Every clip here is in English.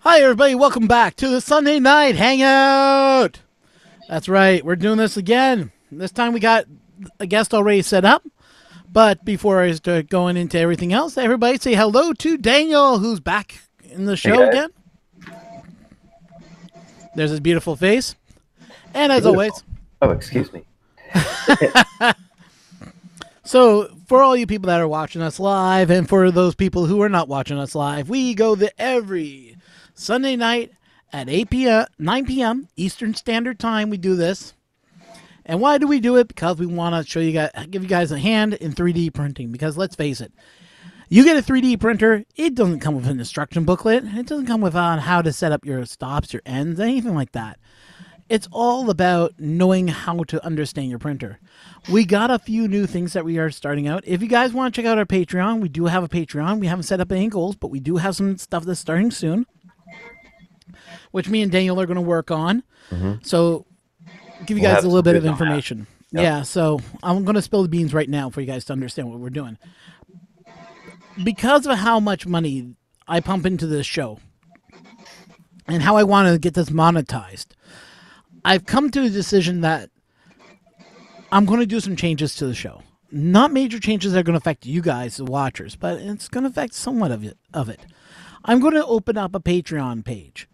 Hi, everybody. Welcome back to the Sunday Night Hangout. That's right. We're doing this again. This time we got a guest already set up. But before I start going into everything else, everybody say hello to Daniel, who's back in the Hey show guys. again. There's his beautiful face. And as always, Beautiful. Oh, excuse me. so for all you people that are watching us live, and for those people who are not watching us live, we go every Sunday night at 8 p.m., 9 p.m. Eastern Standard Time. We do this. And why do we do it? Because we want to show you guys, give you guys a hand in 3D printing. Because let's face it, you get a 3D printer, it doesn't come with an instruction booklet. It doesn't come with on how to set up your stops, your ends, anything like that. It's all about knowing how to understand your printer. We got a few new things that we are starting out. If you guys want to check out our Patreon, we do have a Patreon. We haven't set up any goals, but we do have some stuff that's starting soon, which me and Daniel are going to work on. So give you We'll guys have a little some bit of vids on that. information. Yep. Yeah, so I'm going to spill the beans right now for you guys to understand what we're doing. Because of how much money I pump into this show and how I want to get this monetized, I've come to a decision that I'm going to do some changes to the show. Not major changes that are going to affect you guys, the watchers, but it's going to affect somewhat of it. I'm going to open up a Patreon page.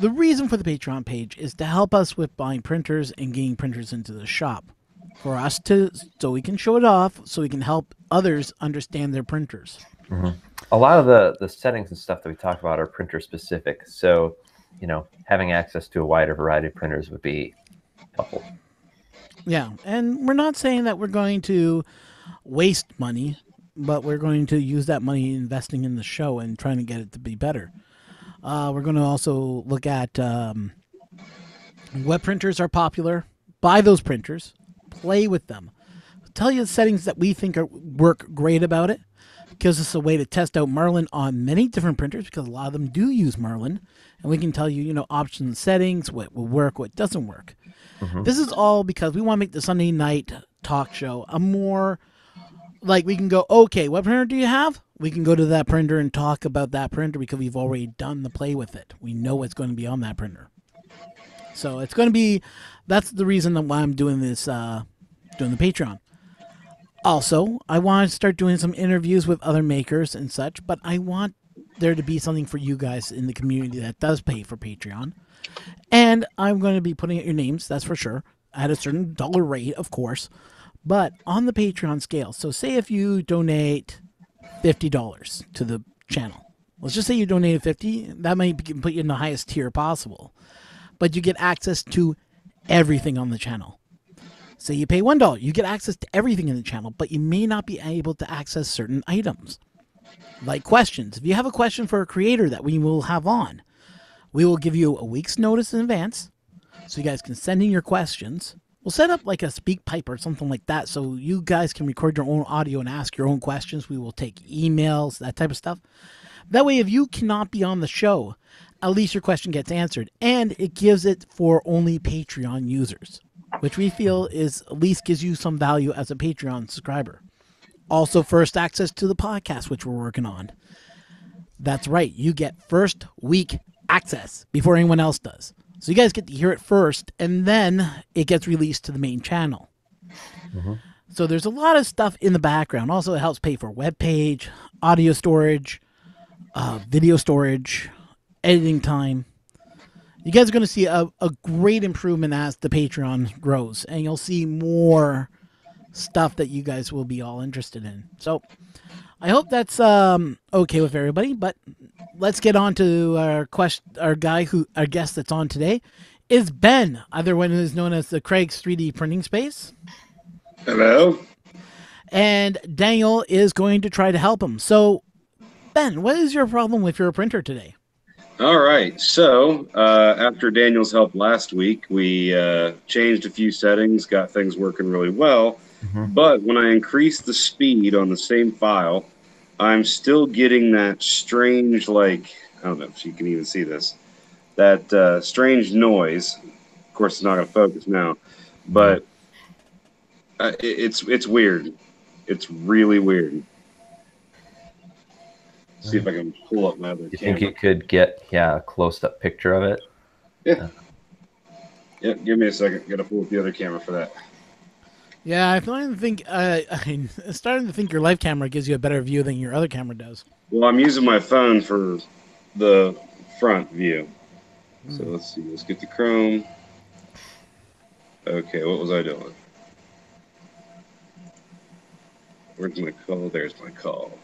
The reason for the Patreon page is to help us with buying printers and getting printers into the shop. For us to, so we can show it off, so we can help others understand their printers. A lot of the settings and stuff that we talk about are printer specific. So, having access to a wider variety of printers would be helpful. Yeah, and we're not saying that we're going to waste money, but we're going to use that money investing in the show and trying to get it to be better. We're going to also look at what printers are popular. Buy those printers, play with them. Tell you the settings that we think work great about it. Gives us a way to test out Marlin on many different printers because a lot of them do use Marlin, and we can tell you, options and settings, what will work, what doesn't work. This is all because we want to make the Sunday night talk show a more like we can go, okay, what printer do you have? We can go to that printer and talk about that printer because we've already done the play with it. We know what's going to be on that printer. So it's going to be, that's the reason why I'm doing this, doing the Patreon. Also, I want to start doing some interviews with other makers and such, but I want there to be something for you guys in the community that does pay for Patreon. And I'm going to be putting out your names, that's for sure, at a certain dollar rate, of course, but on the Patreon scale. So say if you donate $50 to the channel. Let's just say you donated 50, that might put you in the highest tier possible. But you get access to everything on the channel. Say you pay $1, you get access to everything in the channel, but you may not be able to access certain items. Like questions. If you have a question for a creator that we will have on, we will give you a week's notice in advance so you guys can send in your questions. We'll set up like a speak pipe or something like that so you guys can record your own audio and ask your own questions. We will take emails, that type of stuff. That way, if you cannot be on the show, at least your question gets answered. And it gives it for only Patreon users, which we feel is at least gives you some value as a Patreon subscriber. Also, first access to the podcast, which we're working on. That's right. You get first week access before anyone else does. So you guys get to hear it first, and then it gets released to the main channel. So there's a lot of stuff in the background. Also, it helps pay for web page, audio storage, video storage, editing time. You guys are going to see a great improvement as the Patreon grows, and you'll see more stuff that you guys will be all interested in. So I hope that's okay with everybody, but let's get on to our guest that's on today is Ben, otherwise is known as the Craig's 3D printing space. Hello. And Daniel is going to try to help him. So Ben, what is your problem with your printer today? All right. So after Daniel's help last week, we changed a few settings, got things working really well. But when I increased the speed on the same file, I'm still getting that strange, I don't know if you can even see this, that strange noise. Of course, it's not going to focus now, but it's weird. It's really weird. See if I can pull up my other You camera. think you could get a close-up picture of it? Yeah. Yep. Give me a second. Got to pull up the other camera for that. Yeah, I'm starting to think your live camera gives you a better view than your other camera does. Well, I'm using my phone for the front view. So let's see. Let's get the Chrome. Okay, what was I doing? Where's my call? There's my call.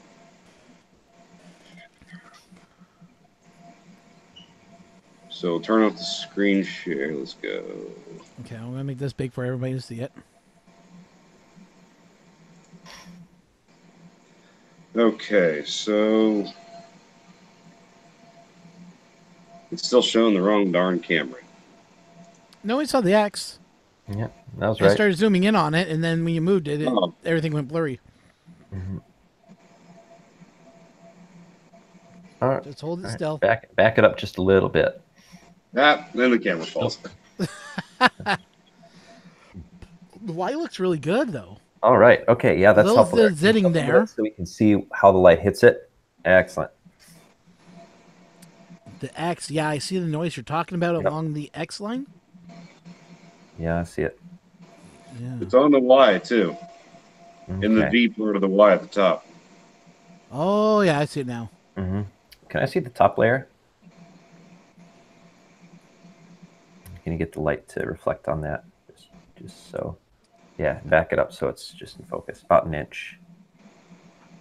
So turn off the screen share. Let's go. Okay, I'm gonna make this big for everybody to see it. Okay, so it's still showing the wrong darn camera. No, we saw the X. Yeah, that was I right. started zooming in on it, and then when you moved it, Oh. everything went blurry. All right. Just hold it All right. still. Back it up just a little bit. Then the camera falls. The light looks really good, though. All right. Okay. Yeah, that's Those helpful. are sitting there. So we can see how the light hits it. Excellent. The X, yeah, I see the noise you're talking about Yep. along the X line. Yeah, I see it. Yeah. It's on the Y too, in the Okay. V part of the Y at the top. Oh, yeah, I see it now. Mm-hmm. Can I see the top layer? Can you get the light to reflect on that? Just so. Yeah, back it up so it's just in focus. About an inch.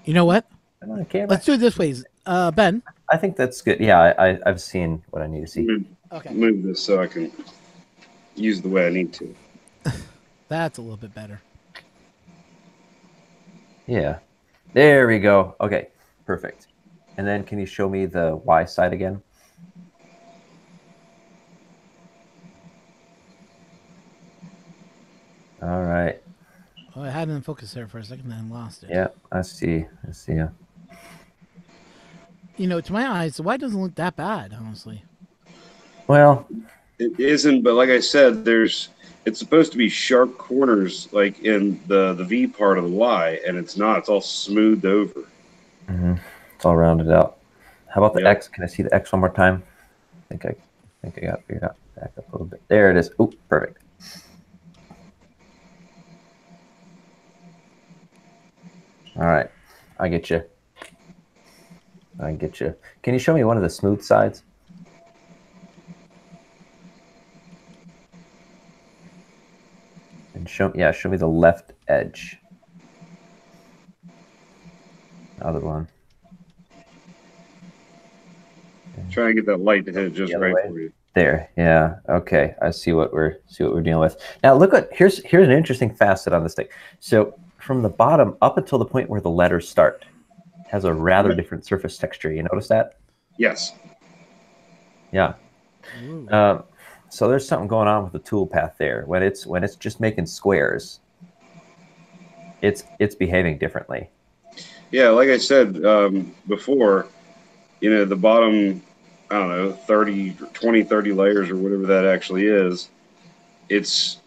You know what? Am I on camera? Let's do it this way, Ben. I think that's good. Yeah, I've seen what I need to see. Okay, Move this so I can use the way I need to. that's a little bit better. Yeah. There we go. Okay, perfect. And then can you show me the Y side again? All right. Oh, I had it in focus there for a second, then lost it. Yeah, I see. I see. Yeah. You know, to my eyes, the white doesn't look that bad, honestly. Well, It isn't, but like I said, it's supposed to be sharp corners like in the V part of the Y, and it's not. It's all smoothed over. it's all rounded out. How about the Yep. X? Can I see the X one more time? I think I got it figured out. Back up a little bit. There it is. Oh, perfect. All right. I get you. I get you. Can you show me one of the smooth sides? And show me the left edge. The other one. Try and get that light to hit it just The other right way. for you. There, yeah, okay. I see what we're dealing with. Now look at here's an interesting facet on this thing. So from the bottom up until the point where the letters start, has a rather different surface texture. You notice that? Yes. Yeah. Ooh. So there's something going on with the tool path there. When it's just making squares, it's behaving differently. Yeah, like I said before, the bottom, I don't know, 20, 30 layers or whatever that actually is, it's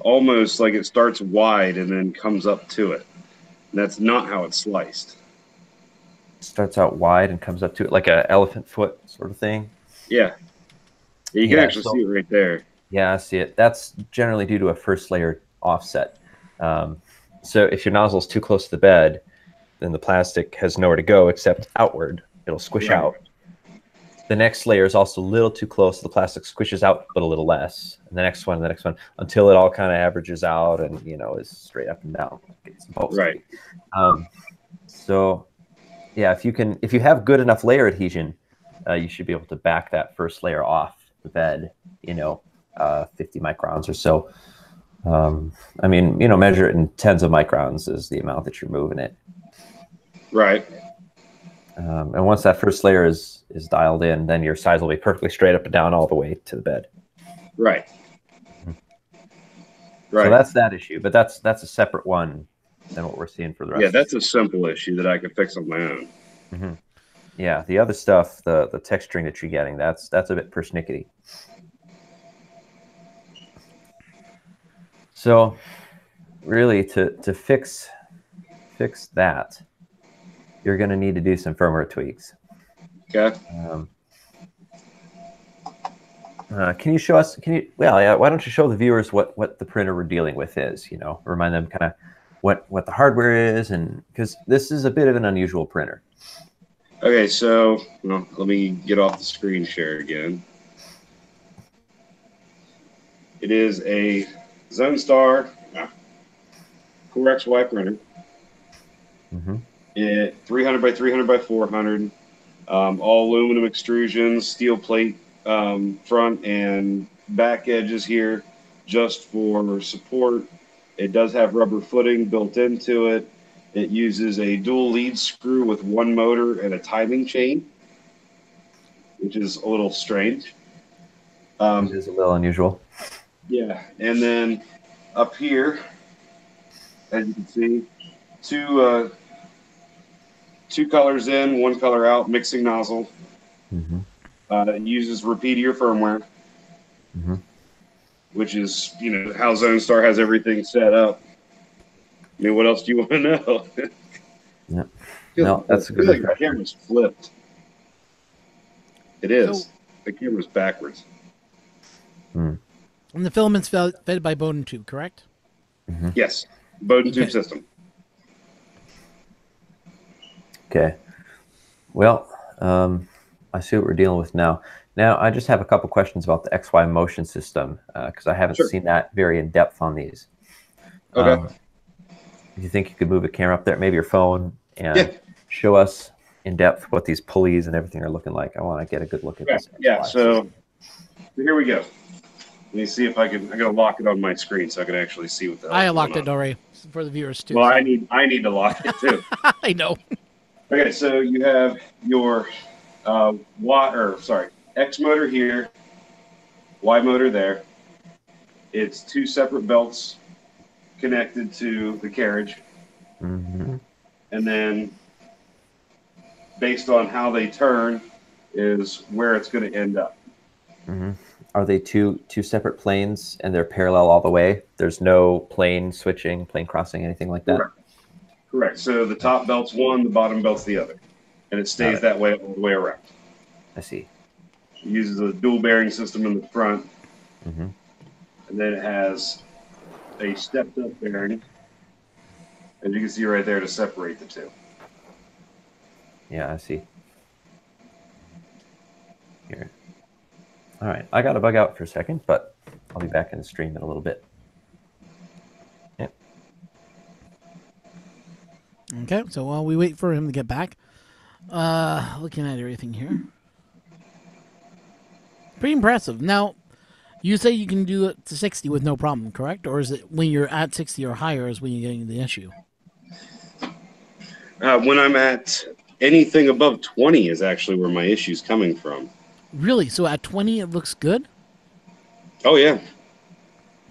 almost like it starts wide and then comes up to it. And that's not how it's sliced. It starts out wide and comes up to it like an elephant foot sort of thing. Yeah. You can Yeah, actually so- see it right there. Yeah, I see it. That's generally due to a first layer offset. So if your nozzle is too close to the bed, then the plastic has nowhere to go except outward. It'll squish Right. out. The next layer is also a little too close. The plastic squishes out, but a little less. And the next one, until it all kind of averages out and, is straight up and down. Like it's supposed to Right. be. So, yeah, if you have good enough layer adhesion, you should be able to back that first layer off the bed, 50 microns or so. Measure it in tens of microns is the amount that you're moving it. Right. And once that first layer is dialed in, then your size will be perfectly straight up and down all the way to the bed. Right. Right. So that's that issue, but that's a separate one than what we're seeing for the rest. Yeah, that's a simple issue that I can fix on my own. Yeah, the other stuff, the texturing that you're getting, that's a bit persnickety. So really to fix that, you're going to need to do some firmware tweaks. Okay. Can you show us? Well, yeah. Why don't you show the viewers what the printer we're dealing with is? Remind them kind of what the hardware is, and because this is a bit of an unusual printer. Okay, so let me get off the screen share again. It is a Zonestar Core XY printer. It 300 by 300 by 400, all aluminum extrusions, steel plate front and back edges here, just for support. It does have rubber footing built into it. It uses a dual lead screw with one motor and a timing chain, which is a little strange. It is a little unusual. Yeah, and then up here, as you can see, two colors in, one color out, mixing nozzle. It uses Repeater firmware, which is, how Zonestar has everything set up. I mean, what else do you want to know? Yeah. No, that's a good. The camera's flipped. It is. So, the camera's backwards. And the filament's fed by Bowden tube, correct? Yes, Bowden tube system. Okay. Well, I see what we're dealing with now. Now, I just have a couple questions about the XY motion system because I haven't seen that very in depth on these. Okay. Do you think you could move a camera up there, maybe your phone, and show us in depth what these pulleys and everything are looking like? I want to get a good look at this. Yeah. So here we go. Let me see if I can. I gotta lock it on my screen so I can actually see what the. I locked it already for the viewers too. Well, I need to lock it too. I know. Okay, so you have your X motor here, Y motor there. It's two separate belts connected to the carriage. And then based on how they turn is where it's going to end up. Are they two separate planes and they're parallel all the way? There's no plane switching, plane crossing, anything like that? Correct. So the top belt's one, the bottom belt's the other. And it stays that way all the way around. I see. It uses a dual bearing system in the front. And then it has a stepped up bearing. And you can see right there to separate the two. Yeah, I see. Here. All right. I got to bug out for a second, but I'll be back in the stream in a little bit. Yep. Okay, so while we wait for him to get back, looking at everything here. Pretty impressive. Now, you say you can do it to 60 with no problem, correct? Or is it when you're at 60 or higher is when you're getting the issue? When I'm at anything above 20 is actually where my issue's coming from. Really? So at 20 it looks good? Oh, yeah.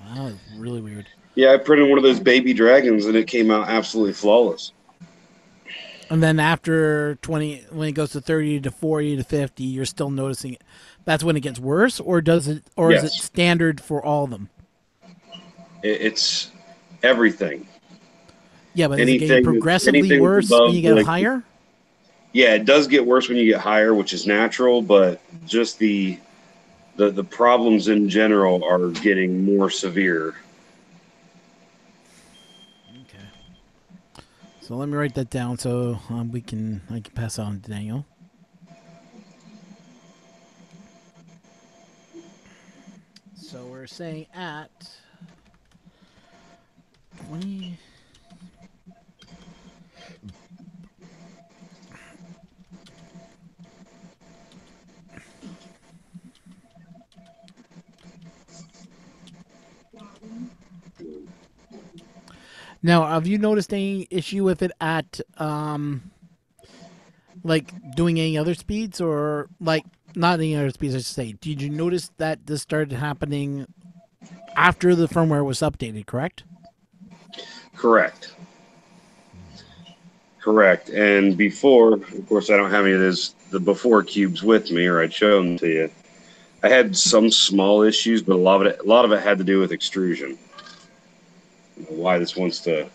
Wow, really weird. Yeah, I printed one of those baby dragons and it came out absolutely flawless. And then after 20, when it goes to 30 to 40 to 50, you're still noticing it. That's when it gets worse, or does it, or is it standard for all of them? It's everything. Yeah, but is it getting progressively worse when you get higher? Yeah, it does get worse when you get higher, which is natural, but just the problems in general are getting more severe. Okay. So let me write that down so I can pass on to Daniel. So we're saying at 20. Now, have you noticed any issue with it at, like, doing any other speeds, or, like, not any other speeds, I should say. Did you notice that this started happening after the firmware was updated, correct? Correct. And before, of course, I don't have any of the before cubes with me, or I'd show them to you. I had some small issues, but a lot of it had to do with extrusion. Why this wants to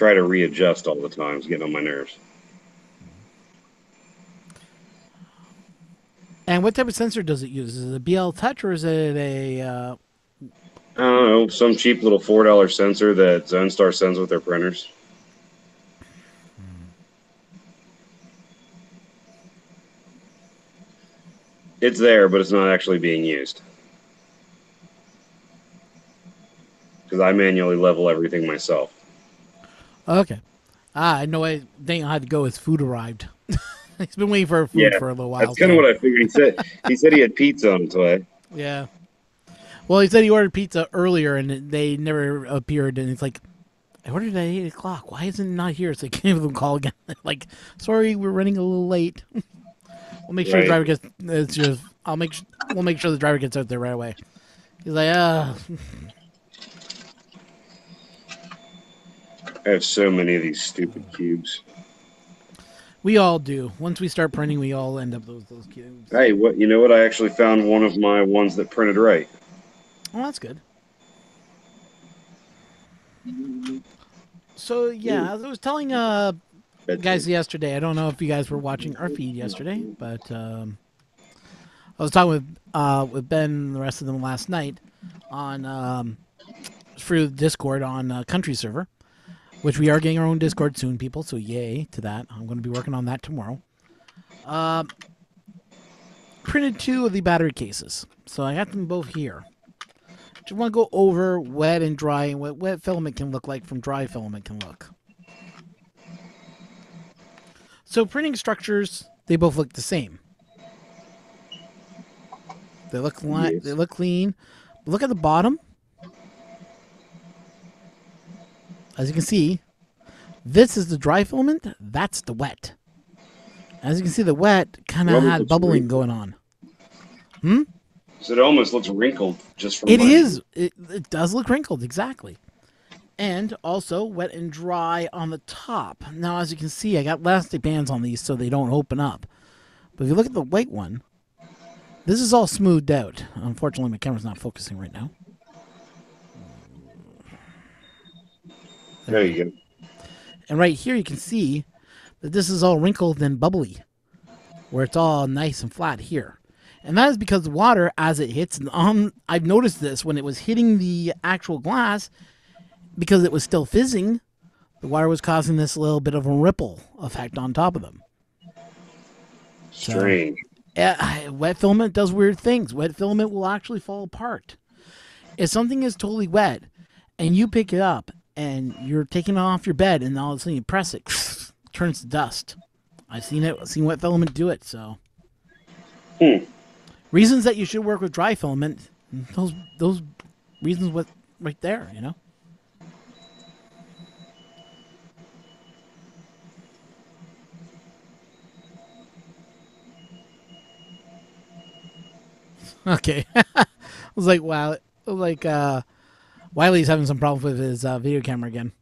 try to readjust all the time. It's getting on my nerves. And what type of sensor does it use? Is it a BL Touch or is it a? I don't know, some cheap little $4 sensor that ZenStar sends with their printers. It's there, but it's not actually being used. Because I manually level everything myself. Okay. I know. Daniel had to go. His food arrived. He's been waiting for food for a little while. That's kind of what I figured. He said he had pizza on its way. Yeah. Well, he said he ordered pizza earlier and they never appeared. And it's like, I ordered at 8 o'clock. Why isn't it not here? So I gave them a call again. Like, sorry, we're running a little late. We'll make sure the driver gets. It's just. We'll make sure the driver gets out there right away. He's like, I have so many of these stupid cubes. We all do. Once we start printing, we all end up those cubes. Hey, you know what? I actually found one of my ones that printed right. Oh, that's good. So yeah, as I was telling guys yesterday, I don't know if you guys were watching our feed yesterday, but I was talking with Ben and the rest of them last night on through Discord on Country Server, which we are getting our own Discord soon, people. So yay to that! I'm going to be working on that tomorrow. Printed 2 of the battery cases, so I got them both here. Just want to go over wet and dry and what wet filament can look like from dry filament can look. So printing structures, they both look the same. They look they look clean. But look at the bottom. As you can see, this is the dry filament. That's the wet. As you can see, the wet kind of had bubbling going on. So it almost looks wrinkled just from. It is. It does look wrinkled, exactly. And also wet and dry on the top. Now, as you can see, I got elastic bands on these so they don't open up. But if you look at the white one, this is all smoothed out. Unfortunately, my camera's not focusing right now. There you go. And right here, you can see that this is all wrinkled and bubbly, where it's all nice and flat here. And that is because the water, as it hits, I've noticed this when it was hitting the actual glass, because it was still fizzing, the water was causing this little bit of a ripple effect on top of them. Strange. So, wet filament does weird things. Wet filament will actually fall apart. If something is totally wet and you pick it up and you're taking it off your bed and all of a sudden you press it, turns to dust. I've seen it. I've seen wet filament do it. So, reasons that you should work with dry filament. Those reasons right there. You know. Okay. I was like, wow. Like, Wiley's having some problems with his video camera again.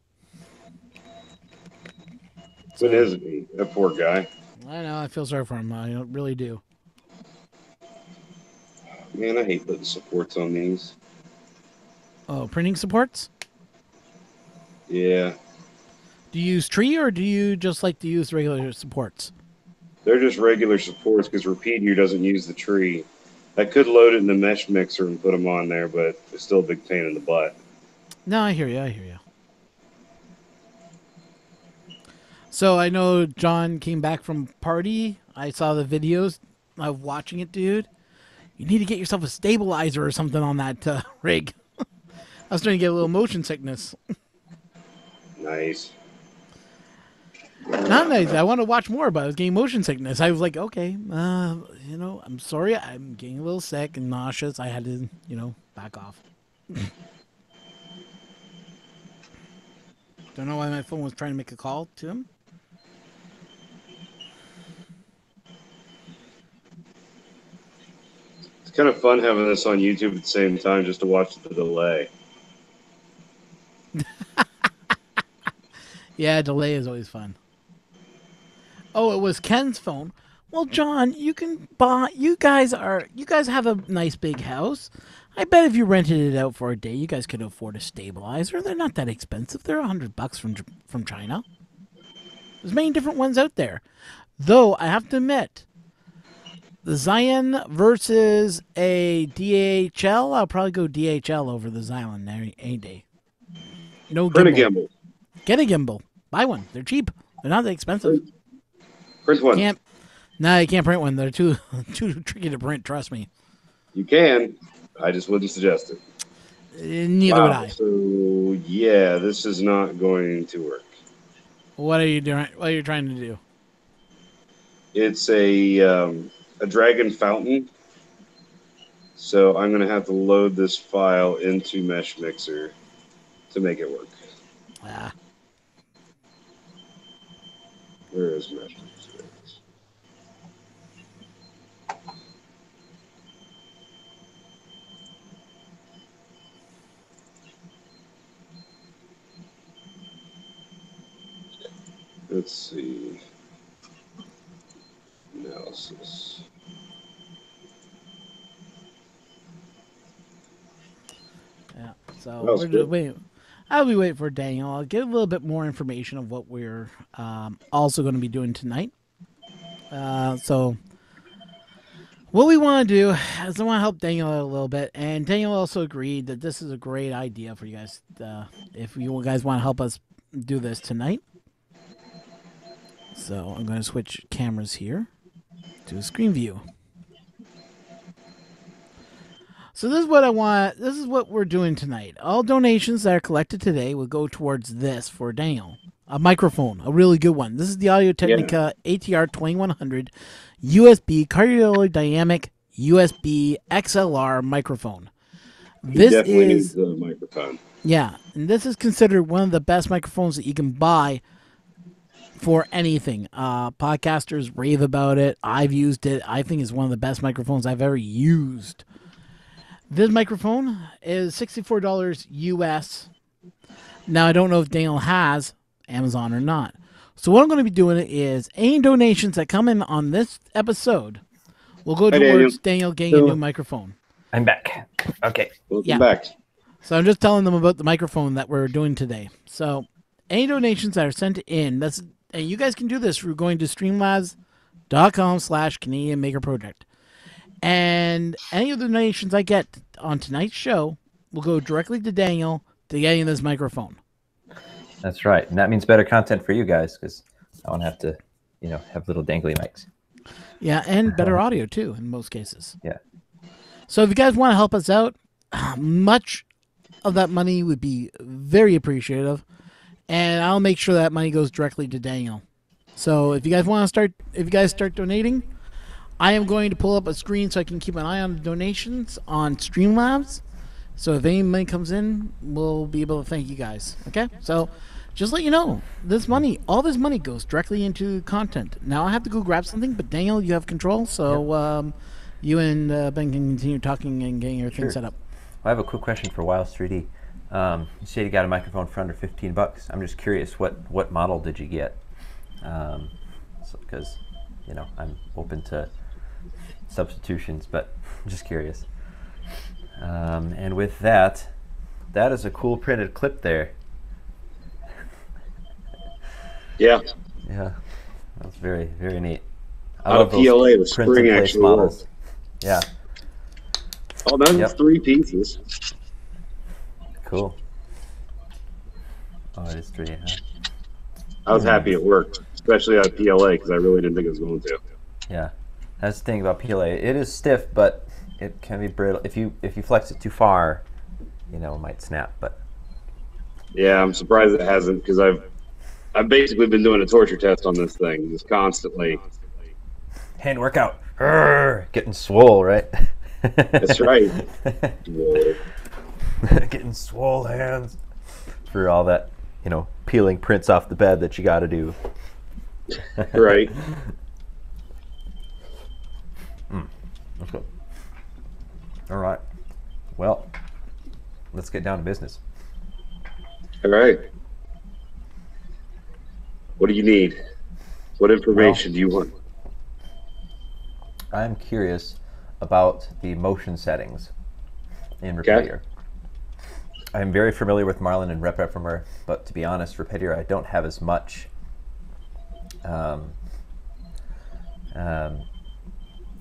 It isn't he? That poor guy. I know. I feel sorry for him. I really do. Man, I hate putting supports on these. Oh, printing supports? Yeah. Do you use tree or do you just like to use regular supports? They're just regular supports because Repeat here doesn't use the tree. I could load it in the mesh mixer and put them on there, but it's still a big pain in the butt. No, I hear you. I hear you. So I know John came back from party. I saw the videos of watching it, dude. You need to get yourself a stabilizer or something on that rig. I was starting to get a little motion sickness. Nice. Not nice. I want to watch more, but I was getting motion sickness. I was like, okay, I'm sorry. I'm getting a little sick and nauseous. I had to, back off. Don't know why my phone was trying to make a call to him. It's kind of fun having this on YouTube at the same time just to watch the delay. Yeah, delay is always fun. Oh, it was Ken's phone. Well, John, you can buy. You guys have a nice big house. I bet if you rented it out for a day, you guys could afford a stabilizer. They're not that expensive. They're $100 from China. There's many different ones out there. Though I have to admit, the Zion versus a DHL, I'll probably go DHL over the Zion any day. No Print a gimbal. gimbal. Get a gimbal. Buy one. They're cheap. They're not that expensive. Print one. You can't print one. They're too tricky to print. Trust me. You can. I just wouldn't suggest it. Neither would I. So yeah, this is not going to work. What are you doing? What are you trying to do? It's a dragon fountain. So I'm going to have to load this file into Mesh Mixer to make it work. Ah. Where is Mesh Mixer? Let's see. Analysis. Yeah. So we're just waiting. I'll be waiting for Daniel. I'll get a little bit more information of what we're also going to be doing tonight. So what we want to do is I want to help Daniel out a little bit, and Daniel also agreed that this is a great idea for you guys. If you guys want to help us do this tonight. So I'm going to switch cameras here to a screen view. So this is what I want. This is what we're doing tonight. All donations that are collected today will go towards this for Daniel. A microphone, a really good one. This is the Audio Technica ATR 2100 USB cardiodynamic USB XLR microphone. This definitely is needs the microphone. Yeah, and this is considered one of the best microphones that you can buy for anything. Podcasters rave about it. I've used it. I think it's one of the best microphones I've ever used. This microphone is $64 US. Now, I don't know if Daniel has Amazon or not. So what I'm going to be doing is any donations that come in on this episode will go towards Daniel getting a new microphone. I'm back. Okay. Welcome back. So I'm just telling them about the microphone that we're doing today. So any donations that are sent in, and you guys can do this through going to streamlabs.com/Canadian Maker Project. And any of the donations I get on tonight's show will go directly to Daniel to getting this microphone. That's right. And that means better content for you guys because I won't have to, have little dangly mics. Yeah, and better audio too in most cases. Yeah. So if you guys want to help us out, much of that money would be very appreciative. And I'll make sure that money goes directly to Daniel. So if you guys start donating, I am going to pull up a screen so I can keep an eye on the donations on Streamlabs. So if any money comes in, we'll be able to thank you guys. Okay? So just let you know, all this money goes directly into content. Now I have to go grab something, but Daniel, you have control. So you and Ben can continue talking and getting your thing set up. I have a quick question for Wiles 3D. You said you got a microphone for under $15. I'm just curious, what model did you get? Because, I'm open to substitutions, but I'm just curious. And with that is a cool printed clip there. Yeah. Yeah, that's very, very neat. I Out of PLA, the print spring and place actually models. works. Yeah. Oh, that's 3 pieces. Cool. Oh, it is 3, huh? I was happy it worked, especially out of PLA because I really didn't think it was going to. Yeah, that's the thing about PLA. It is stiff, but it can be brittle. If you flex it too far, it might snap. But yeah, I'm surprised it hasn't because I've basically been doing a torture test on this thing just constantly. Hand workout, getting swole, right? That's right. Getting swole hands for all that, peeling prints off the bed that you got to do. Right. Let's go. All right. Well, let's get down to business. All right. What do you need? What information do you want? I'm curious about the motion settings in Repetier. I'm very familiar with Marlin and RepEphemer, but to be honest, Repetier I don't have as much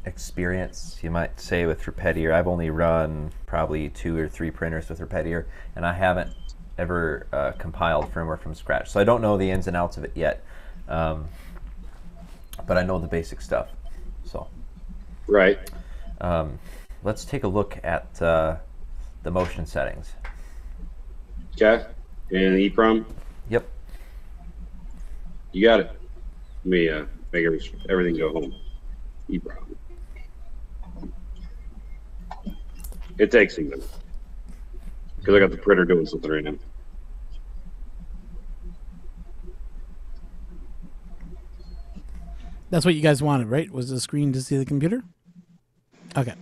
experience, you might say, with Repetier. I've only run probably 2 or 3 printers with Repetier, and I haven't ever compiled firmware from scratch. So I don't know the ins and outs of it yet, but I know the basic stuff. So, right. Let's take a look at the motion settings. Okay. And EEPROM? Yep. You got it. Let me make everything go home. EEPROM. It takes a minute because I got the printer doing something right now. That's what you guys wanted, right? Was the screen to see the computer? Okay.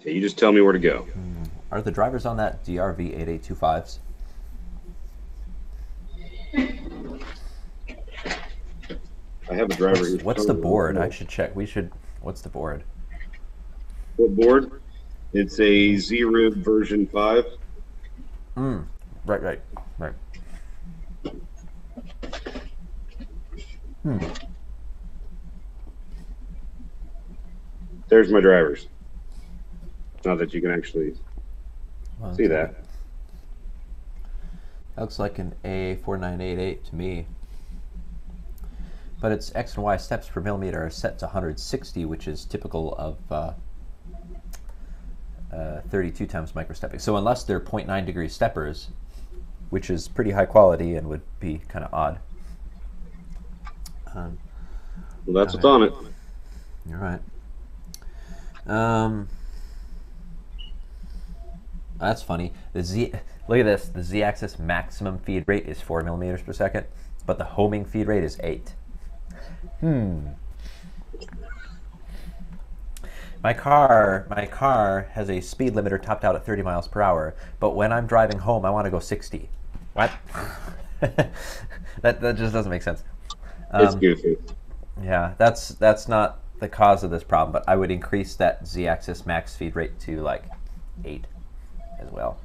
Okay, you just tell me where to go. Are the drivers on that DRV8825s? I have a driver here. What's the board? I should check. What's the board? What board? It's a ZRib version 5. Right. There's my drivers. Not that you can actually see that. That looks like an A4988 to me. But its X and Y steps per millimeter are set to 160, which is typical of 32 times microstepping. So unless they're 0.9 degree steppers, which is pretty high quality and would be kind of odd. Well, that's what's on it. You're right. That's funny. Look at this. The Z-axis maximum feed rate is 4 millimeters per second, but the homing feed rate is 8. My car has a speed limiter topped out at 30 miles per hour, but when I'm driving home, I want to go 60. What? that just doesn't make sense. It's goofy. Yeah, that's not the cause of this problem, but I would increase that Z-axis max feed rate to like 8 as well.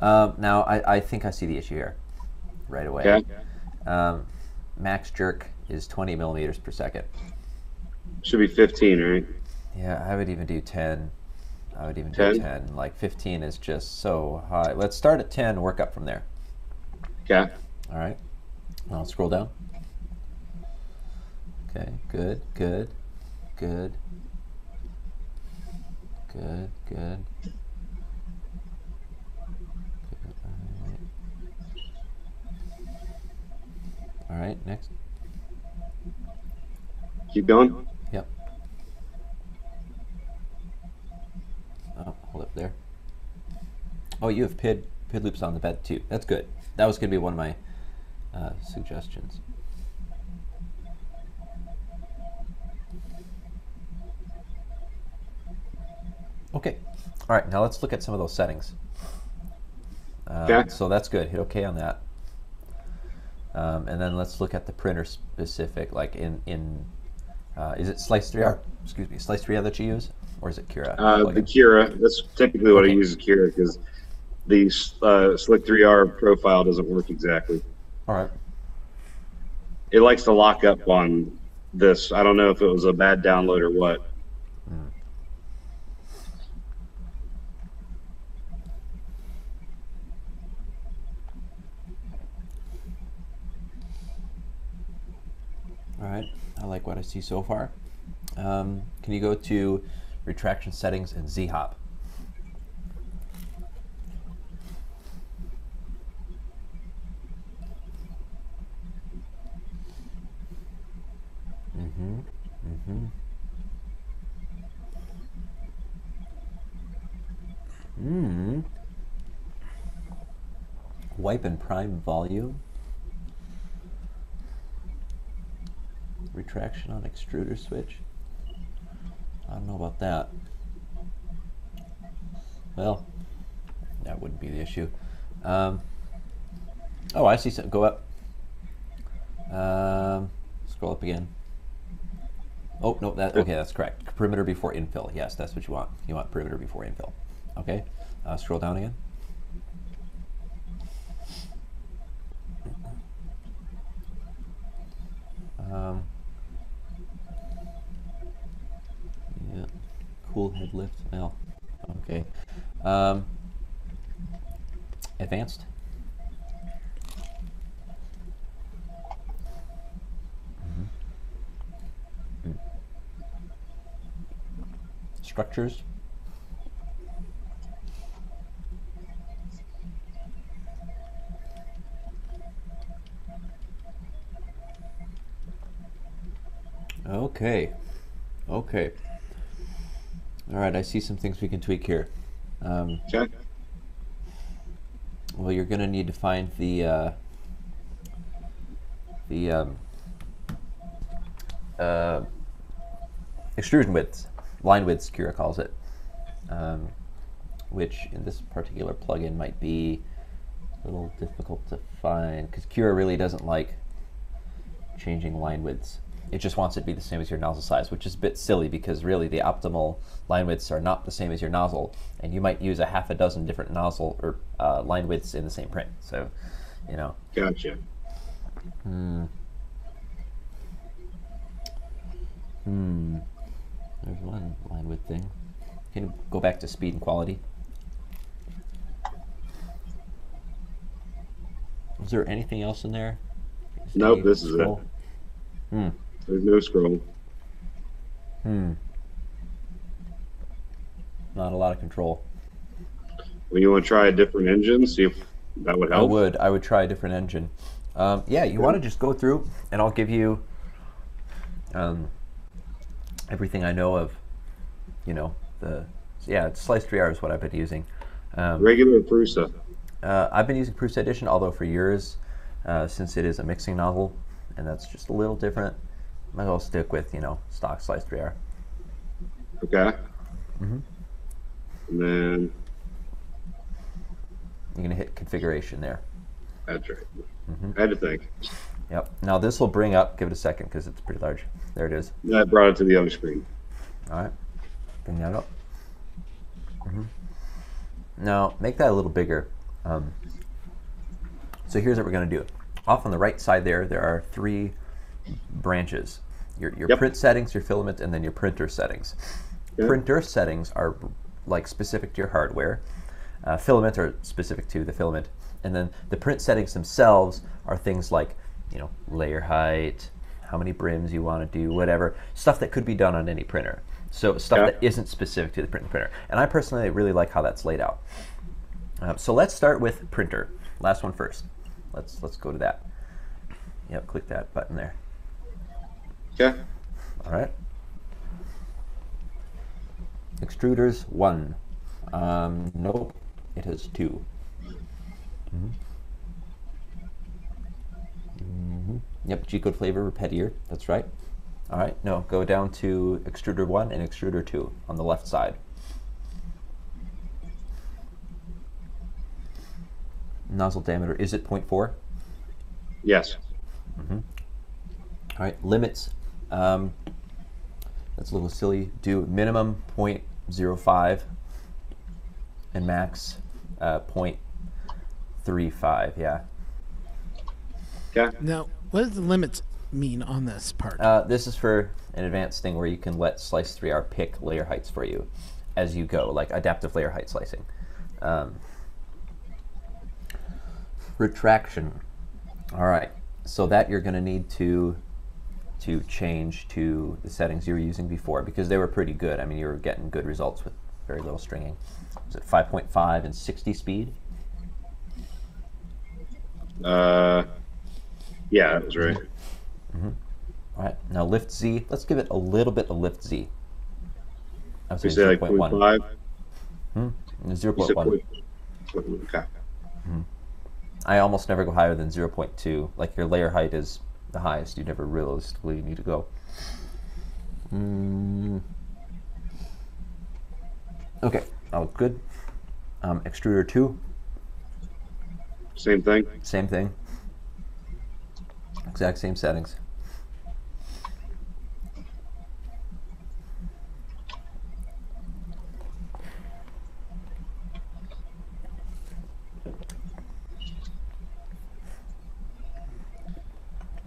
Now, I think I see the issue here right away. Okay. Max jerk is 20 millimeters per second. Should be 15, right? Yeah, I would even do 10. I would even do 10. Like 15 is just so high. Let's start at 10 and work up from there. Okay. All right. I'll scroll down. Okay, good. All right, next. Keep going. Yep. Oh, hold up there. Oh, you have PID loops on the bed too. That's good. That was going to be one of my suggestions. Okay. All right, now let's look at some of those settings. So that's good. Hit OK on that. And then let's look at the printer specific, like is it Slice3R? Excuse me, Slice3R that you use, or is it Cura? The Cura. That's typically what I use is Cura because the Slic3R profile doesn't work exactly. All right. It likes to lock up on this. I don't know if it was a bad download or what. All right, I like what I see so far. Can you go to retraction settings and Z-hop? Wipe and prime volume. Retraction on extruder switch. I don't know about that. Well, that wouldn't be the issue. Oh, I see something. Go up. Scroll up again. Oh, no, that's correct. Perimeter before infill. Yes, that's what you want. You want perimeter before infill. Okay, scroll down again. Yeah, cool head lift. Well, okay. Advanced. Structures. Okay. Okay. All right, I see some things we can tweak here. Okay. Well, you're going to need to find the extrusion widths, line widths, Cura calls it, which in this particular plugin might be a little difficult to find because Cura really doesn't like changing line widths. It just wants it to be the same as your nozzle size, which is a bit silly because really the optimal line widths are not the same as your nozzle, and you might use a half a dozen different nozzle or line widths in the same print. So, you know. Gotcha. There's one line width thing. Can you go back to speed and quality? Is there anything else in there? Nope, this is it. There's no scroll. Not a lot of control. Well, you want to try a different engine, see if that would help? I would try a different engine. Yeah, you want to just go through and I'll give you everything I know of, Slice 3R is what I've been using. Regular Prusa? I've been using Prusa Edition, although for years, since it is a mixing nozzle, and that's just a little different, might as well stick with, stock Slice 3R. Okay. And then you're going to hit configuration there. That's right. I had to think. Yep. Now this will bring up, give it a second because it's pretty large. There it is. I brought it to the other screen. All right. Bring that up. Now make that a little bigger. So here's what we're going to do. Off on the right side there are 3 branches. Your print settings, your filament, and then your printer settings. Okay. Printer settings are like specific to your hardware. Filament are specific to the filament. And then the print settings themselves are things like, layer height, how many brims you want to do, whatever. Stuff that could be done on any printer. So stuff that isn't specific to the printer. And I personally really like how that's laid out. So let's start with printer. Last one first. Let's go to that. Yep, click that button there. Okay. All right. Extruders 1. Nope, it has 2. Yep, G-code flavor Repetier. That's right. All right. No, go down to extruder 1 and extruder 2 on the left side. Nozzle diameter, is it 0.4? Yes. All right, limits. That's a little silly. Do minimum 0.05 and max 0.35. Yeah. Okay. Now, what does the limits mean on this part? This is for an advanced thing where you can let Slice 3R pick layer heights for you as you go, like adaptive layer height slicing. Retraction. All right, so that you're going to need to change to the settings you were using before because they were pretty good. I mean, you were getting good results with very little stringing. Was it 5.5 and 60 speed? Yeah, that was right. All right, now lift Z. Let's give it a little bit of lift Z. I was You saying say like 0.5? 0.1. Okay. I almost never go higher than 0.2. Like your layer height is the highest you never realistically need to go. Okay, oh good. Extruder 2, Same thing. same thing. Exact same settings.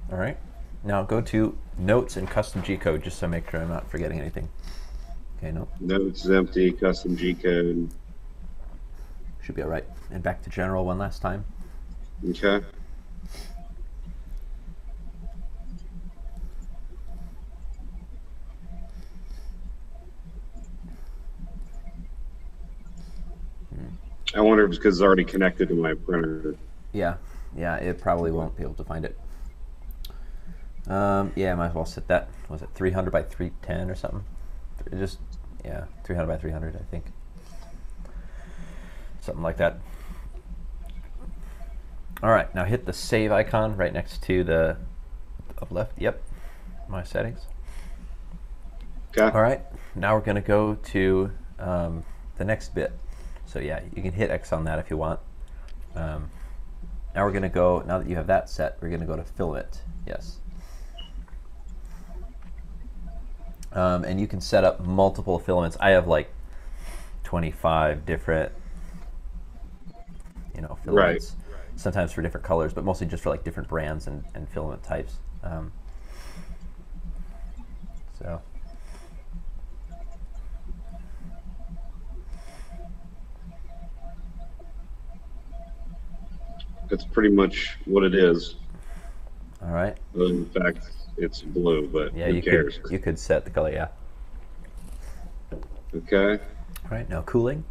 All right. Now go to Notes and Custom G Code, just so I make sure I'm not forgetting anything. Okay, no. Notes is empty. Custom G code. Should be all right. And back to General one last time. Okay. I wonder if it's because it's already connected to my printer. Yeah, it probably won't be able to find it. Yeah, might as well set that. Was it 300 by 310 or something? Just, yeah, 300 by 300, I think. Something like that. All right, now hit the save icon right next to the up left. Yep, my settings. Okay. All right, now we're going to go to the next bit. So yeah, you can hit X on that if you want. Now we're going to go, now that you have that set, we're going to go to filament. Yes. And you can set up multiple filaments. I have like 25 different, filaments. Right. Sometimes for different colors, but mostly just for like different brands and filament types. So. That's pretty much what it is. All right. Well, in fact, it's blue, but Yeah, who cares? you could set the color, yeah. Okay. All right, now cooling.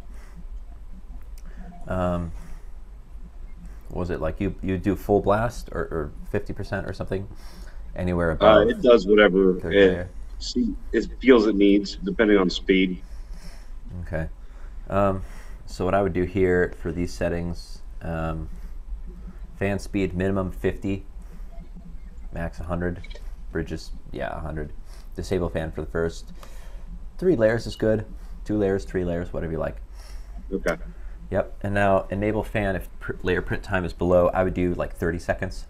Was it like you do full blast or 50% or something? Anywhere above? It does whatever Okay. it feels it needs, depending on speed. Okay. So what I would do here for these settings, fan speed minimum 50, max 100, bridges, yeah, 100. Disable fan for the first 3 layers is good. 2 layers, 3 layers, whatever you like. Okay. Yep, and now enable fan if layer print time is below. I would do like 30 seconds.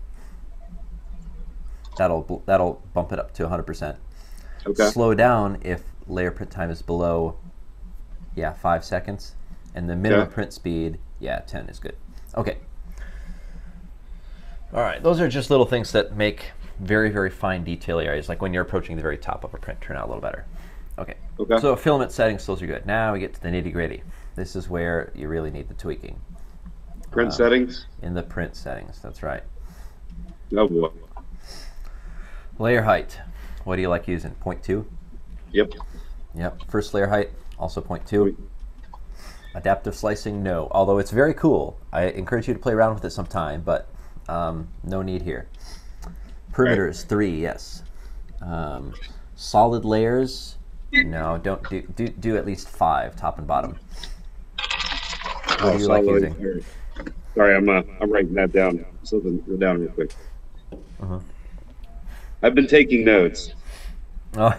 That'll bump it up to 100%. Okay. Slow down if layer print time is below, 5 seconds. And the minimum print speed, 10 is good. Okay. All right, those are just little things that make very, very fine detail areas, like when you're approaching the very top of a print, turn out a little better. Okay. Okay. So filament settings, those are good. Now we get to the nitty gritty. This is where you really need the tweaking. Print settings? In the print settings, that's right. Oh boy. Layer height. What do you like using? 0.2? Yep. Yep. First layer height, also 0.2. Adaptive slicing, no. Although it's very cool. I encourage you to play around with it sometime, but no need here. Perimeters, 3, yes. Solid layers, no. Don't do at least 5, top and bottom. What do you like using? Sorry, I'm writing that down. Something down real quick. I've been taking notes. Oh.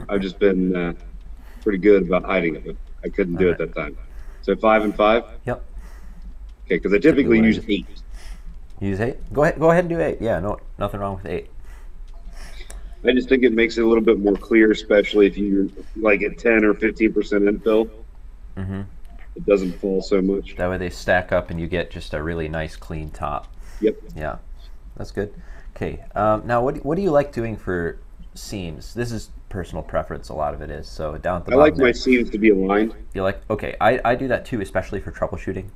I've just been pretty good about hiding it, but I couldn't do it that time. So 5 and 5? Yep. Okay, because I typically use 8. Use 8? Go ahead and do 8. Yeah, no, nothing wrong with 8. I just think it makes it a little bit more clear, especially if you're like at 10 or 15% infill. Mm-hmm. It doesn't fall so much. That way they stack up and you get just a really nice clean top. Yep. Yeah, that's good. Okay, now what do you like doing for seams? This is personal preference, a lot of it is. So down at the bottom I like there, my seams to be aligned. you like, okay, I do that too, especially for troubleshooting.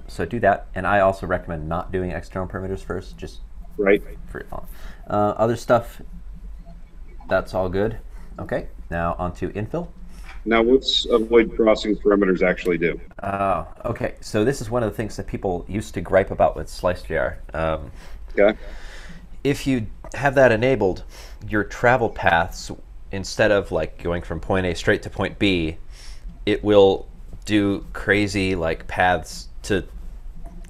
So do that, and I also recommend not doing external perimeters first, just Right. for other stuff. That's all good. Okay, now onto infill. Now, what's avoid crossing perimeters actually do? Okay, so this is one of the things that people used to gripe about with SliceJR. Okay. If you have that enabled, your travel paths, instead of like going from point A straight to point B, it will do crazy like paths to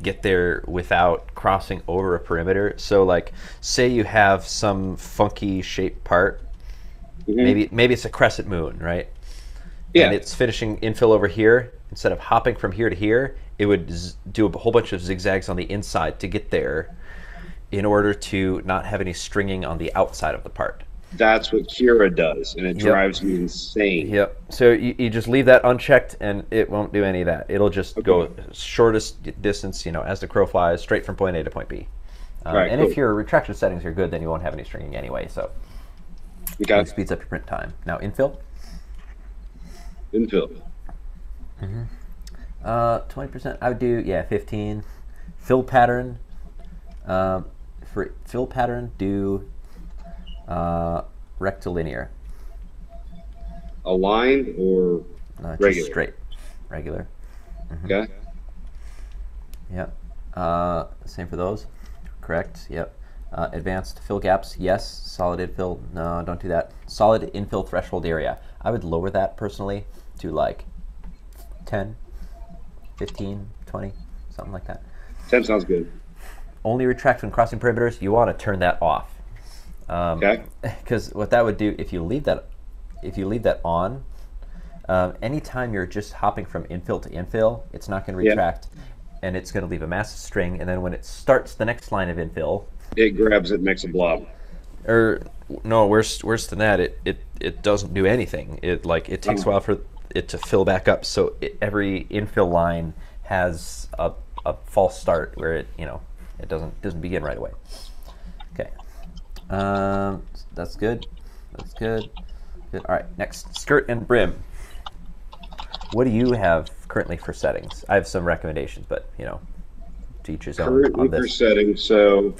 get there without crossing over a perimeter. So like, say you have some funky shaped part, maybe it's a crescent moon, right? Yeah. and it's finishing infill over here, instead of hopping from here to here, it would do a whole bunch of zigzags on the inside to get there in order to not have any stringing on the outside of the part. That's what Kira does, and it Yep. drives me insane. Yep. So you just leave that unchecked, and it won't do any of that. It'll just go shortest distance, as the crow flies, straight from point A to point B. Right, and cool. if your retraction settings are good, then you won't have any stringing anyway. So Okay. it speeds up your print time. Now infill. Infill. 20%. I would do 15. Fill pattern. For fill pattern, do rectilinear. Aligned or Just regular? straight. Regular. Okay. Yep. Same for those. Correct. Yep. Advanced fill gaps. Yes. Solid infill. No, don't do that. Solid infill threshold area. I would lower that personally to like 10, 15, 20, something like that. 10 sounds good. Only retract when crossing perimeters. You want to turn that off. Okay. Because what that would do, if you leave that on, anytime you're just hopping from infill to infill, it's not going to retract, and it's going to leave a massive string. And then when it starts the next line of infill, It grabs it, makes a blob. or no, worse than that, it doesn't do anything. It takes a while for it to fill back up. So every infill line has a false start where it doesn't begin right away. Okay. That's good. That's good. Good. All right. Next, skirt and brim. What do you have currently for settings? I have some recommendations, but to each his own Currently on for this. settings, so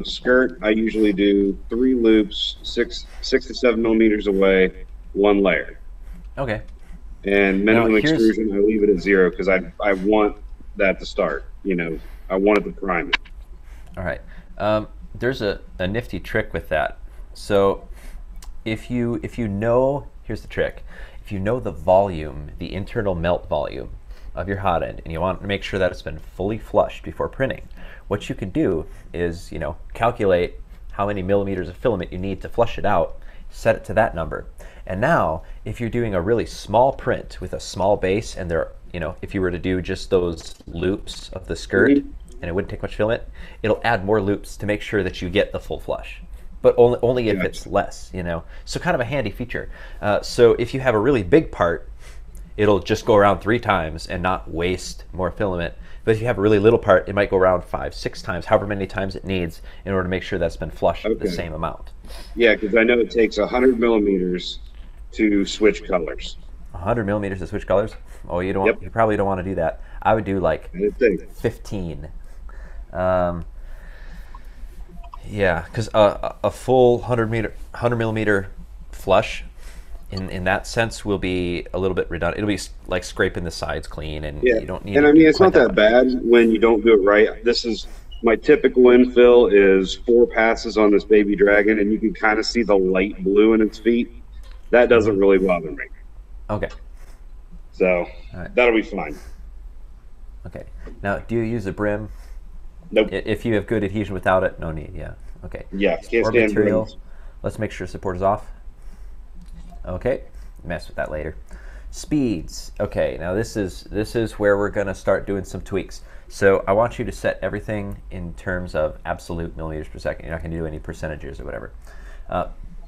skirt, I usually do 3 loops, 6 to 7 millimeters away, 1 layer. Okay. And minimum Now, here's- extrusion, I leave it at 0 because I want that to start. I want it to prime it. All right. There's a nifty trick with that. So if you know, here's the trick. If you know the volume, the internal melt volume of your hot end, and you want to make sure that it's been fully flushed before printing, what you can do is, calculate how many millimeters of filament you need to flush it out, set it to that number. And now, if you're doing a really small print with a small base, and if you were to do just those loops of the skirt, and it wouldn't take much filament, it'll add more loops to make sure that you get the full flush. But only if it's less, So kind of a handy feature. So if you have a really big part, it'll just go around 3 times and not waste more filament. But if you have a really little part, it might go around 5, 6 times, however many times it needs, in order to make sure that's been flushed the same amount. Yeah, because I know it takes 100 millimeters to switch colors. 100 millimeters to switch colors? Oh, you don't. Yep. You probably don't want to do that. I would do like I think. 15. Yeah, because a full 100 millimeter flush, in that sense, will be a little bit redundant. It'll be like scraping the sides clean, and Yeah, you don't need. and I mean it's quite not that much. bad when you don't do it right. This is my typical infill is 4 passes on this baby dragon, and you can kind of see the light blue in its feet. That doesn't really bother me, Okay. so right. that'll be fine. Okay. Now, do you use a brim? Nope. If you have good adhesion without it, no need. Yeah. Okay. Yeah, can't Or stand material. brims. Let's make sure support is off. Okay. Mess with that later. Speeds. Okay. Now this is where we're gonna start doing some tweaks. So I want you to set everything in terms of absolute millimeters per second. You're not gonna do any percentages or whatever.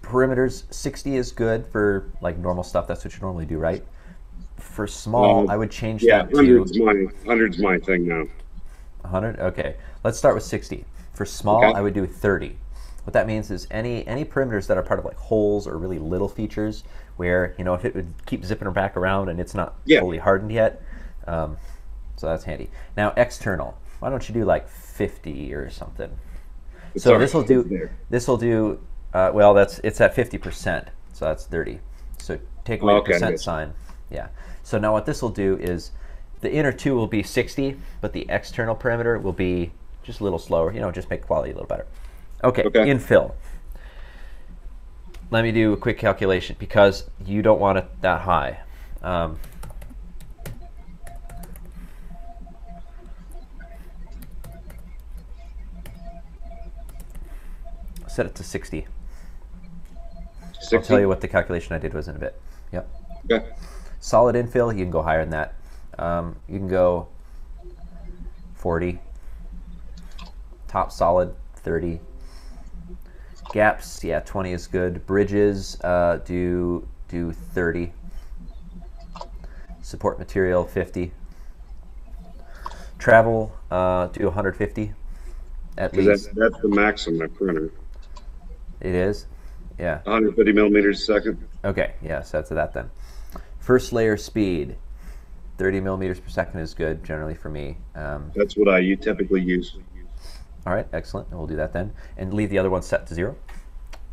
Perimeters, 60 is good for like normal stuff. That's what you normally do, right? For small, I would change Yeah, that to 100's my thing now. 100. Okay, let's start with 60. For small, Okay. I would do 30. What that means is any perimeters that are part of like holes or really little features, where if it would keep zipping back around and it's not fully hardened yet, so that's handy. Now external, why don't you do like 50 or something? So Sorry, this will do. it's there. This will do. Well, it's at 50%, so that's 30. So take away Okay, the percent good. sign. Yeah. So now what this will do is the inner two will be 60, but the external perimeter will be just a little slower. Just make quality a little better. Okay. Infill. Let me do a quick calculation because you don't want it that high. Set it to 60. 60? I'll tell you what the calculation I did was in a bit. Yep. Okay. Solid infill, you can go higher than that. You can go 40. Top solid, 30. Gaps, yeah, 20 is good. Bridges, do 30. Support material, 50. Travel, do 150 at least. That's the max on my printer. It is? Yeah. 150 millimeters a second. Okay, yeah, so that's that then. First layer speed, 30 millimeters per second is good generally for me. That's what I typically use. All right, excellent. And we'll do that then. And leave the other one set to 0.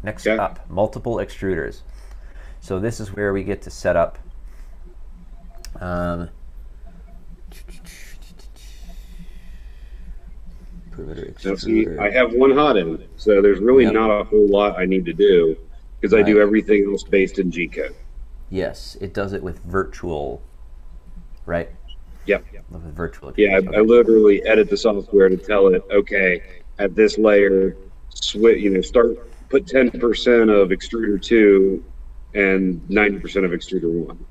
Next Okay. up, multiple extruders. So this is where we get to set up perimeter Now, see, extruder. I have one hot end, so there's really Yep. not a whole lot I need to do because I do Right. everything else based in G-code. Yes, it does it with virtual, right? Yep. With virtual. Yeah, extruders. I literally edit the software to tell it, okay, at this layer, put 10% of extruder 2 and 90% of extruder 1.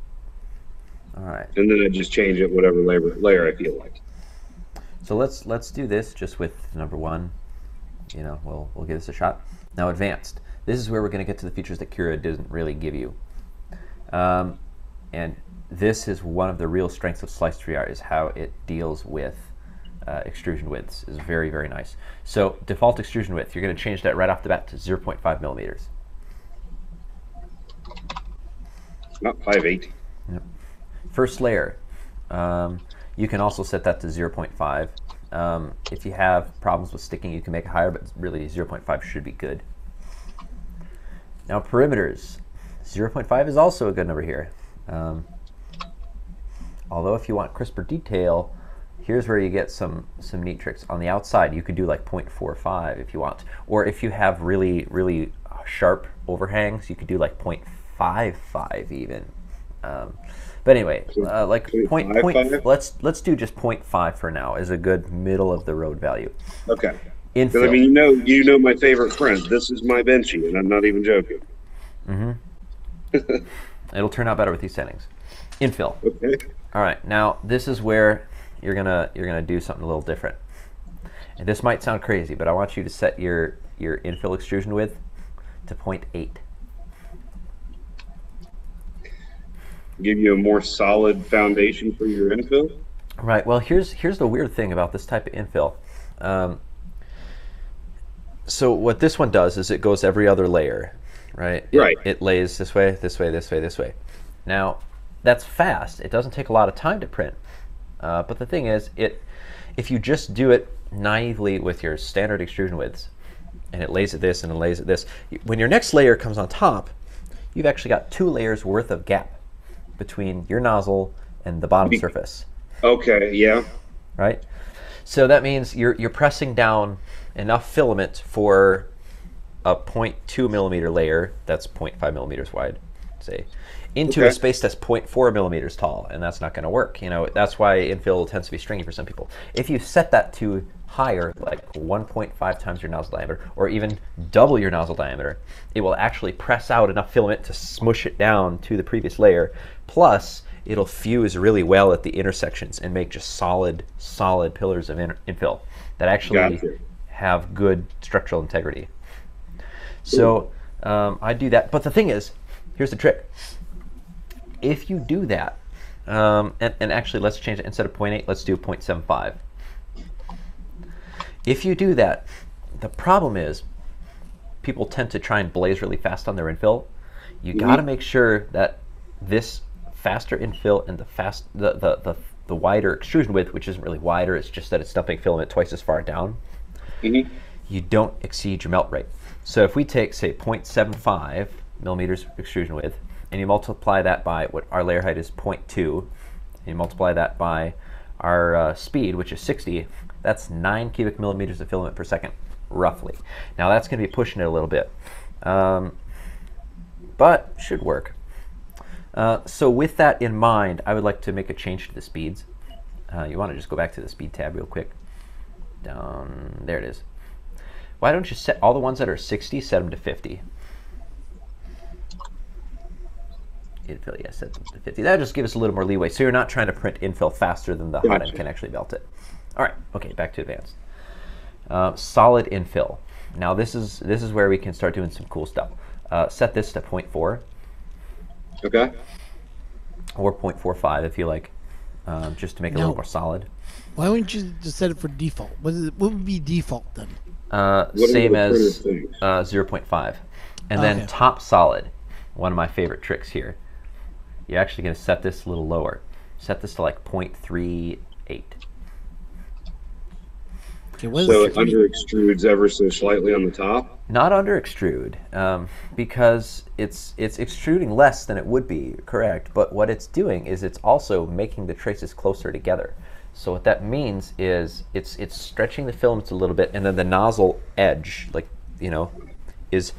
All right. And then I just change it whatever layer I feel like. So let's do this just with number 1. You know, we'll give this a shot. Now advanced. This is where we're going to get to the features that Cura doesn't really give you. And this is one of the real strengths of Slice3R is how it deals with extrusion widths. Is very, very nice. So default extrusion width, you're going to change that right off the bat to 0.5 millimeters. Not 5/8. Yep. First layer, you can also set that to 0.5. If you have problems with sticking, you can make it higher, but really 0.5 should be good. Now perimeters, 0.5 is also a good number here. Although if you want crisper detail, here's where you get some neat tricks. On the outside, you could do like 0.45 if you want. Or if you have really, really sharp overhangs, you could do like 0.55 even. But anyway, like point, 0.55? let's do just 0.5 for now as a good middle of the road value. Okay. Infill. Because I mean, you know my favorite friend. This is my Benchy, and I'm not even joking. It'll turn out better with these settings. Infill. Okay. All right, now this is where you're gonna do something a little different. And this might sound crazy, but I want you to set your infill extrusion width to 0.8. Give you a more solid foundation for your infill. Right. Well, here's the weird thing about this type of infill. So what this one does is it goes every other layer, right? Right. It lays this way, this way, this way, this way. Now, that's fast. It doesn't take a lot of time to print. But the thing is, if you just do it naively with your standard extrusion widths, and it lays at this and it lays at this, when your next layer comes on top, you've actually got 2 layers worth of gap between your nozzle and the bottom surface. Okay, yeah. Right? So that means you're pressing down enough filament for a 0.2 millimeter layer that's 0.5 millimeters wide, say, into a space that's 0.4 millimeters tall, and that's not going to work. You know, that's why infill tends to be stringy for some people. If you set that to higher, like 1.5 times your nozzle diameter, or even double your nozzle diameter, it will actually press out enough filament to smush it down to the previous layer. Plus, it'll fuse really well at the intersections and make just solid pillars of infill that actually have good structural integrity. So I do that. But the thing is, here's the trick. If you do that, and actually let's change it, instead of 0.8, let's do 0.75. If you do that, the problem is people tend to try and blaze really fast on their infill. You got to make sure that this faster infill and the wider extrusion width, which isn't really wider, it's just that it's dumping filament twice as far down, you don't exceed your melt rate. So if we take, say, 0.75 millimeters extrusion width, and you multiply that by what our layer height is 0.2, and you multiply that by our speed, which is 60, that's 9 cubic millimeters of filament per second, roughly. Now that's going to be pushing it a little bit, but should work. So with that in mind, I would like to make a change to the speeds. You want to just go back to the speed tab real quick. Down, there it is. Why don't you set all the ones that are 60, set them to 50. infill, yes, set to 50. That'll just give us a little more leeway. So you're not trying to print infill faster than the hot end can actually melt it. All right, okay, back to advanced. Solid infill. Now this is where we can start doing some cool stuff. Set this to 0.4. Okay. Or 0.45 if you like, just to make it a little more solid. Why wouldn't you just set it for default? What would be default then? Same as 0.5. And then top solid, one of my favorite tricks here. You're actually going to set this a little lower. Set this to like 0.38. Okay, so it under extrudes ever so slightly on the top? Not under extrude, because it's extruding less than it would be, correct, but what it's doing is it's also making the traces closer together. So what that means is it's stretching the filaments a little bit, and then the nozzle edge, like, is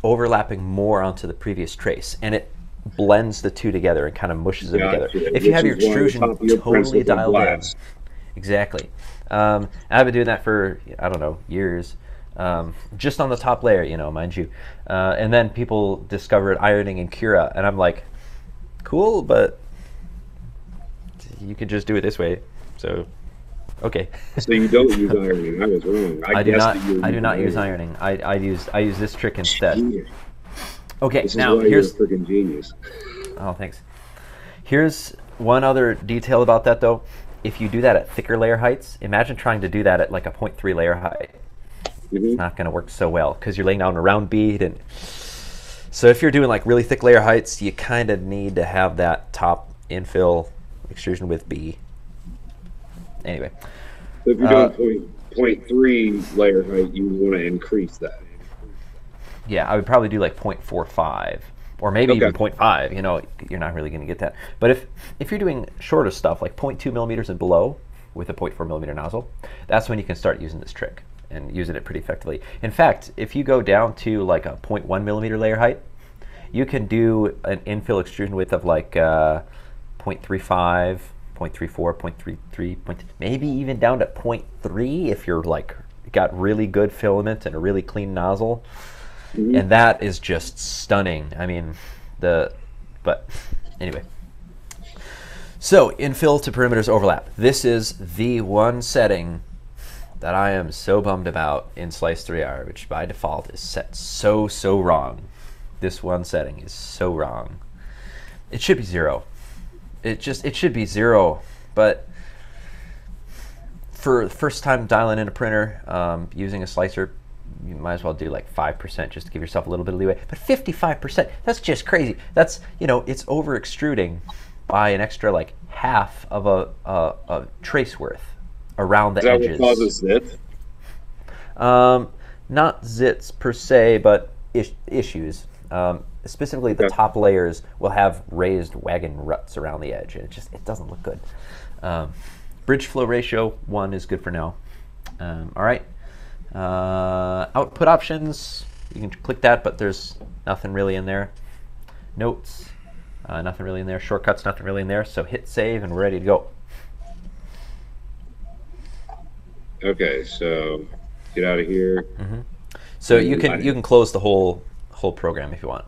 overlapping more onto the previous trace, and it blends the two together and kind of mushes them together. If you have your extrusion totally dialed in. Exactly. I've been doing that for, I don't know, years. Just on the top layer, mind you. And then people discovered ironing in Cura, and I'm like, cool, but you could just do it this way. So, okay. So you don't use ironing. I was wrong. I do not use ironing. I use this trick instead. Genius. Okay, this now here's freaking genius. Oh, thanks. Here's one other detail about that, though. If you do that at thicker layer heights, imagine trying to do that at like a 0.3 layer height. It's not going to work so well because you're laying down a round bead, and so if you're doing like really thick layer heights, you kind of need to have that top infill extrusion width be. Anyway. So if you're doing 0.3 layer height, you want to increase that. Yeah, I would probably do like 0.45 or maybe even 0.5. You're not really going to get that. But if you're doing shorter stuff like 0.2 millimeters and below with a 0.4 millimeter nozzle, that's when you can start using this trick and using it pretty effectively. In fact, if you go down to like a 0.1 millimeter layer height, you can do an infill extrusion width of like 0.35, 0.34, 0.33, maybe even down to 0.3 if you're like got really good filament and a really clean nozzle. And that is just stunning. I mean, but anyway. So, infill to perimeters overlap. This is the one setting that I am so bummed about in Slice 3R, which by default is set so wrong. This one setting is so wrong. It should be 0. It should be 0, but for the first time dialing in a printer, using a slicer, you might as well do like 5% just to give yourself a little bit of leeway. But 55%, that's just crazy. That's, it's over extruding by an extra like half of a trace worth around the edges. Is that what causes zits? Not zits per se, but issues. Specifically, the top layers will have raised wagon ruts around the edge, and it doesn't look good. Bridge flow ratio 1 is good for now. All right. Output options, you can click that, but there's nothing really in there. Notes, nothing really in there. Shortcuts, nothing really in there. So hit save, and we're ready to go. Okay, so get out of here. So you can close the whole program if you want.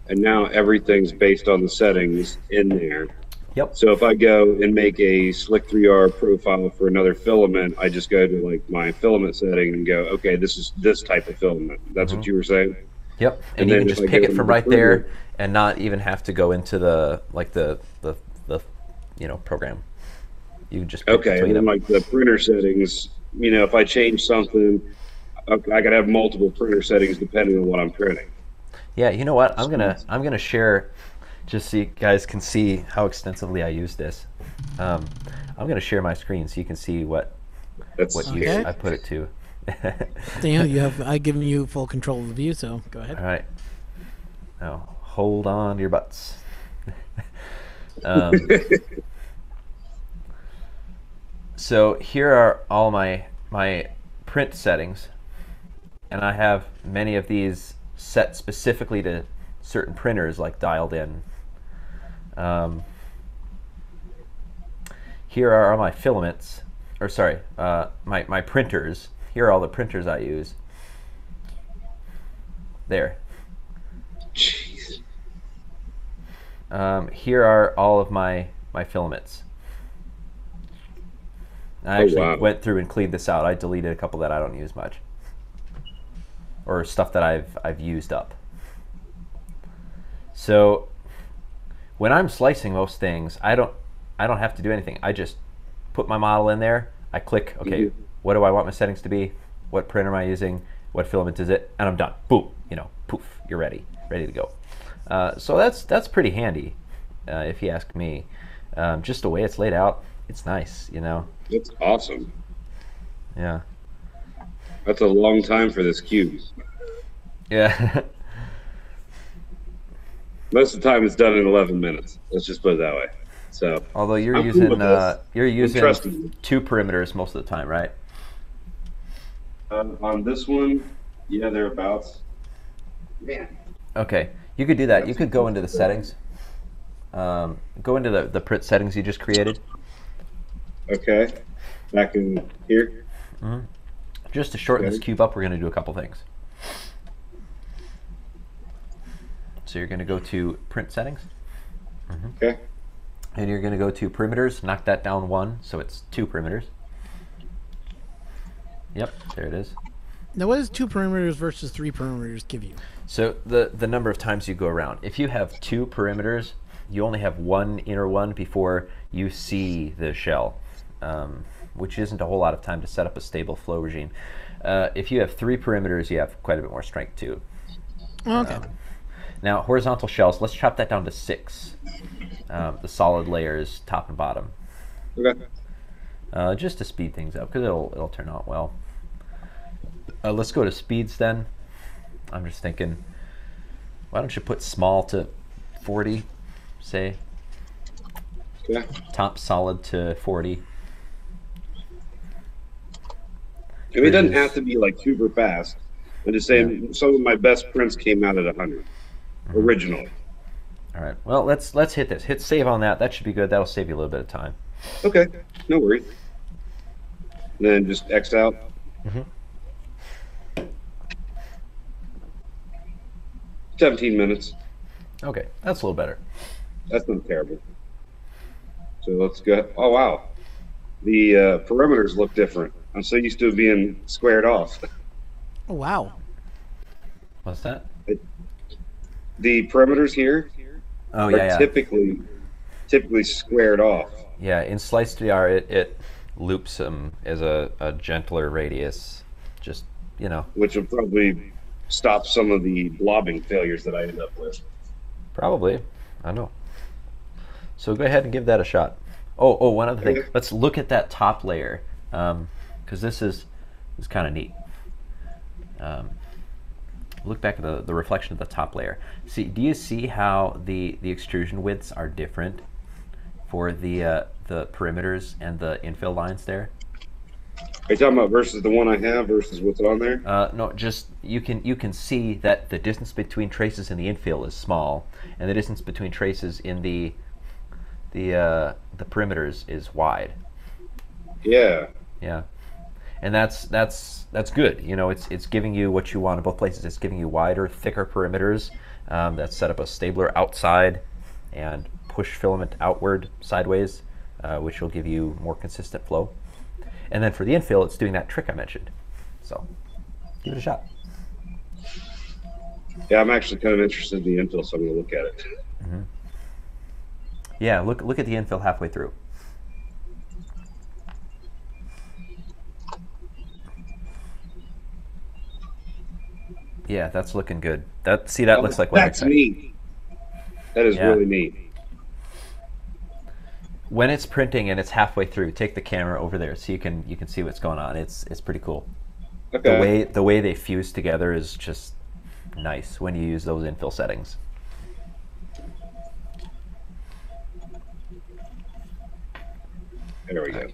And now everything's based on the settings in there. Yep. So if I go and make a Slick 3R profile for another filament, I just go to like my filament setting and go, okay, this is this type of filament. That's what you were saying? Yep. And you can just pick it from right there and not even have to go into the program. You just pick okay, and then like the printer settings, if I change something, I could have multiple printer settings depending on what I'm printing. Yeah, you know what? I'm gonna share, just so you guys can see how extensively I use this. I'm going to share my screen so you can see what use I put it to. Daniel, I've given you full control of the view, so go ahead. All right. Now, hold on to your butts. So here are all my print settings, and I have many of these set specifically to certain printers, like dialed in. Here are all my filaments, or sorry, my printers. Here are all the printers I use. There. Jeez. Here are all of my filaments. I actually went through and cleaned this out. I deleted a couple that I don't use much, or stuff that I've used up. So when I'm slicing most things, I don't have to do anything. I just put my model in there. I click, okay, what do I want my settings to be? What printer am I using? What filament is it? And I'm done. Boom, poof, you're ready to go. So that's pretty handy, if you ask me. Just the way it's laid out, it's nice, It's awesome. Yeah. That's a long time for this cube. Yeah. Most of the time it's done in 11 minutes. Let's just put it that way. So, although you're I'm using cool with using 2 perimeters most of the time, right? On this one, yeah, thereabouts. Man. Okay, you could do that. You could go into the settings. Go into the print settings you just created. Okay. Back in here. Mm-hmm. Just to shorten this cube up, we're going to do a couple things. So you're going to go to print settings. Mm-hmm. Okay. And you're going to go to perimeters, knock that down 1, so it's 2 perimeters. Yep, there it is. Now, what does 2 perimeters versus 3 perimeters give you? So the number of times you go around. If you have 2 perimeters, you only have 1 inner one before you see the shell, which isn't a whole lot of time to set up a stable flow regime. If you have 3 perimeters, you have quite a bit more strength too. Okay. Now, horizontal shells, let's chop that down to 6. The solid layers, top and bottom. Okay. Just to speed things up, because it'll turn out well. Let's go to speeds then. I'm just thinking, why don't you put small to 40, say? Okay. Top solid to 40. I mean, it doesn't have to be like super fast. I'm just saying some of my best prints came out at 100 originally. All right. Well, let's hit this. Hit save on that. That should be good. That'll save you a little bit of time. Okay. No worries. And then just X out. Mm-hmm. 17 minutes. Okay, that's a little better. That's not terrible. So let's go. Oh, wow. The perimeters look different. I'm so used to it being squared off. Oh, wow. What's that? The perimeters here are typically squared off. Yeah, in Slice3R, it loops them as a gentler radius. Just, Which will probably stop some of the blobbing failures that I end up with. Probably. I know. So go ahead and give that a shot. Oh, one other thing. Let's look at that top layer, because this is kind of neat. Look back at the reflection of the top layer. See, do you see how the extrusion widths are different for the perimeters and the infill lines there? Are you talking about versus the one I have versus what's on there? No, just you can see that the distance between traces in the infill is small, and the distance between traces in the perimeters is wide. Yeah. Yeah, and that's good. It's giving you what you want in both places. It's giving you wider, thicker perimeters that set up a stabler outside and push filament outward sideways, which will give you more consistent flow. And then for the infill, it's doing that trick I mentioned. So give it a shot. Yeah, I'm actually kind of interested in the infill, so I'm going to look at it. Mm-hmm. Yeah, look at the infill halfway through. Yeah, that's looking good. That looks like what I expected. That's neat. That is really neat. When it's printing and it's halfway through, take the camera over there so you can see what's going on. It's pretty cool. Okay. The way they fuse together is just nice when you use those infill settings. There we go.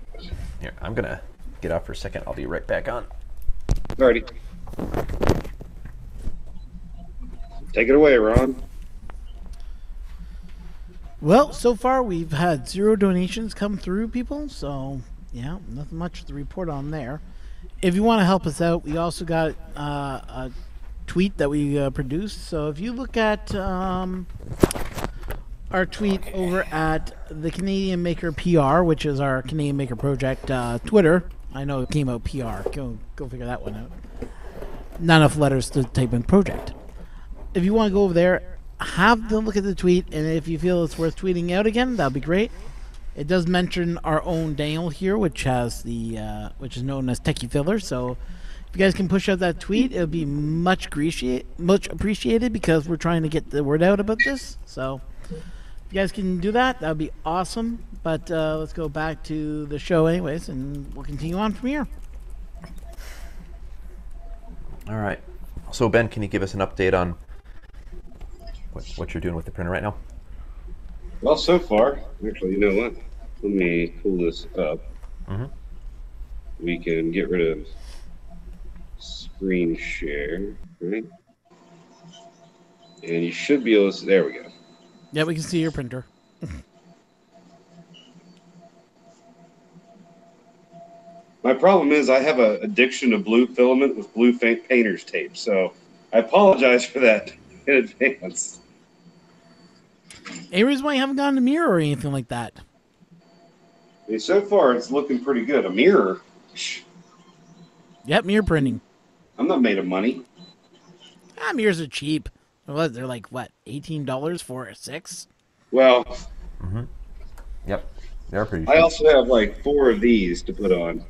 Here, I'm gonna get off for a second. I'll be right back on. Alrighty. Take it away, Ron. Well, so far we've had 0 donations come through, people. So, yeah, nothing much to report on there. If you want to help us out, we also got a tweet that we produced. So if you look at our tweet over at the Canadian Maker PR, which is our Canadian Maker Project Twitter. I know it came out PR. Go figure that one out. Not enough letters to type in project. If you want to go over there, have them look at the tweet, and if you feel it's worth tweeting out again, that'd be great. It does mention our own Daniel here, which has the which is known as Techie Filler. So if you guys can push out that tweet, it would be much appreciated because we're trying to get the word out about this. So if you guys can do that, that would be awesome. But let's go back to the show anyways, and we'll continue on from here. All right. So Ben, can you give us an update on what you're doing with the printer right now? Well, so far, actually, you know what? Let me pull this up. Mm-hmm. We can get rid of screen share, right? And you should be able to. There we go. Yeah, we can see your printer. My problem is I have an addiction to blue filament with blue painter's tape, so I apologize for that in advance. Any reason why you haven't gotten a mirror or anything like that? I mean, so far, it's looking pretty good. A mirror? Yep, mirror printing. I'm not made of money. Mirrors are cheap. What, they're like, what, $18 for a 6? Well, Mm-hmm. Yep. They're pretty I cheap. also have like 4 of these to put on.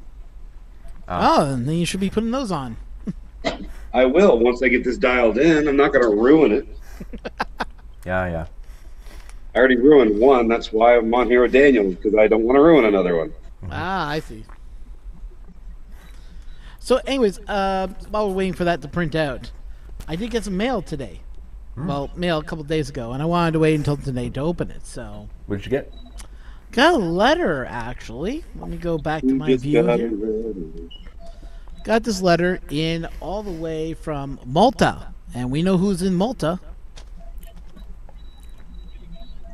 Oh, then you should be putting those on. I will once I get this dialed in. I'm not going to ruin it. Yeah. I already ruined one. That's why I'm on here with Daniel, because I don't want to ruin another one. I see. So, anyways, while we're waiting for that to print out, I did get some mail today. Well, mail a couple days ago, and I wanted to wait until today to open it. So, What did you get? got a letter actually. Let me go back to my view here. Got this letter in all the way from Malta, and we know who's in Malta.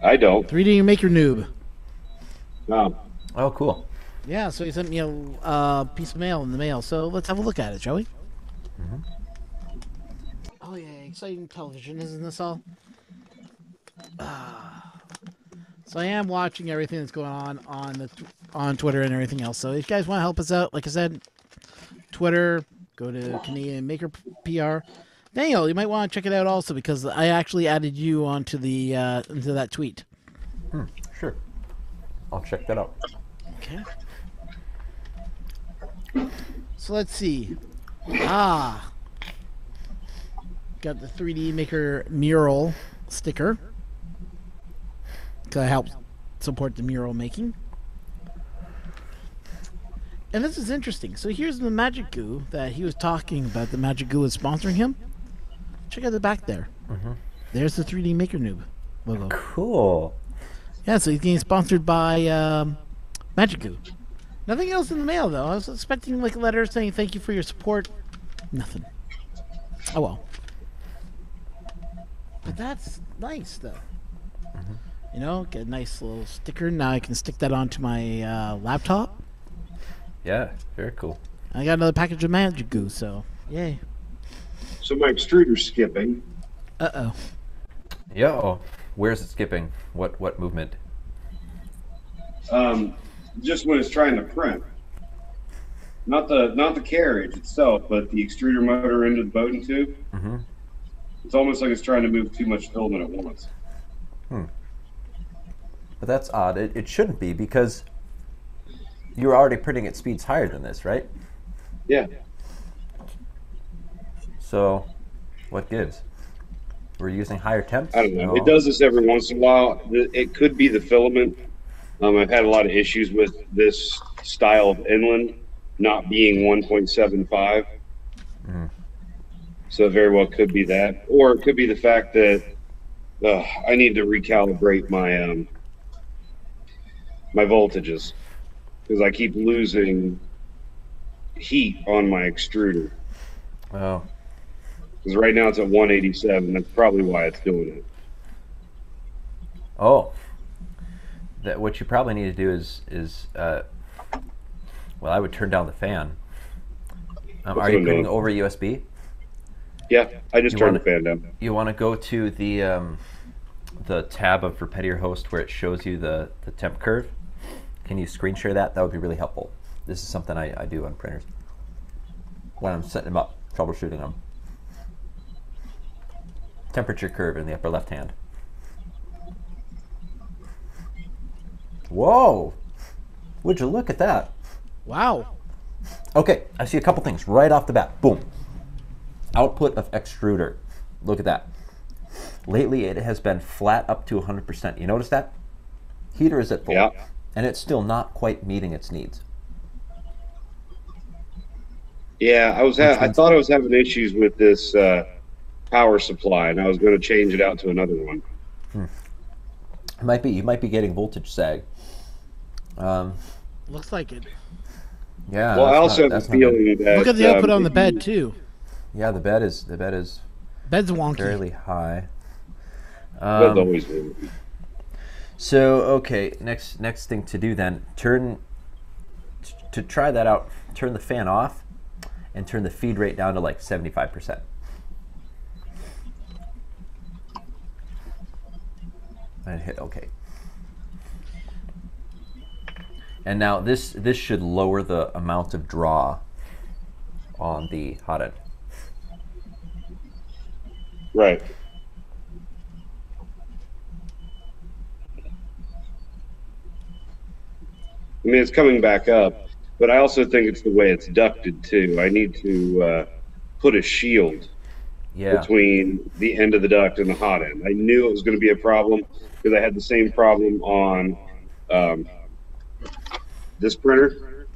I don't. 3D Maker Noob. No. Oh, cool. Yeah, so he sent me a piece of mail in the mail. So let's have a look at it, shall we? Mm-hmm. Oh yeah, exciting television, isn't this all? So I am watching everything that's going on Twitter and everything else. So if you guys want to help us out, like I said, Twitter, go to Canadian Maker PR. Daniel, you might want to check it out also because I actually added you onto the into that tweet. Sure. I'll check that out. Okay. So let's see. Got the 3D Maker mural sticker. To help support the mural making. And this is interesting. So here's the Magic Goo that he was talking about. The Magic Goo is sponsoring him. Check out the back there. There's the 3D Maker Noob logo. Cool. Yeah, so he's getting sponsored by Magic Goo. Nothing else in the mail, though. I was expecting like a letter saying thank you for your support. Nothing. Oh, well. But that's nice, though. You know, get a nice little sticker. Now I can stick that onto my laptop. Yeah, very cool. I got another package of Magic Goo, so yay. So my extruder's skipping. Uh-oh. Yeah. Oh, where's it skipping? What movement? Just when it's trying to print. Not the carriage itself, but the extruder motor into the Bowden tube. Mm-hmm. It's almost like it's trying to move too much filament at once. But that's odd. It shouldn't be because you're already printing at speeds higher than this, right? Yeah. So, what gives? We're using higher temps? I don't know. No. It does this every once in a while. It could be the filament. I've had a lot of issues with this style of inland not being 1.75. So it very well could be that. Or it could be the fact that I need to recalibrate my my voltages because I keep losing heat on my extruder. Oh, Because right now it's at 187. That's probably why it's doing it. oh. That what you probably need to do is well, I would turn down the fan. Are what you I'm printing doing. over USB? Yeah, I just You turned wanna- the fan down. You want to go to the the tab of Repetier Host where it shows you the temp curve? Can you screen share that? That would be really helpful. This is something I do on printers when I'm setting them up, troubleshooting them. Temperature curve in the upper left hand. Whoa! Would you look at that? Wow. Okay, I see a couple things right off the bat. Boom. Output of extruder. Look at that. Lately, it has been flat up to 100%. You notice that? Heater is at full. Yeah. And it's still not quite meeting its needs. Yeah, I thought I was having issues with this power supply, and I was going to change it out to another one. It might be. You might be getting voltage sag. Looks like it. Yeah. Well, I also have a feeling that Look at the output on the bed too. Yeah, the bed is Bed's wonky. fairly high. Bed's always will. So okay, next thing to do then, to try that out, turn the fan off and turn the feed rate down to like 75%. And hit OK. And now this should lower the amount of draw on the hot end. Right. I mean, it's coming back up, but I also think it's the way it's ducted too. I need to put a shield between the end of the duct and the hot end. I knew it was going to be a problem because I had the same problem on this printer.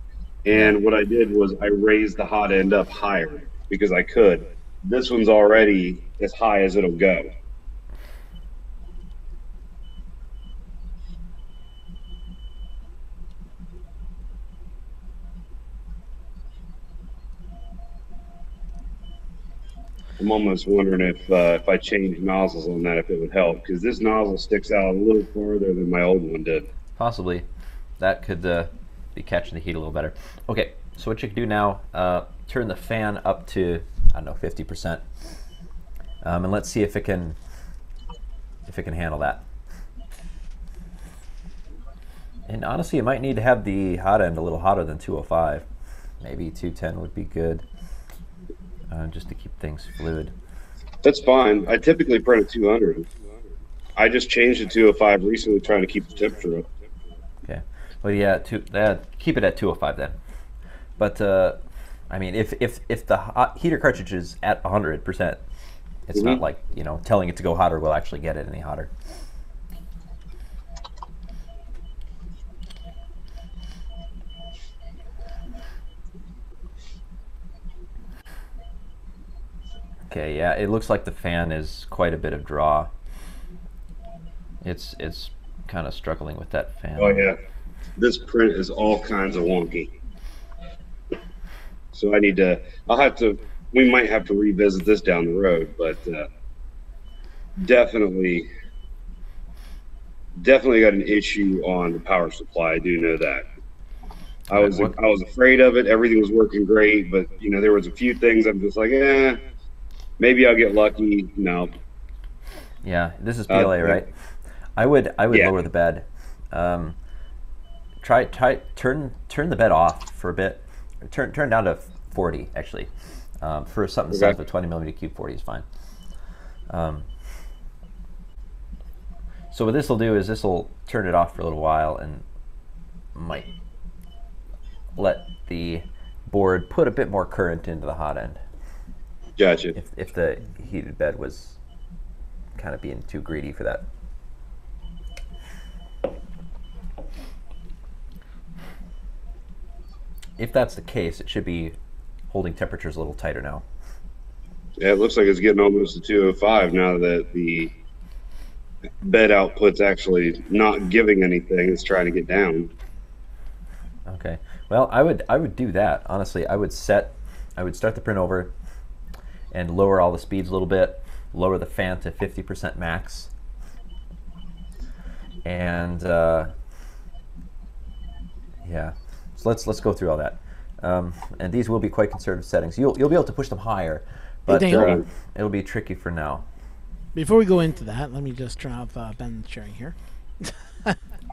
And what I did was I raised the hot end up higher because I could. This one's already as high as it'll go. I'm almost wondering if I change nozzles on that, if it would help, because this nozzle sticks out a little farther than my old one did. Possibly. That could be catching the heat a little better. Okay, so what you can do now, turn the fan up to, I don't know, 50%. And let's see if it can handle that. And honestly, you might need to have the hot end a little hotter than 205. Maybe 210 would be good, just to keep things fluid. That's fine. I typically print at 200. I just changed it to 205 recently, trying to keep the temperature up. Okay. Well, yeah, keep it at 205 then. But I mean, if the heater cartridge is at 100%, it's not like, you know, telling it to go hotter will actually get it any hotter. Okay, yeah, it looks like the fan is quite a bit of draw. It's kind of struggling with that fan. Oh yeah, this print is all kinds of wonky. So we might have to revisit this down the road, but definitely got an issue on the power supply. I do know that. I was afraid of it. Everything was working great, but you know, there was a few things I'm just like, maybe I'll get lucky. No. Yeah, this is PLA, right? I would lower the bed. Turn the bed off for a bit. Turn down to 40 actually. For something the size of a 20 millimeter cube, 40 is fine. So what this will do is this will turn it off for a little while and might let the board put a bit more current into the hot end. Gotcha. If the heated bed was kind of being too greedy for that. If that's the case, it should be holding temperatures a little tighter now. Yeah, it looks like it's getting almost to 205 now that the bed output's actually not giving anything. It's trying to get down. Okay. Well, I would do that. Honestly, I would start the print over and lower all the speeds a little bit, lower the fan to 50% max. And yeah. So let's go through all that. And these will be quite conservative settings. You'll be able to push them higher, but it'll be tricky for now. Before we go into that, let me just turn off Ben's sharing here.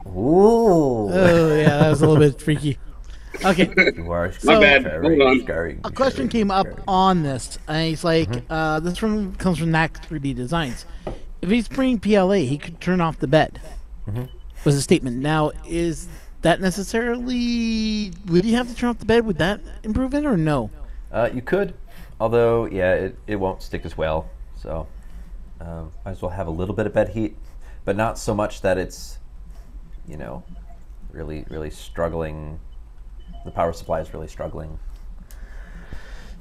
Ooh. Oh, yeah, that was a little bit freaky. Okay. You are My bad. scarring, Hold on. scarring, A question scarring, came up scarring. on this, and he's like, this comes from Nax 3D Designs. If he's spraying PLA, he could turn off the bed. Was a statement. Now, is that necessarily? Would you have to turn off the bed? Would that improve it, or no? You could, although yeah, it won't stick as well. So might as well have a little bit of bed heat, but not so much that it's, you know, really struggling. The power supply is really struggling.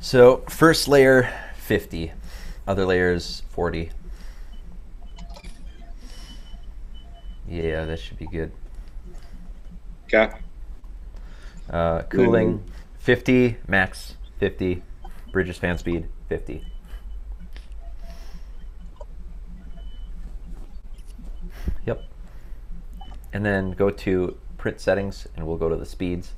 So first layer 50, other layers 40. Yeah, that should be good. Okay. Cooling 50, max 50, Bridges fan speed 50. Yep. And then go to print settings and we'll go to the speeds.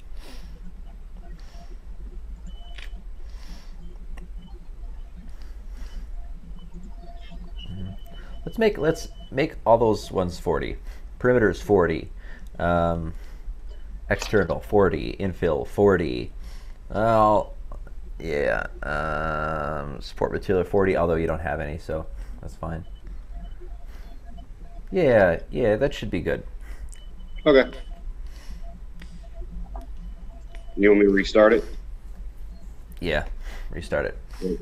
Let's make all those ones 40. Perimeter is 40. External 40. Infill 40. Well, yeah. Support material 40. Although you don't have any, so that's fine. Yeah, that should be good. Okay. You want me to restart it? Yeah, restart it.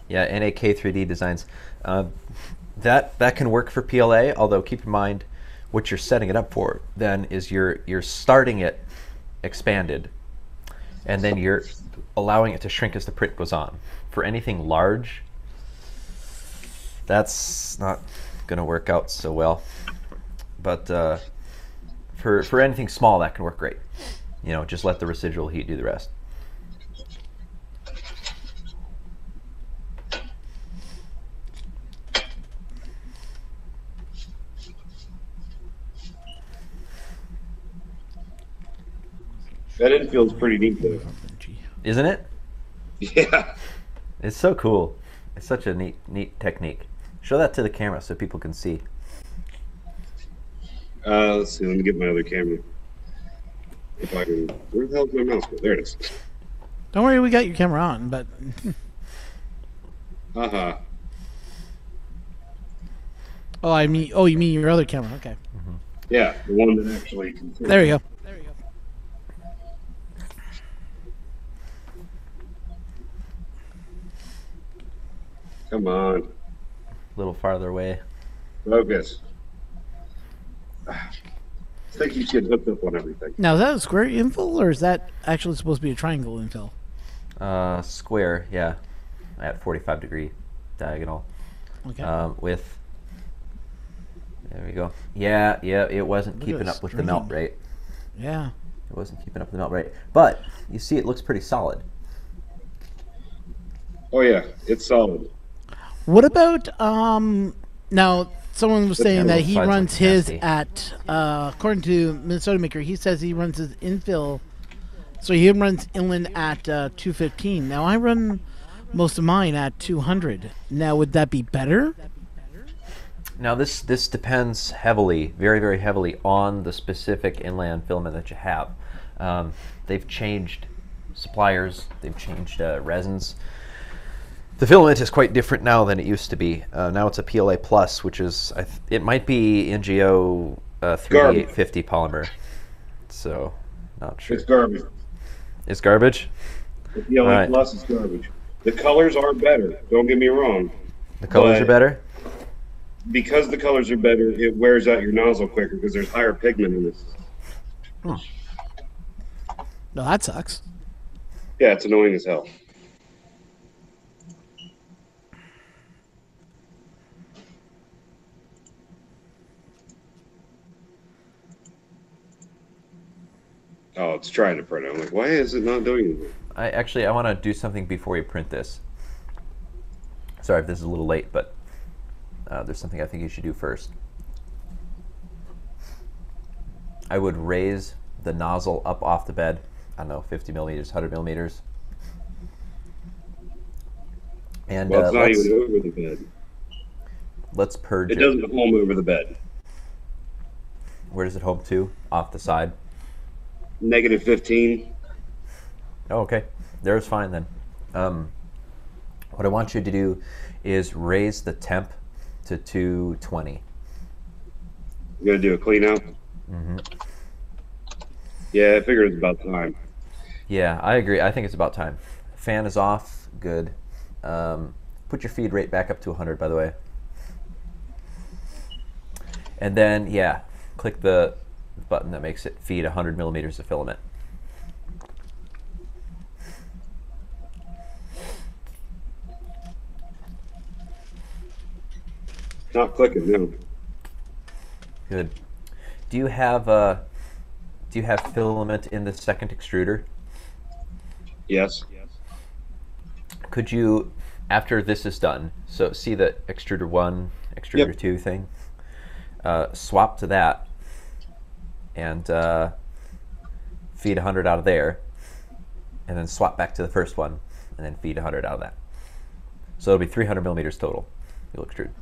Yeah, NAK 3D Designs. That can work for PLA, although keep in mind what you're setting it up for then is you're starting it expanded, and then you're allowing it to shrink as the print goes on. For anything large, that's not going to work out so well. But for anything small, that can work great. You know, just let the residual heat do the rest. That end feels pretty neat though. Isn't it? Yeah. It's so cool. It's such a neat technique. Show that to the camera so people can see. Let's see. Let me get my other camera. If I can. Where the hell's my mouse? There it is. Don't worry, we got your camera on, but Haha. you mean your other camera? Okay, Yeah, the one that actually. Can see. there you go. Come on. A little farther away. Focus. I think you should hook up on everything. Now, is that a square infill, or is that actually supposed to be a triangle infill? Square, yeah, at 45-degree diagonal. Okay. With, there we go. Yeah, it wasn't Look at keeping this up with the melt rate. Yeah. It wasn't keeping up with the melt rate. But you see, it looks pretty solid. Oh yeah, it's solid. What about now? Someone was saying that he Sides look runs his nasty. at according to Minnesota Maker. He says he runs his infill, so he runs inland at 215. Now I run most of mine at 200. Now would that be better? Now this depends heavily, very, very heavily on the specific inland filament that you have. They've changed suppliers, they've changed resins. The filament is quite different now than it used to be. Now it's a PLA Plus, which is, it might be NGO 3850 polymer. So, not sure. It's garbage. It's garbage? The PLA Right. Plus is garbage. The colors are better. Don't get me wrong. The colors But- are better? Because the colors are better, it wears out your nozzle quicker because there's higher pigment in it. No, that sucks. Yeah, it's annoying as hell. Oh, it's trying to print it. I'm like, why is it not doing anything? I want to do something before we print this. Sorry if this is a little late, but there's something I think you should do first. I would raise the nozzle up off the bed, I don't know, 50 millimeters, 100 millimeters. And Well, it's not let's- even over the bed. let's purge It it. doesn't home over the bed. Where does it home to? Off the side. -15. Oh, okay. There's fine then. What I want you to do is raise the temp to 220. You gonna do a clean out? Yeah, I figured it's about time. Yeah, I agree. I think it's about time. Fan is off. Good. Put your feed rate back up to 100, by the way. And then, yeah, click the button that makes it feed 100 millimeters of filament. Not clicking, no. Good. Do you have filament in the second extruder? Yes. Could you, after this is done, so see the extruder 1, extruder Yep. 2 thing? Swap to that and feed 100 out of there, and then swap back to the first one, and then feed 100 out of that. So it'll be 300 millimeters total. You'll extrude.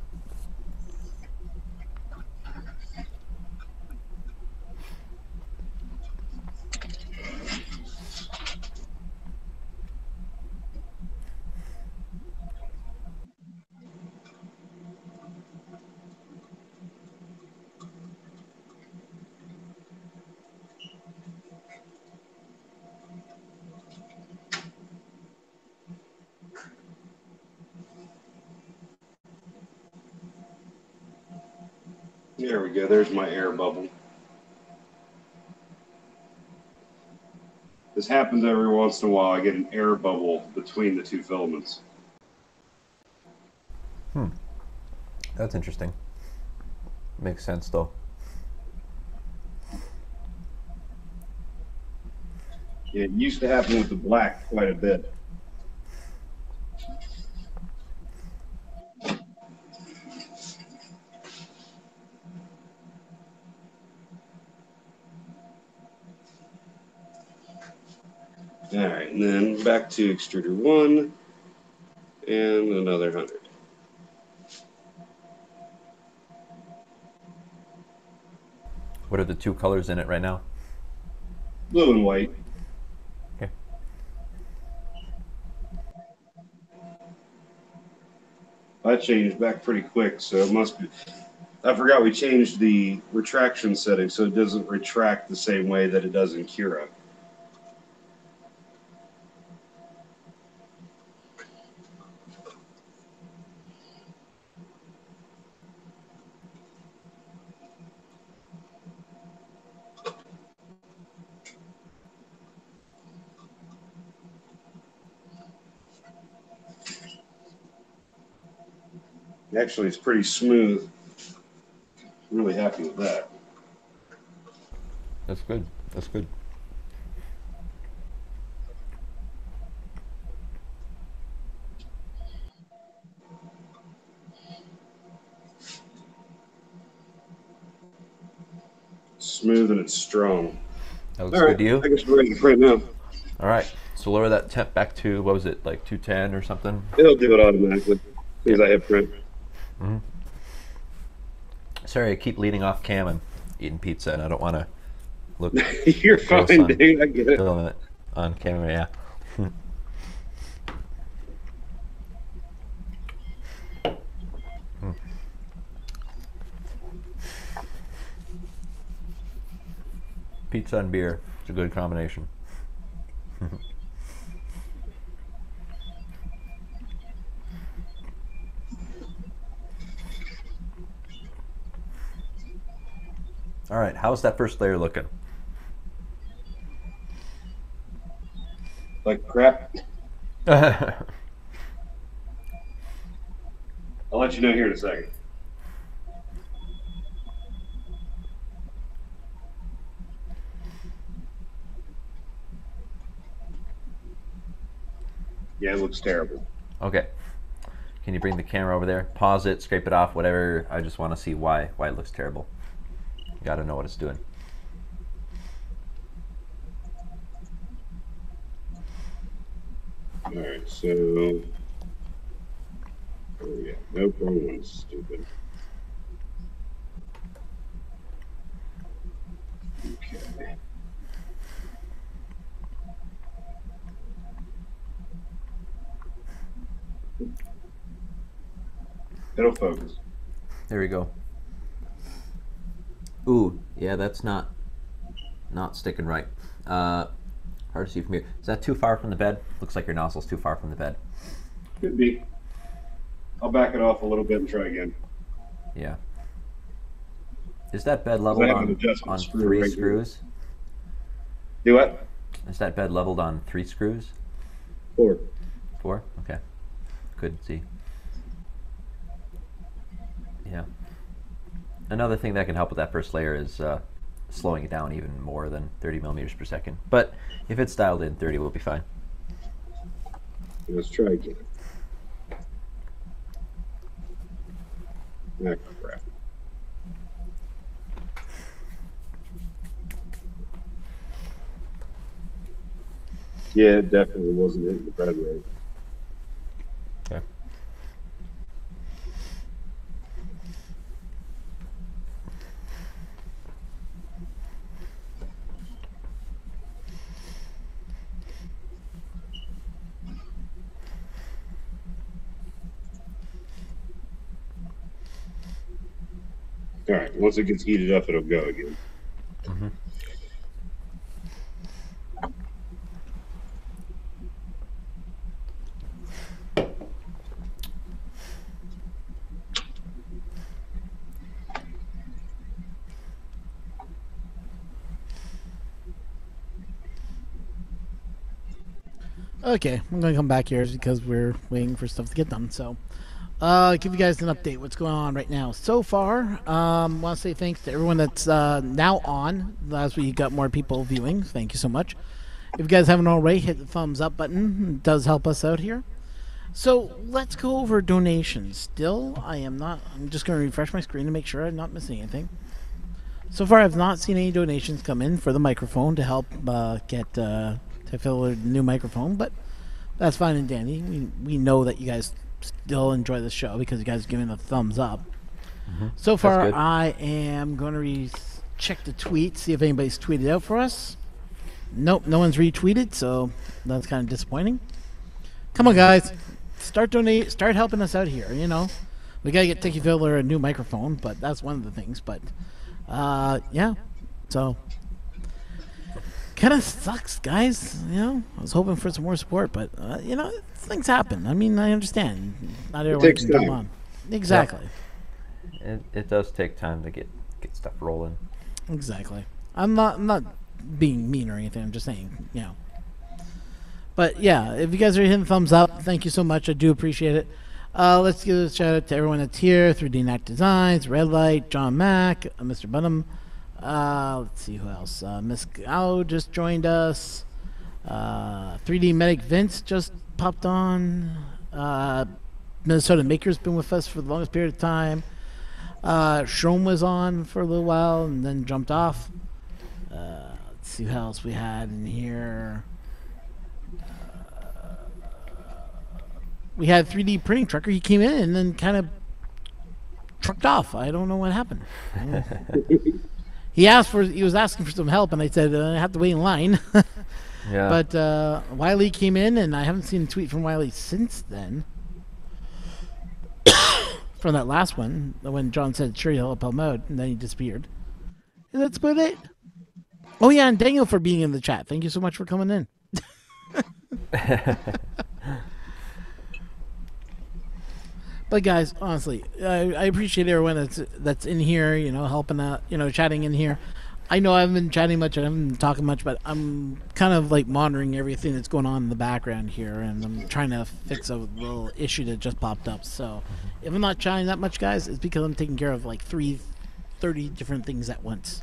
There we go. There's my air bubble. This happens every once in a while. I get an air bubble between the two filaments. That's interesting. Makes sense though. It used to happen with the black quite a bit. All right, and then back to extruder 1 and another 100. What are the two colors in it right now? Blue and white. Okay. I changed back pretty quick, so it must be. I forgot we changed the retraction setting so it doesn't retract the same way that it does in Cura. Actually, it's pretty smooth. I'm really happy with that. That's good. That's good. Smooth and it's strong. That looks All right, good to you? I guess we're ready to print now. All right. So lower that temp back to, what was it, like 210 or something? It'll do it automatically as soon as I hit print. Sorry, I keep leading off cam and eating pizza, and I don't want to look You're gross fine, on dude. I get it. filament on camera. Yeah. Pizza and beer. It's a good combination. All right, how's that first layer looking? Like crap. I'll let you know here in a second. Yeah, it looks terrible. Okay. Can you bring the camera over there? Pause it, scrape it off, whatever. I just want to see why it looks terrible. Got to know what it's doing. All right, so oh yeah, nope, wrong one. Stupid. It'll focus. There we go. Ooh, yeah, that's not sticking right. Hard to see from here. Is that too far from the bed? Looks like your nozzle's too far from the bed. Could be. I'll back it off a little bit and try again. Yeah. Is that bed leveled on 3 screws? Do what? Is that bed leveled on 3 screws? 4. 4? Okay. Couldn't see. Yeah. Another thing that can help with that first layer is slowing it down even more than 30 millimeters per second. But if it's dialed in, 30 will be fine. Let's try again. Ah, crap. Yeah, it definitely wasn't hitting the bed right. Okay. All right, once it gets heated up, it'll go again. Mm-hmm. Okay, I'm gonna come back here because we're waiting for stuff to get done. So, give you guys an update. What's going on right now? So far, want to say thanks to everyone that's now on. Last week, got more people viewing. Thank you so much. If you guys haven't already, hit the thumbs up button. It does help us out here. So let's go over donations. Still, I'm just going to refresh my screen to make sure I'm not missing anything. So far, I've not seen any donations come in for the microphone to help get to fill a new microphone, but that's fine and dandy. We know that you guys still enjoy the show because you guys are giving a thumbs up. Mm-hmm. So far, I am going to check the tweets, see if anybody's tweeted out for us. Nope, no one's retweeted, so that's kind of disappointing. Come on, guys. Start helping us out here, you know. We got to get Tiki Fiddler a new microphone, but that's one of the things. But, yeah. So, kind of sucks, guys. You know, I was hoping for some more support, but, you know, things happen. I mean, I understand. Not everyone can come on. Exactly. Yep. It does take time to get stuff rolling. Exactly. I'm not being mean or anything. I'm just saying, you know. But yeah, if you guys are hitting thumbs up, thank you so much. I do appreciate it. Let's give a shout out to everyone that's here. 3D Knack Designs, Red Light, John Mack, Mr. Bunham. Let's see who else. Miss Gao just joined us. 3D Medic Vince just popped on. Minnesota Maker's been with us for the longest period of time. Shrom was on for a little while and then jumped off. Let's see who else we had in here. We had 3D Printing Trucker. He came in and then kind of trucked off. I don't know what happened. He was asking for some help, and I said I have to wait in line. Yeah. But Wiley came in, and I haven't seen a tweet from Wiley since then. From that last one, when John said sure he'll help him out, and then he disappeared. And that's about it. Oh yeah, and Daniel for being in the chat. Thank you so much for coming in. But guys, honestly, I appreciate everyone that's in here, you know, helping out, you know, chatting in here. I know I haven't been chatting much, I haven't been talking much, but I'm kind of like monitoring everything that's going on in the background here, and I'm trying to fix a little issue that just popped up. So if I'm not chatting that much, guys, it's because I'm taking care of like 30 different things at once.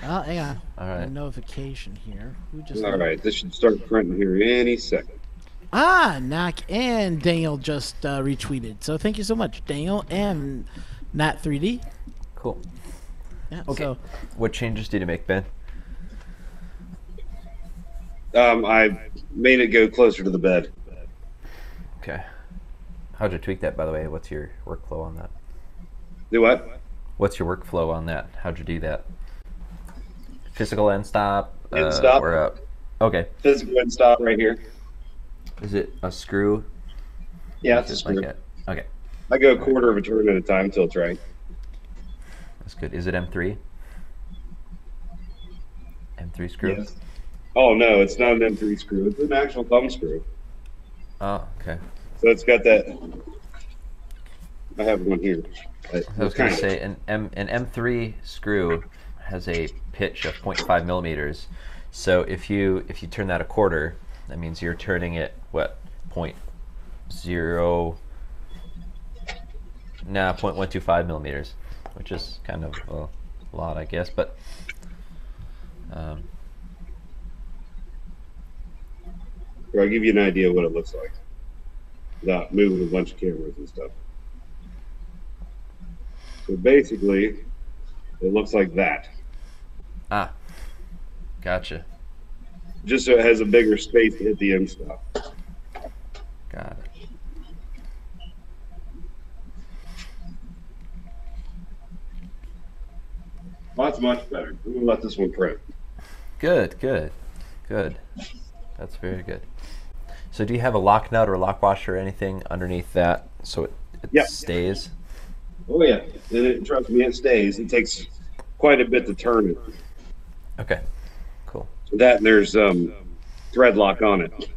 Hang on. All right. A notification here. All right, this should start printing here any second. Knack and Daniel just retweeted. So thank you so much, Daniel and Nat3D. Cool. Yeah, Okay. So, What changes did you make, Ben? I made it go closer to the bed. Okay. How'd you tweak that, by the way? What's your workflow on that? Do what? What's your workflow on that? How'd you do that? physical end stop? End stop. Or okay. Physical end stop right here. Is it a screw? Yeah, it's a screw. Okay, I go a quarter of a turn at a time till it's right. that's good. Is it M3? M3 screw? Yes. Oh no, it's not an M3 screw. It's an actual thumb screw. Oh, okay. So it's got that. I have one here. I was going to say an M3 screw has a pitch of 0.5 millimeters. So if you turn that a quarter, that means you're turning it what 0.125 millimeters, which is kind of a lot, I guess. But I'll give you an idea of what it looks like without moving a bunch of cameras and stuff. So basically, it looks like that. Ah, gotcha. Just so it has a bigger space to hit the end stop. Got it. Well, that's much better. I'm going to let this one print. Good. That's very good. So do you have a lock nut or lock washer or anything underneath that so it Yep. stays? Oh yeah, and trust me, it stays. It takes quite a bit to turn it. Okay, cool. That and there's thread lock on it.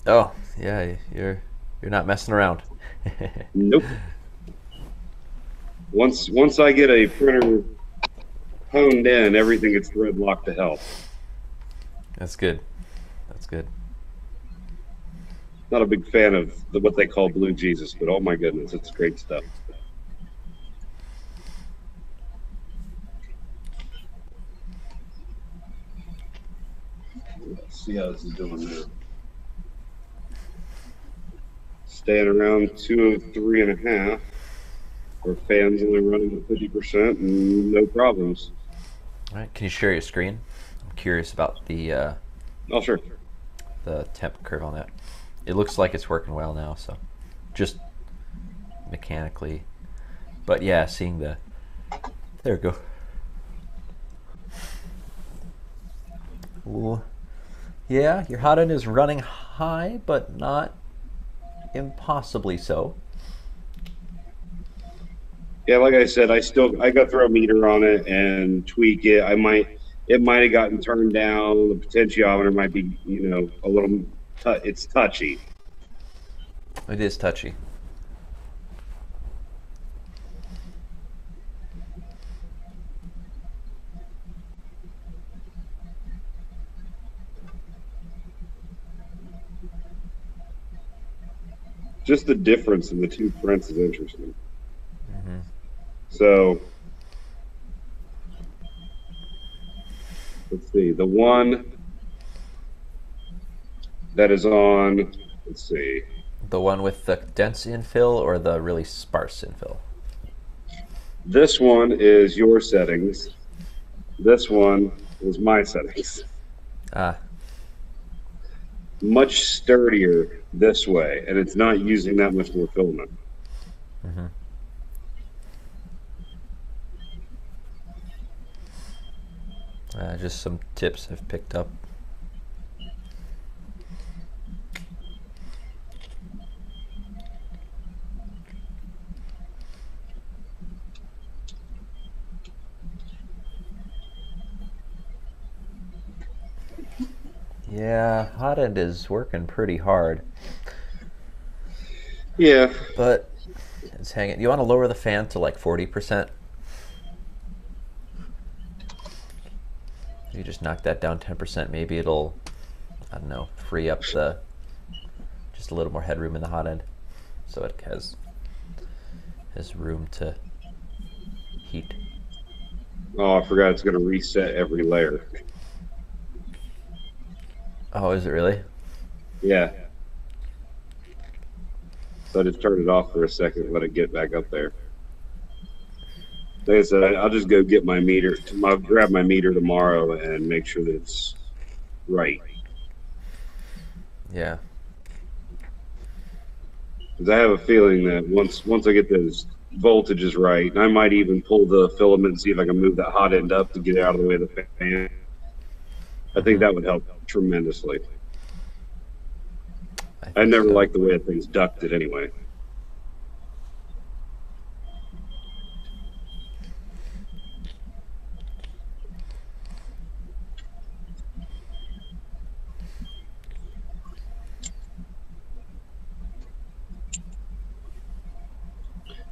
Oh, yeah, you're not messing around. Nope. Once I get a printer honed in, everything gets thread locked to hell. That's good. That's good. Not a big fan of what they call Blue Jesus, but oh my goodness, it's great stuff. Let's see how this is doing now. Staying around 203.5. Our fan's only running at 50% and no problems. All right, can you share your screen? I'm curious about the Oh, sure. temp curve on that. It looks like it's working well now, so just mechanically. But yeah, seeing the, there we go. Ooh. Yeah, your hot end is running high, but not impossibly so. Yeah, like I said, I got to throw a meter on it and tweak it. It might have gotten turned down. The potentiometer might be, a little. It's touchy. It is touchy. Just the difference in the two prints is interesting. Mm-hmm. So let's see. The one that is on, let's see. The one with the dense infill or the really sparse infill? This one is your settings. This one is my settings. Ah, Much sturdier this way, and it's not using that much more filament. mm-hmm. Just some tips I've picked up. Yeah, hot end is working pretty hard, Yeah. but it's hanging. You want to lower the fan to like 40%? You just knock that down 10%. Maybe it'll, I don't know, free up just a little more headroom in the hot end, so it has room to heat. Oh, I forgot it's going to reset every layer. Oh, is it really? Yeah. So I just turned it off for a second and let it get back up there. Like I said, I'll just go get my meter. I'll grab my meter tomorrow and make sure that it's right. Yeah. Because I have a feeling that once I get those voltage is right. And I might even pull the filament and see if I can move that hot end up to get it out of the way of the fan. I think that would help tremendously. I never liked the way that thing's ducted anyway.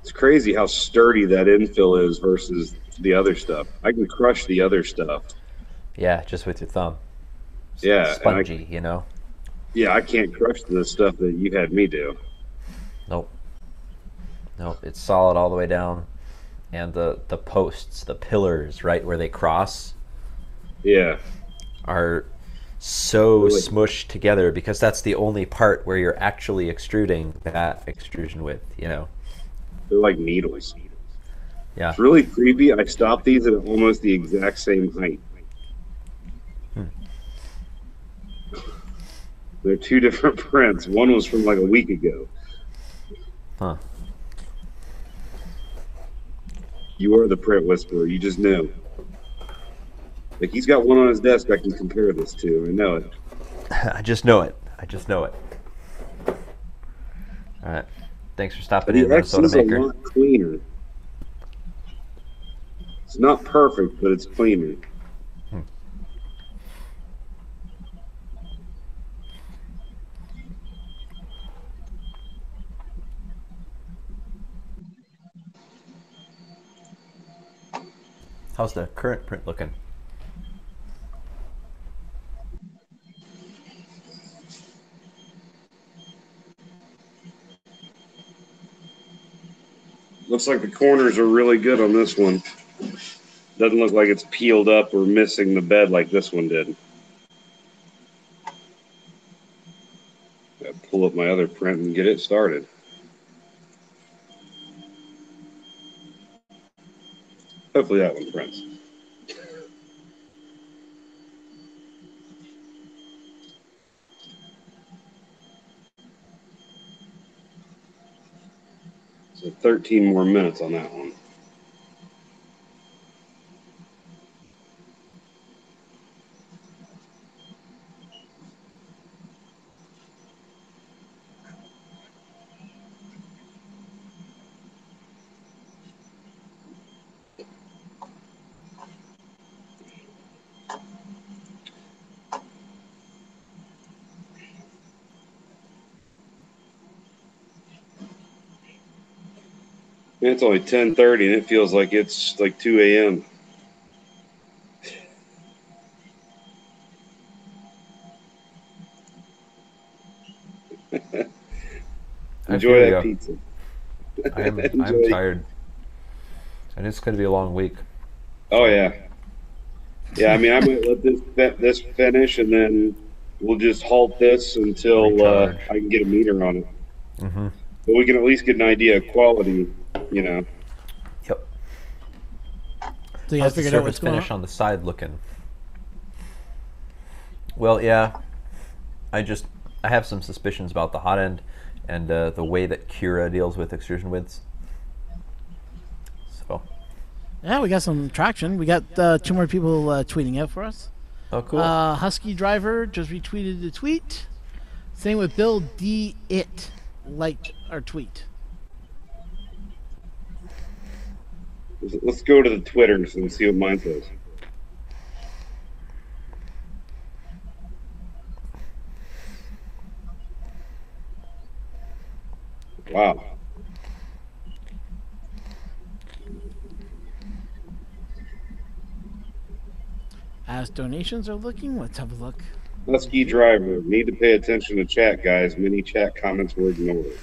It's crazy how sturdy that infill is versus the other stuff. I can crush the other stuff. Yeah, just with your thumb. Yeah, Spongy, you know? Yeah, I can't crush the stuff that you had me do. Nope. Nope, it's solid all the way down. And the posts, the pillars, right, where they cross, Yeah. are so Really? smushed together because that's the only part where you're actually extruding that extrusion width, you know? They're like needles. Yeah. It's really creepy. I stopped these at almost the exact same height. They're two different prints. One was from like a week ago. Huh. You are the print whisperer. You just knew. Like, he's got one on his desk I can compare this to. I know it. I just know it. I just know it. All right. Thanks for stopping But in, the X Minnesota is a Maker. lot cleaner. It's not perfect, but it's cleaner. How's the current print looking? Looks like the corners are really good on this one. Doesn't look like it's peeled up or missing the bed like this one did. Gotta pull up my other print and get it started. Hopefully that one prints. So 13 more minutes on that one. It's only 10:30 and it feels like it's like 2 a.m. Enjoy that pizza. I'm Enjoy. tired. And it's going to be a long week. Oh yeah, yeah. I mean, I might let this finish, and then we'll just halt this until Recharge. I can get a meter on it. Mm-hmm. But we can at least get an idea of quality, you know. Yep. So you How's guys the figured out surface what's going finish on? on the side looking? Well, yeah. I have some suspicions about the hot end and the way that Cura deals with extrusion widths. So, Yeah, we got some traction. We got 2 more people tweeting out for us. oh, cool. Husky Driver just retweeted the tweet. Same with Bill D. It liked our tweet. Let's go to the Twitters and see what mine says. Wow. As donations are looking, let's have a look. Husky Driver. Need to pay attention to chat, guys. Many chat comments were ignored.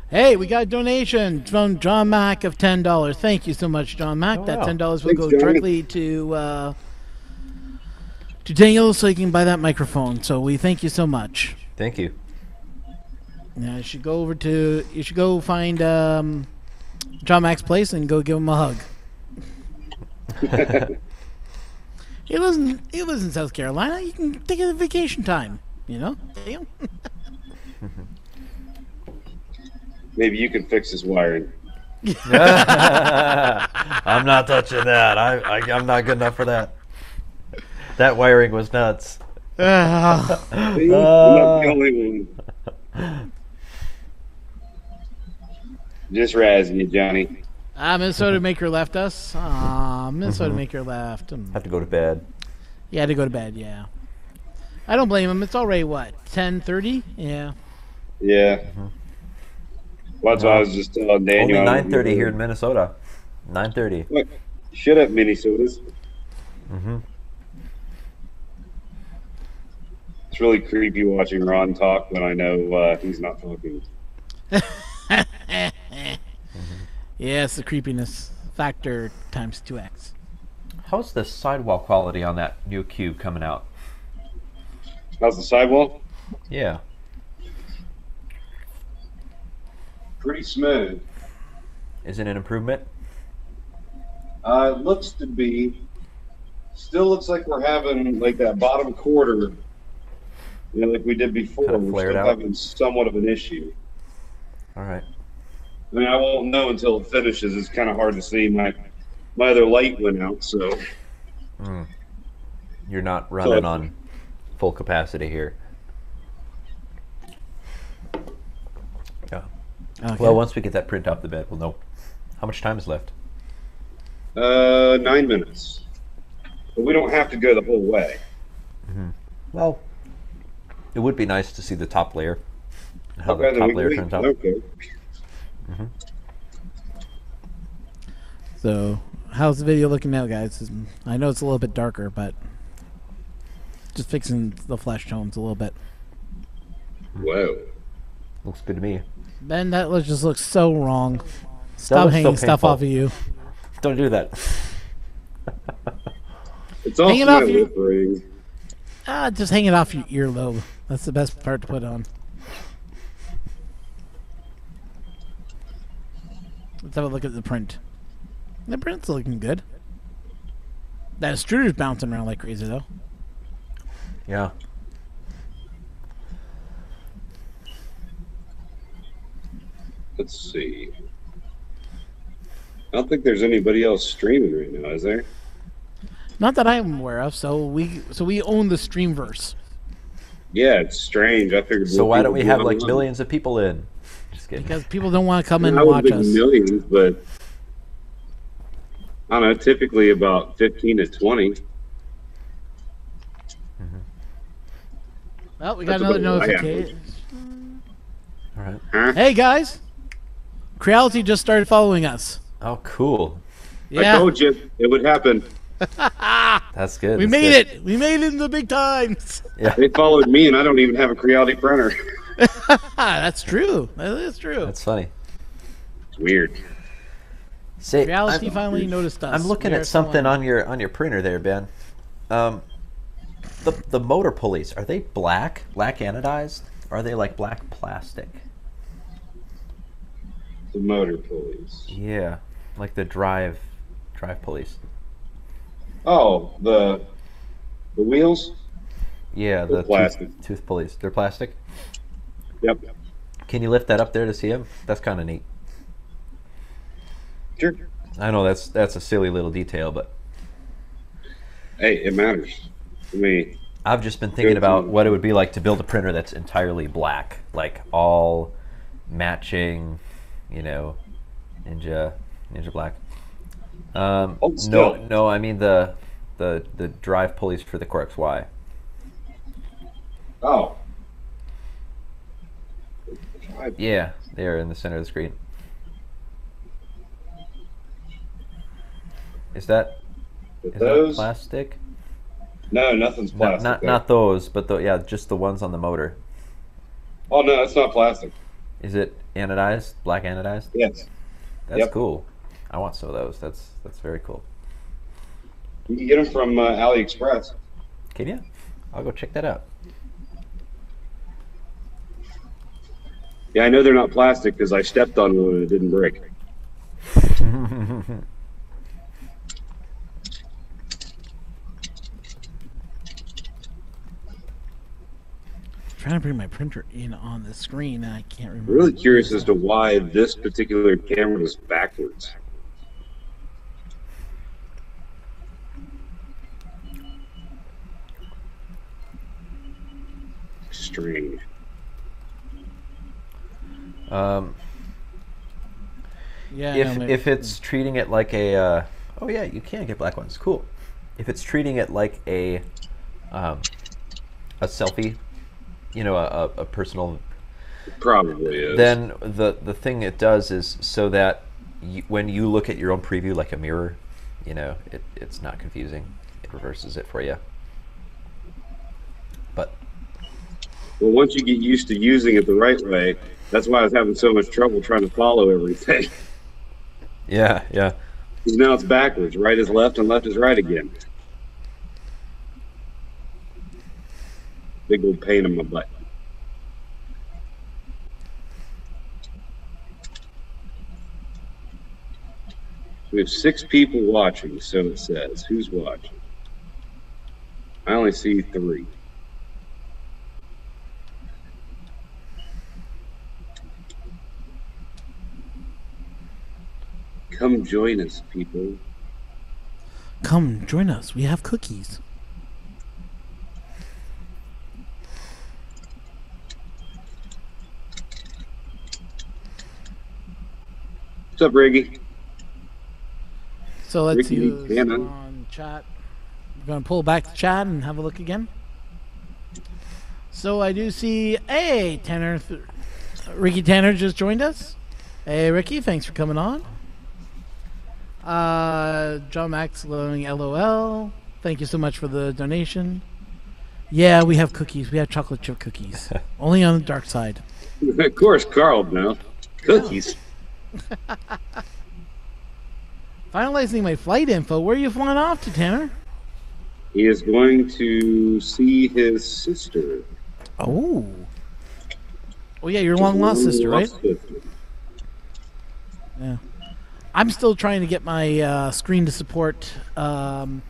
Hey, we got a donation from John Mack of $10. Thank you so much, John Mack. Oh, that wow. $10 will Thanks, go John. directly to Daniel so he can buy that microphone. So we thank you so much. Thank you. Yeah, you should go find John Mack's place and go give him a hug. He lives in South Carolina. You can take it a vacation time, you know? Damn. Maybe you can fix his wiring. I'm not touching that. I'm not good enough for that. That wiring was nuts. See? I'm not the only one. Just razzing you, Johnny. Minnesota Maker left us. Minnesota Maker left. Have to go to bed. He had to go to bed, yeah. I don't blame him. It's already, what, 10:30? Yeah. Yeah. Well, that's why I was just telling Daniel. Only 9:30 here in Minnesota. 9:30. Look, shut up, Minnesotas. It's really creepy watching Ron talk when I know he's not talking. Yeah, it's the creepiness factor times 2x. How's the sidewall quality on that new cube coming out? How's the sidewall? Yeah. Pretty smooth. Is it an improvement? It looks to be. Still looks like we're having like that bottom quarter, like we did before. Kind of We're flared still out. having somewhat of an issue. All right. I mean, I won't know until it finishes. It's kind of hard to see. My other light went out, so You're not running on full capacity here. Yeah. Okay. Well, once we get that print off the bed, we'll know how much time is left. 9 minutes. But we don't have to go the whole way. Well, it would be nice to see the top layer. How Okay, the then top layer we- turns out. Okay. So, how's the video looking now, guys? I know it's a little bit darker, but just fixing the flesh tones a little bit. Whoa. Looks good to me. Ben, that just looks so wrong. Stop looks so hanging stuff painful. off of you. Don't do that. It's also Hang it my off your- lip ring. Just hang it off your earlobe. That's the best part to put on. Let's have a look at the print. The print's looking good. That extruder's bouncing around like crazy, though. Yeah. Let's see. I don't think there's anybody else streaming right now, is there? Not that I'm aware of. So we own the Streamverse. Yeah, it's strange. I figured. So more why don't people we have would like be on. millions of people in? Just kidding. Because people don't want to come in I and would watch think us. millions, but I don't know. Typically about 15 to 20. Well, we got That's another about what I have. notification. All right. Huh? Hey guys, Creality just started following us. Oh, cool. I Yeah, told you it would happen. That's good. we That's made good. it. We made it in the big times. Yeah. They followed me, and I don't even have a Creality printer. That's true. That is true. That's funny. It's weird. Say, Reality finally noticed us. I'm looking We are at something someone- on your printer there, Ben. The motor pulleys, are they black anodized? Or are they like black plastic? The motor pulleys. Yeah, like the drive pulleys. Oh, the wheels. Yeah, They're the plastic. tooth pulleys. They're plastic. Yep. Can you lift that up there to see them? That's kind of neat. Sure. I know that's a silly little detail, but Hey, it matters to me. I've just been thinking Good about to- what it would be like to build a printer that's entirely black, like all matching, Ninja black. Hold still. No, I mean the drive pulleys for the Core XY. Oh. Yeah, they're in the center of the screen. Is that Those? plastic? No, nothing's plastic. there. Not those, but just the ones on the motor. Oh no, it's not plastic. Is it anodized? Black anodized? Yes. That's Yep. cool. I want some of those. That's very cool. You can get them from AliExpress. Can you? I'll go check that out. Yeah, I know they're not plastic because I stepped on one and it didn't break. Trying trying to bring my printer in on the screen, and I can't remember. I'm really curious as to why this particular camera is backwards. Strange. Yeah. If it's treating it like a oh yeah, you can get black ones. Cool. If it's treating it like a selfie, you know, a personal, Probably is. then the thing it does is so that when you look at your own preview like a mirror, you know, it's not confusing. It reverses it for you. But Well, once you get used to using it the right way, that's why I was having so much trouble trying to follow everything. yeah. Because now it's backwards. Right is left and left is right again. Big old pain in my butt. We have 6 people watching, so it says. Who's watching? I only see 3. Come join us, people. Come join us. We have cookies. What's up, Riggy? So let's Ricky, use Hannah. on chat. We're gonna pull back the chat and have a look again. So I do see, hey, Tanner, Ricky Tanner just joined us. Hey, Ricky, thanks for coming on. John Max glowing LOL. Thank you so much for the donation. Yeah, we have cookies. We have chocolate chip cookies. Only on the dark side. Of course, Carl now. Cookies. Finalizing my flight info. Where are you flying off to, Tanner? He is going to see his sister. Oh. Oh yeah, your long lost sister, right? Yeah. I'm still trying to get my screen to support in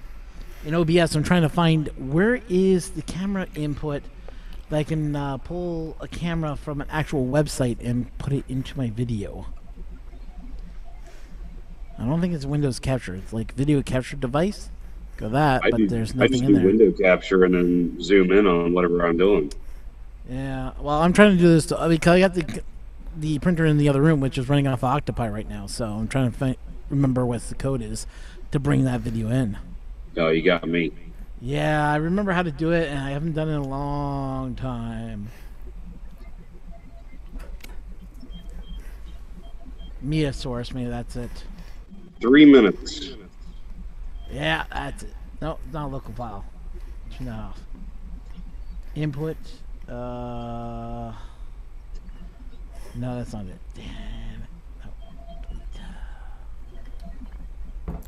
OBS. I'm trying to find where is the camera input that I can pull a camera from an actual website and put it into my video. I don't think it's Windows Capture. It's like video capture device. Go that, but there's I nothing just in do there. window capture and then zoom in on whatever I'm doing. Yeah, well, I'm trying to do this because I got the printer in the other room, which is running off of Octopi right now. So I'm trying to remember what the code is to bring that video in. Oh, you got me. Yeah, I remember how to do it, and I haven't done it in a long time. Mia source, maybe that's it. 3 minutes. Yeah, that's it. No, it's not a local file. Turn that off. Input. No, that's not it. Damn it. No.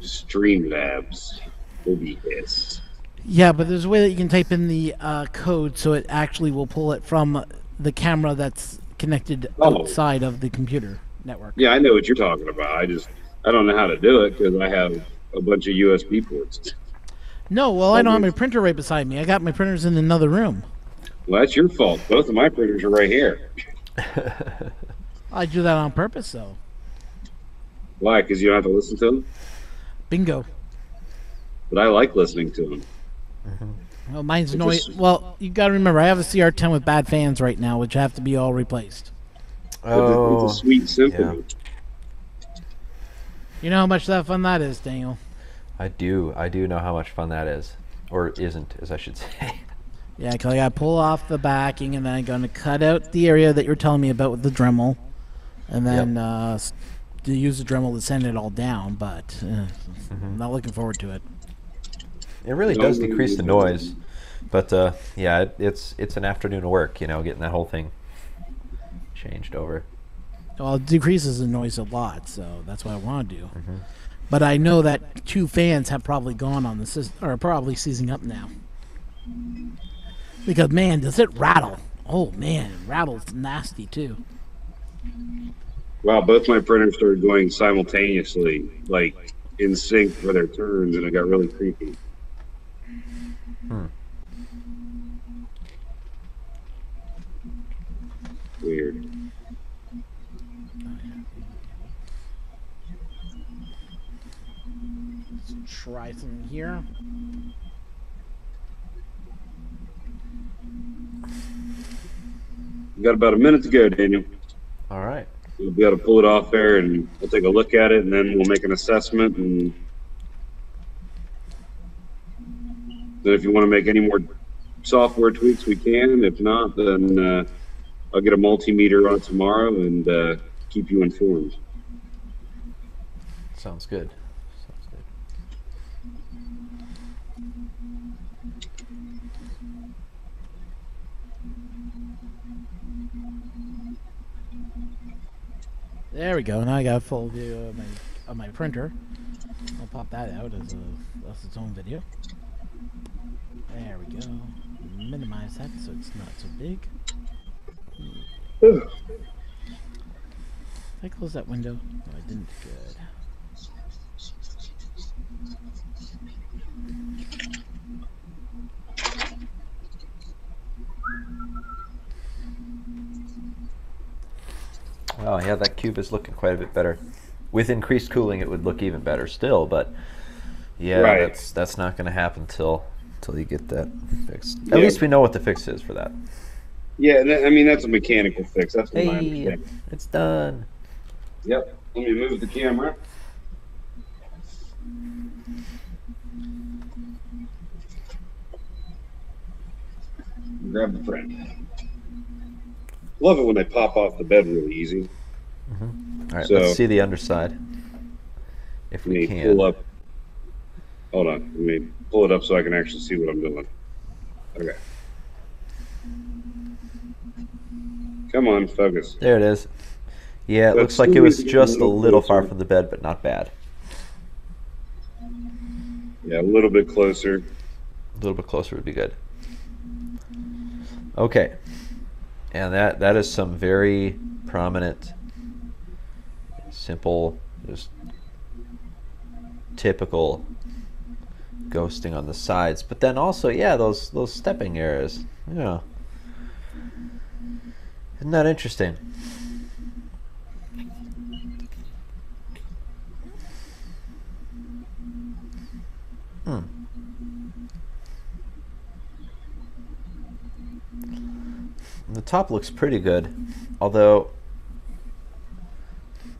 Streamlabs. OBS. Yeah, but there's a way that you can type in the code so it actually will pull it from the camera that's connected outside of the computer network. Yeah, I know what you're talking about. I don't know how to do it because I have a bunch of USB ports. No, well, I don't have my printer right beside me. I got my printers in another room. Well, that's your fault. Both of my printers are right here. I do that on purpose, though. Why? Because you don't have to listen to them? Bingo. But I like listening to them. Well, mine's noise. Well, you got to remember, I have a CR10 with bad fans right now, which have to be all replaced. Oh, it's a sweet symphony. Yeah. You know how much that fun that is, Daniel. I do know how much fun that is, or isn't, as I should say. Yeah, because I got to pull off the backing, and then I'm going to cut out the area that you're telling me about with the Dremel, and then to use the Dremel to send it all down. But I'm not looking forward to it. It really does decrease the noise, but yeah, it's an afternoon of work, you know, getting that whole thing changed over. Well, it decreases the noise a lot, so that's what I want to do. But I know that 2 fans have probably gone on the system, or probably seizing up now. Because, man, does it rattle. Oh, man, it rattles nasty, too. Wow, both my printers started going simultaneously, like in sync for their turns, and it got really creepy. Weird. Let's try something here. We got about a minute to go, Daniel. All right. We'll be able to pull it off there, and we'll take a look at it, and then we'll make an assessment. And then if you want to make any more software tweaks, we can. If not, then I'll get a multimeter on it tomorrow and keep you informed. Sounds good. Sounds good. There we go. Now I got a full view of my printer. I'll pop that out as that's its own video. There we go. Minimize that so it's not so big. Did I close that window? No, I didn't. Good. Oh yeah, that cube is looking quite a bit better. With increased cooling, it would look even better still, but yeah, Right. that's not going to happen till you get that fixed. At least we know what the fix is for that. Yeah, I mean, that's a mechanical fix. That's what I Hey, understand. it's done. Yep. Let me move the camera. Grab the print. Love it when they pop off the bed really easy. All right, So- let's see the underside. If Let we me can. pull up. Hold on. Let me pull it up so I can actually see what I'm doing. Okay. Come on, focus. There it is. Yeah, it But looks like it still was needs to be just a a little little far closer. from the bed, but not bad. Yeah, a little bit closer. A little bit closer would be good. Okay. And that is some very prominent, simple, just typical ghosting on the sides. But then also, yeah, those stepping areas. Yeah. Isn't that interesting? The top looks pretty good, although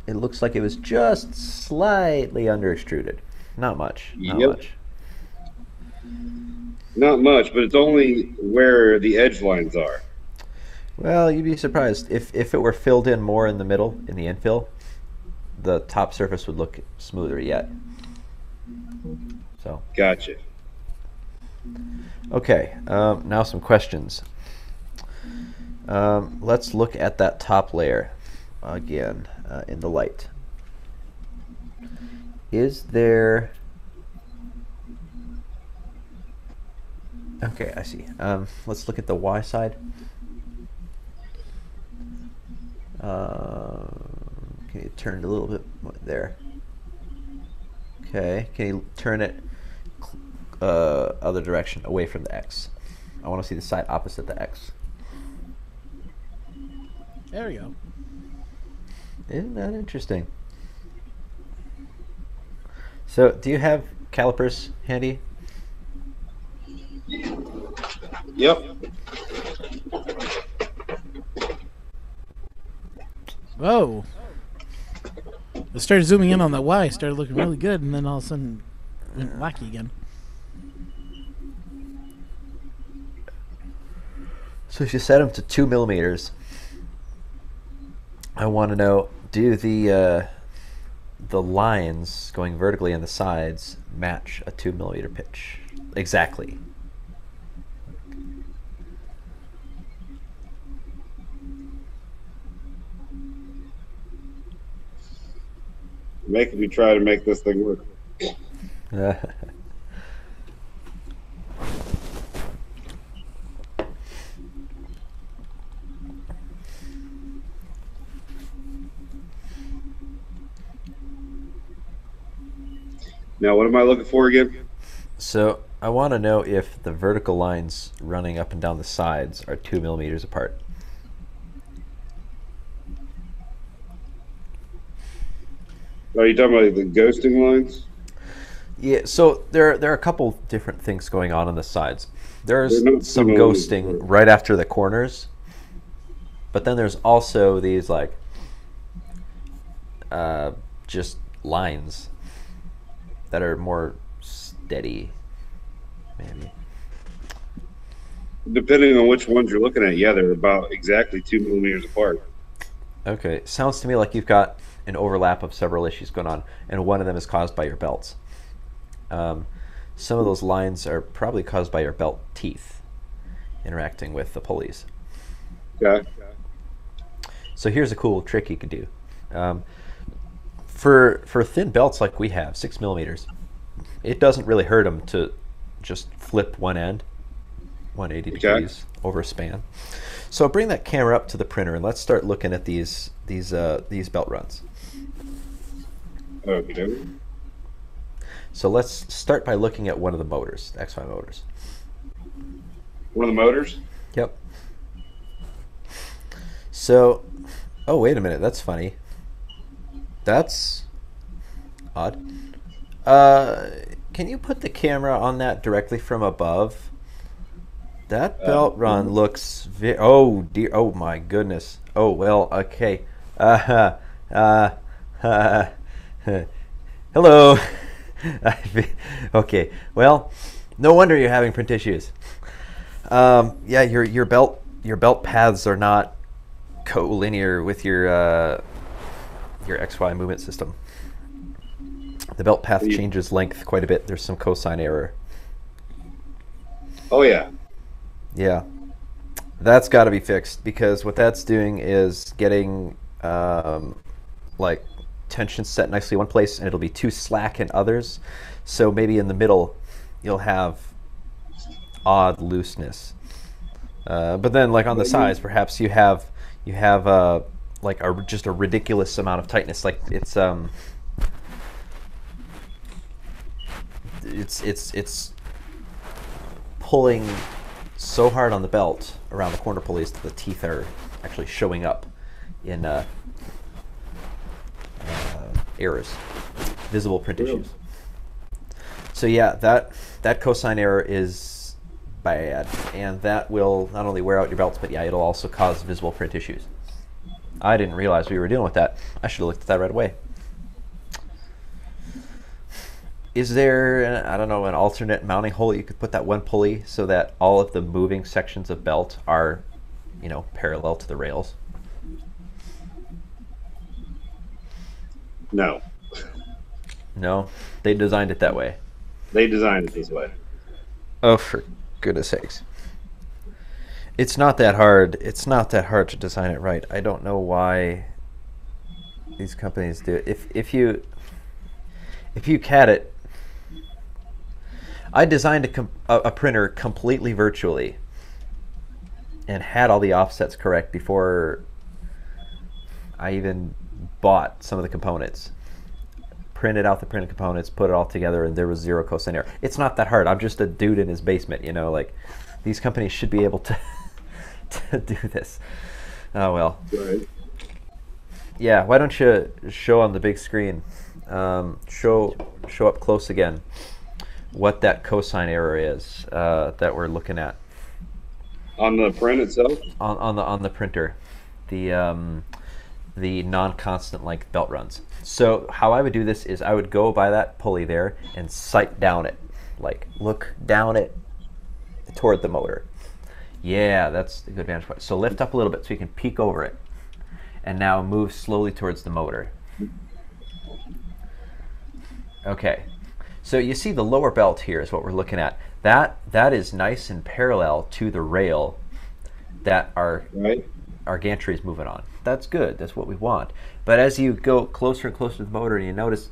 it looks like it was just slightly under extruded. Not much. Not Yep. much. Not much, but it's only where the edge lines are. Well, you'd be surprised if it were filled in more in the middle, in the infill, the top surface would look smoother yet. So, Gotcha. okay, now some questions. Let's look at that top layer again in the light. Is there... Okay, I see. Let's look at the Y side. Can you turn it a little bit there? Okay, can you turn it other direction, away from the X? I want to see the side opposite the X. There we go. Isn't that interesting? So, do you have calipers handy? Yep. Whoa. I started zooming in on the Y, started looking really good, and then all of a sudden went wacky again. So if you set them to 2 millimeters, I want to know, do the lines going vertically on the sides match a 2 millimeter pitch? Exactly. Making me try to make this thing work. Now, what am I looking for again? So I want to know if the vertical lines running up and down the sides are 2 millimeters apart. Are you talking about the ghosting lines? Yeah, so there are a couple different things going on the sides. There's They're not some 2 millimeters ghosting apart. right after the corners, but then there's also these like just lines that are more steady, maybe. Depending on which ones you're looking at, yeah, they're about exactly 2 millimeters apart. Okay, sounds to me like you've got an overlap of several issues going on, and one of them is caused by your belts. Some of those lines are probably caused by your belt teeth interacting with the pulleys. Okay. So here's a cool trick you could do. For thin belts like we have, 6 millimeters, it doesn't really hurt them to just flip one end 180 degrees over a span. So bring that camera up to the printer and let's start looking at these belt runs. Okay. So let's start by looking at one of the motors, the XY motors. One of the motors? Yep. So, oh, wait a minute, that's funny. That's odd. Can you put the camera on that directly from above? That belt run looks oh dear, oh my goodness. Oh, well, okay. Hello. Okay, well, no wonder you're having print issues. Yeah, your belt paths are not collinear with your XY movement system. The belt path changes length quite a bit. There's some cosine error. Oh, yeah. Yeah, that's got to be fixed because what that's doing is getting like tension set nicely in one place and it'll be too slack in others. So maybe in the middle you'll have odd looseness. But then like on the sides, perhaps you have like just a ridiculous amount of tightness. Like it's pulling so hard on the belt around the corner pulleys that the teeth are actually showing up in errors, visible print issues. So yeah, that cosine error is bad, and that will not only wear out your belts, but yeah, it'll also cause visible print issues. I didn't realize we were dealing with that. I should have looked at that right away. Is there, I don't know, an alternate mounting hole you could put that one pulley so that all of the moving sections of belt are, you know, parallel to the rails? No. No, they designed it that way. They designed it this way. Oh, for goodness sakes. It's not that hard. It's not that hard to design it right. I don't know why these companies do it. If you CAD it, I designed a printer completely virtually and had all the offsets correct before I even bought some of the components. Printed out the printed components, put it all together, and there was zero cosine error. It's not that hard. I'm just a dude in his basement, you know, like these companies should be able to to do this. Oh well. Right. Yeah, why don't you show on the big screen, show up close again what that cosine error is that we're looking at On the print itself? on the printer, the non-constant length belt runs. So how I would do this is I would go by that pulley there and sight down it, like look down it toward the motor. Yeah, that's a good vantage point. So lift up a little bit so you can peek over it, and now move slowly towards the motor. Okay, so you see the lower belt here is what we're looking at. That is nice and parallel to the rail that our gantry is moving on. That's good. That's what we want. But as you go closer and closer to the motor, and you notice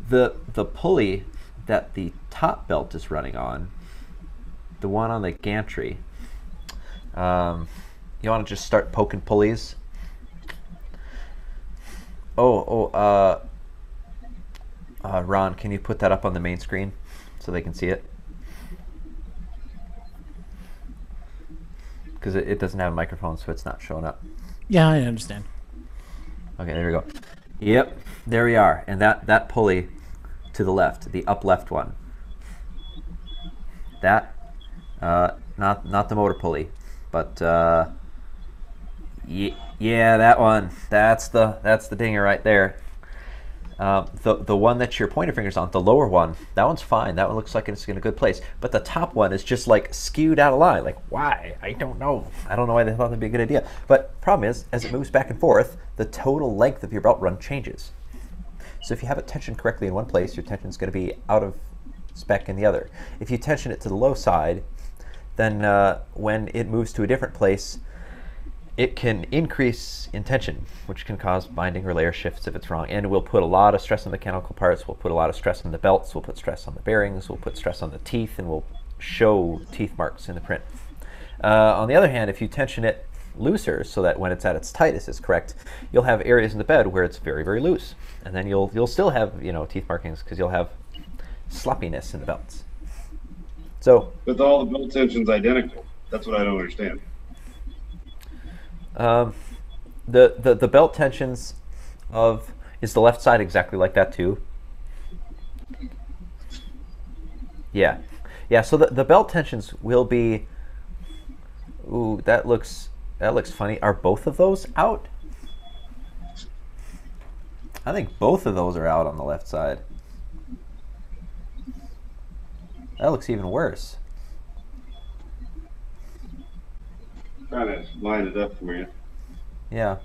the pulley that the top belt is running on, the one on the gantry, you want to just start poking pulleys. Ron, can you put that up on the main screen so they can see it? Because it doesn't have a microphone, so it's not showing up. Yeah, I understand. Okay, there we go. Yep, there we are. And that pulley to the left, the up left one, that, not the motor pulley, but yeah, that one. That's the dinger right there. The one that your pointer finger's on, the lower one, that one's fine. That one looks like it's in a good place. But the top one is just like skewed out of line. Like, why? I don't know. I don't know why they thought that'd be a good idea. But problem is, as it moves back and forth, the total length of your belt run changes. So if you have it tensioned correctly in one place, your tension's going to be out of spec in the other. If you tension it to the low side, then when it moves to a different place, it can increase in tension, which can cause binding or layer shifts if it's wrong. And we'll put a lot of stress on the mechanical parts. We'll put a lot of stress on the belts. We'll put stress on the bearings. We'll put stress on the teeth, and we'll show teeth marks in the print. On the other hand, if you tension it looser so that when it's at its tightest is correct, you'll have areas in the bed where it's very, very loose. And then you'll still have, you know, teeth markings because you'll have sloppiness in the belts. So, but all the belt tension's identical. That's what I don't understand. The belt tensions is the left side exactly like that too? Yeah. So the belt tensions will be, ooh, that looks funny. Are both of those out? I think both of those are out on the left side. That looks even worse. Trying to line it up for you. Yeah,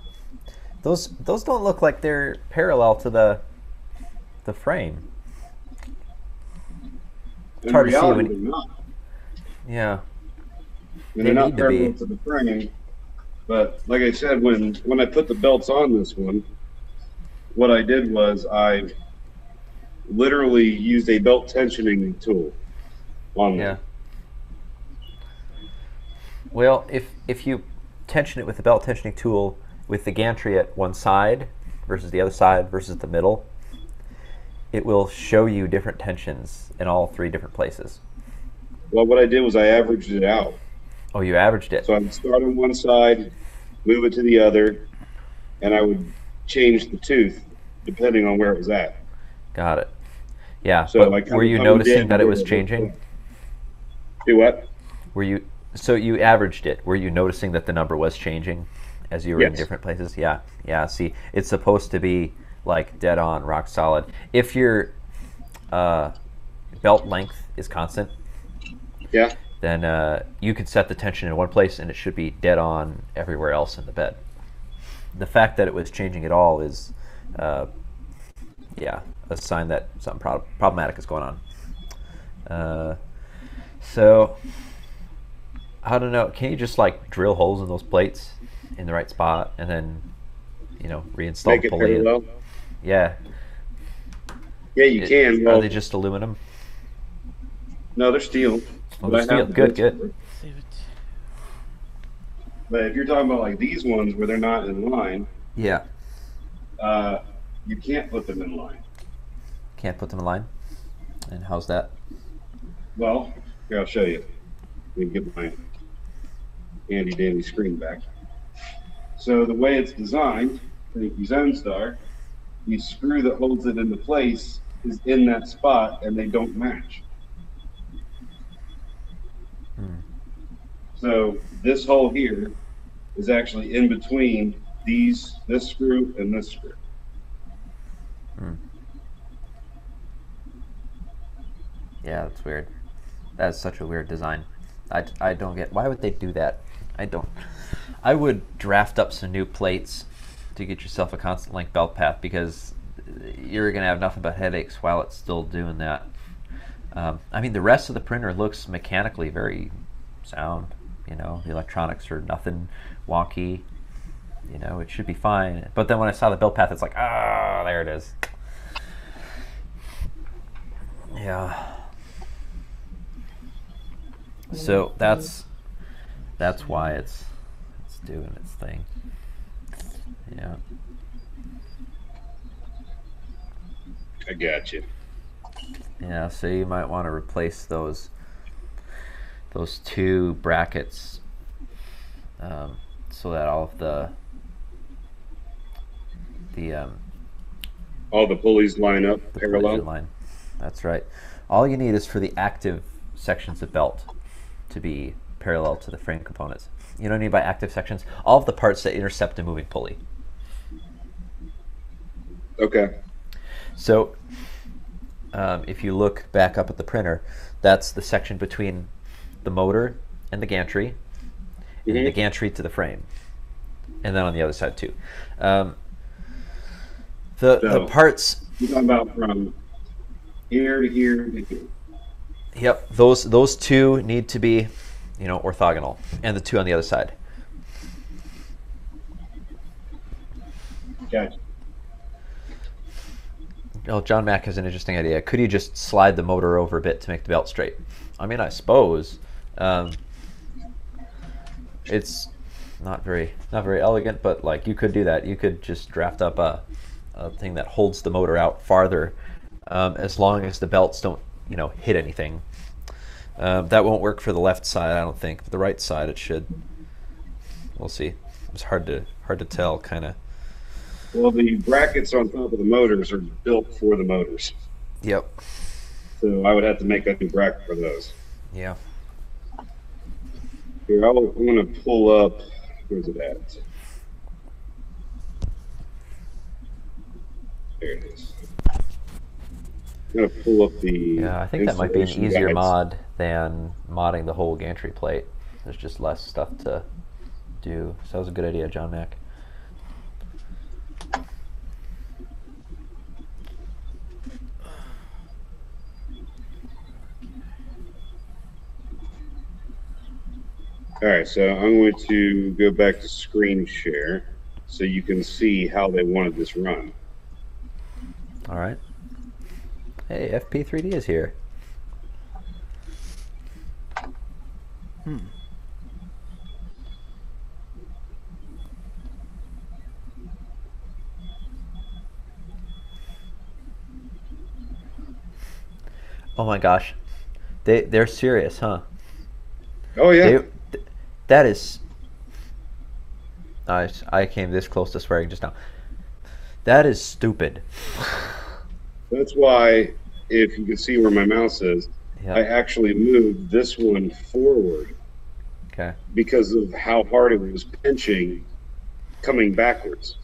those don't look like they're parallel to the frame. It's hard to see when. They're not. Yeah. They're not parallel to the frame. But like I said, when I put the belts on this one, what I did was I literally used a belt tensioning tool on them. Yeah. Well, if you tension it with the belt tensioning tool with the gantry at one side versus the other side versus the middle, it will show you different tensions in all three different places. Well, what I did was I averaged it out. Oh, you averaged it. So I would start on one side, move it to the other, and I would change the tooth depending on where it was at. Got it. Yeah. So but were you noticing that it was changing? Do what? So you averaged it. Were you noticing that the number was changing as you were in different places? Yeah. See, it's supposed to be like dead on, rock solid. If your belt length is constant, then you could set the tension in one place and it should be dead on everywhere else in the bed. The fact that it was changing at all is, a sign that something problematic is going on. So, I don't know. Can you just like drill holes in those plates in the right spot and then, reinstall the pulley? Parallel? Yeah. Yeah, you can. Are they just aluminum? No, they're steel. Oh, they're steel. Good. But if you're talking about like these ones where they're not in line, yeah, you can't put them in line. Can't put them in line? And how's that? Well, here, I'll show you. Let me get my handy dandy screen back. So the way it's designed, thank you, Zone Star, the screw that holds it into place is in that spot and they don't match. So this hole here is actually in between this screw and this screw. Yeah, that's weird. That's such a weird design. I don't get, why would they do that? I would draft up some new plates to get yourself a constant length belt path because you're going to have nothing but headaches while it's still doing that. I mean, the rest of the printer looks mechanically very sound. The electronics are nothing wonky. It should be fine. But then when I saw the belt path, it's like, there it is. Yeah. So that's why it's doing its thing. Yeah. I got you. Yeah, so you might want to replace those two brackets so that all of the All the pulleys line up collision parallel. line. That's right. All you need is for the active sections of belt to be parallel to the frame components. You don't need by active sections all of the parts that intercept a moving pulley. Okay. So if you look back up at the printer, that's the section between the motor and the gantry, and then the gantry to the frame, and then on the other side too. The parts. You're talking about from here to here to here. Yep, those two need to be, orthogonal, and the two on the other side. Gotcha. Oh, John Mack has an interesting idea. Could you just slide the motor over a bit to make the belt straight? I mean, I suppose. It's not very elegant, but like you could do that. You could just draft up a thing that holds the motor out farther, as long as the belts don't, hit anything. That won't work for the left side, I don't think. But the right side, it should. We'll see. It's hard to tell, kind of. Well, the brackets on top of the motors are built for the motors. Yep. So I would have to make a new bracket for those. Yeah. Here, I'm going to pull up. Where's it at? There it is. I'm going to pull up the. Yeah, I think that might be an installation easier guides. mod than modding the whole gantry plate. There's just less stuff to do. So that was a good idea, John Mack. All right, so I'm going to go back to screen share so you can see how they wanted this run. All right. Hey, FP3D is here. Oh my gosh, they're serious, huh? Oh, yeah. That is. I came this close to swearing just now. That is stupid. That's why, if you can see where my mouse is, Yeah. I actually moved this one forward Okay. because of how hard it was pinching coming backwards.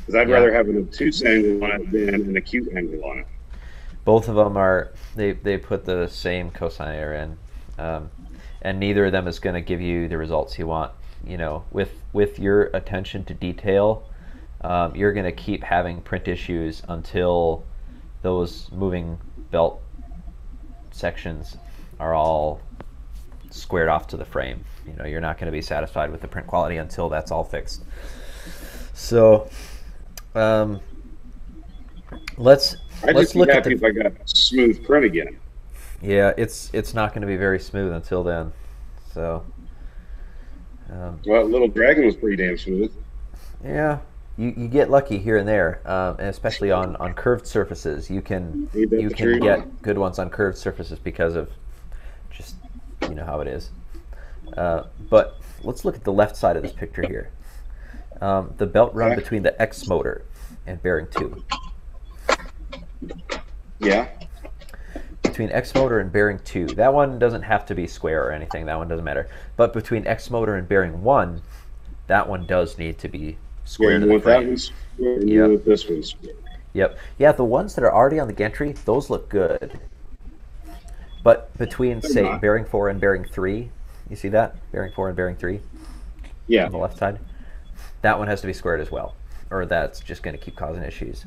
Because I'd Yeah. rather have an obtuse angle on it than an acute angle on it. Both of them are. They put the same cosine error in, and neither of them is going to give you the results you want. With your attention to detail, you're going to keep having print issues until those moving belt sections are all squared off to the frame. You're not going to be satisfied with the print quality until that's all fixed. So, let's I'd just be look at happy if I got smooth print again. Yeah, it's not going to be very smooth until then. So, Well, Little Dragon was pretty damn smooth. yeah, you get lucky here and there, and especially on curved surfaces. You can Ain't that you the can truth? get good ones on curved surfaces because of just how it is. But let's look at the left side of this picture here. The belt run Okay. between the X motor and bearing 2. Yeah. Between X motor and bearing 2, that one doesn't have to be square or anything. That one doesn't matter. But between X motor and bearing 1, that one does need to be Yeah, square you to the want that frame. one square, and Yep. you want this one square. Yep. Yeah, the ones that are already on the gantry, those look good. But between, say, not. bearing 4 and bearing 3, you see that? Bearing 4 and bearing 3 Yeah. on the left side? That one has to be squared as well, or that's just going to keep causing issues.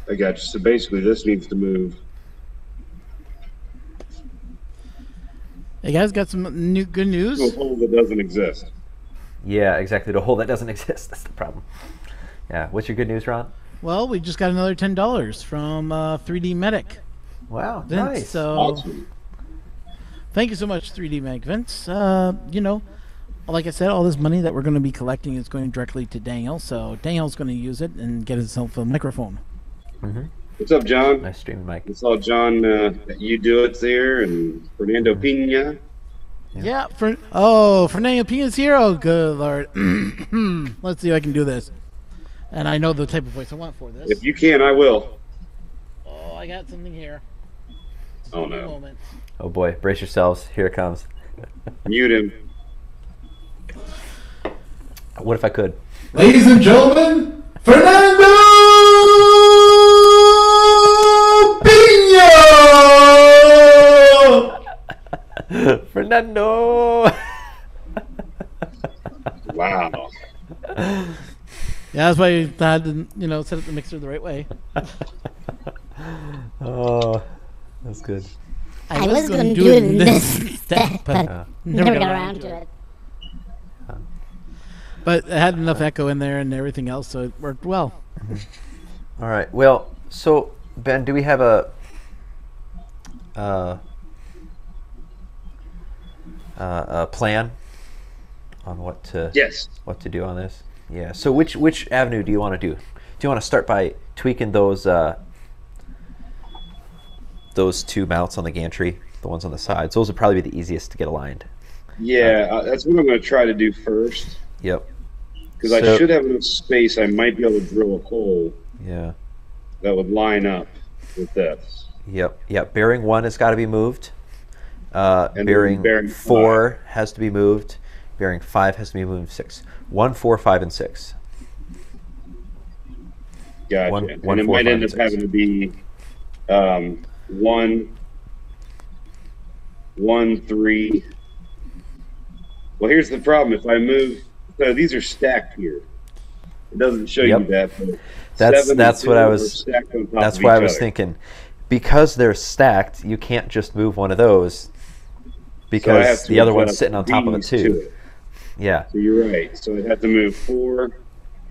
I got you. So basically, this needs to move. Hey guys, got some good To a news. hole that doesn't exist. Yeah, exactly. The hole that doesn't exist. That's the problem. Yeah. What's your good news, Ron? Well, we just got another $10 from 3D Medic. Wow, Vince, nice. so Awesome. thank you so much, 3D Medic Vince. like I said, all this money that we're going to be collecting is going directly to Daniel. So Daniel's going to use it and get himself a microphone. What's up, John? Nice streaming, Mike. I saw John, you do it there, and Fernando Pina. Yeah. Fernando Pina's here. Oh, good Lord. Let's see if I can do this. And I know the type of voice I want for this. If you can, I will. Oh, I got something here. Oh, Give me a no. moment. Oh boy, brace yourselves. Here it comes. Mute him. What if I could? Ladies and gentlemen, Fernando Pina! Fernando! Wow. Yeah, that's why I had to, set up the mixer the right way. Oh, that's good. I was going to do it in this step, but never never got around to it. But it had enough echo in there and everything else, so it worked well. All right. Well, so Ben, do we have a plan on what to do on this? Yeah. So which avenue do you want to do? Do you want to start by tweaking those two mounts on the gantry, the ones on the sides? Those would probably be the easiest to get aligned. Yeah, that's what I'm going to try to do first. Yep. Because I should have enough space. I might be able to drill a hole. Yeah. That would line up with this. Yep. Yep. Bearing 1 has got to be moved. And bearing 4 has to be moved. Bearing 5 has to be moved. 6. 1, 4, 5, and 6. Gotcha. One, and 1, it 4, might 5, end and up 6. having to be 1, 3. Well, here's the problem. If I move, so these are stacked here. It doesn't show you that. But That's what I was. stacked on top That's of why I each was other. thinking, because they're stacked, you can't just move one of those So I have because to the other one's adjust sitting on top of it these to too. it. Yeah. So you're right. So I'd have to move 4,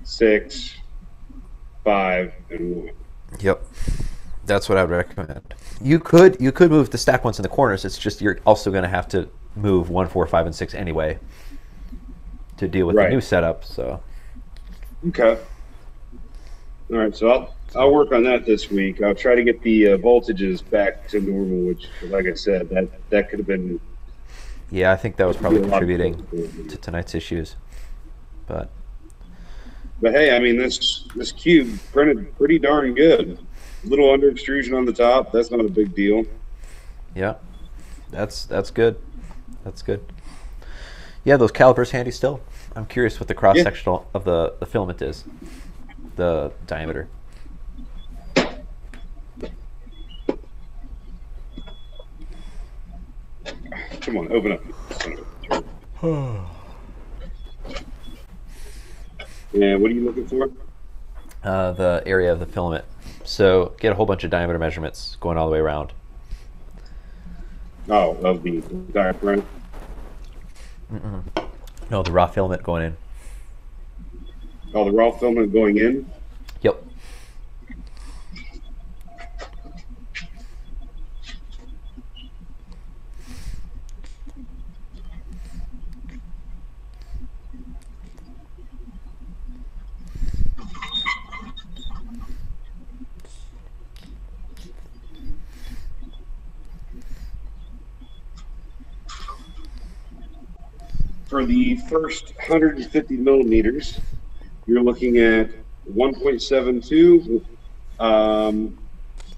6, 5, and 1. Yep. That's what I would recommend. You could move the stack ones in the corners. It's just you're also going to have to move 1, 4, 5, and 6 anyway to deal with the Right. new setup. So Okay. All right. So I'll work on that this week. I'll try to get the voltages back to normal, which, like I said, that could have been. yeah, I think that was probably a lot of contributing things. to tonight's issues. But But hey, I mean, this cube printed pretty darn good. Little under extrusion on the top. That's not a big deal. yeah, that's good. That's good. Yeah, those calipers handy still. I'm curious what the cross sectional of the filament is, the diameter. Come on, open up. And what are you looking for? The area of the filament. So get a whole bunch of diameter measurements going all the way around. Oh, of the entire print. No, the raw filament going in. Oh, the raw filament going in. Yep. For the first 150 millimeters, you're looking at 1.72.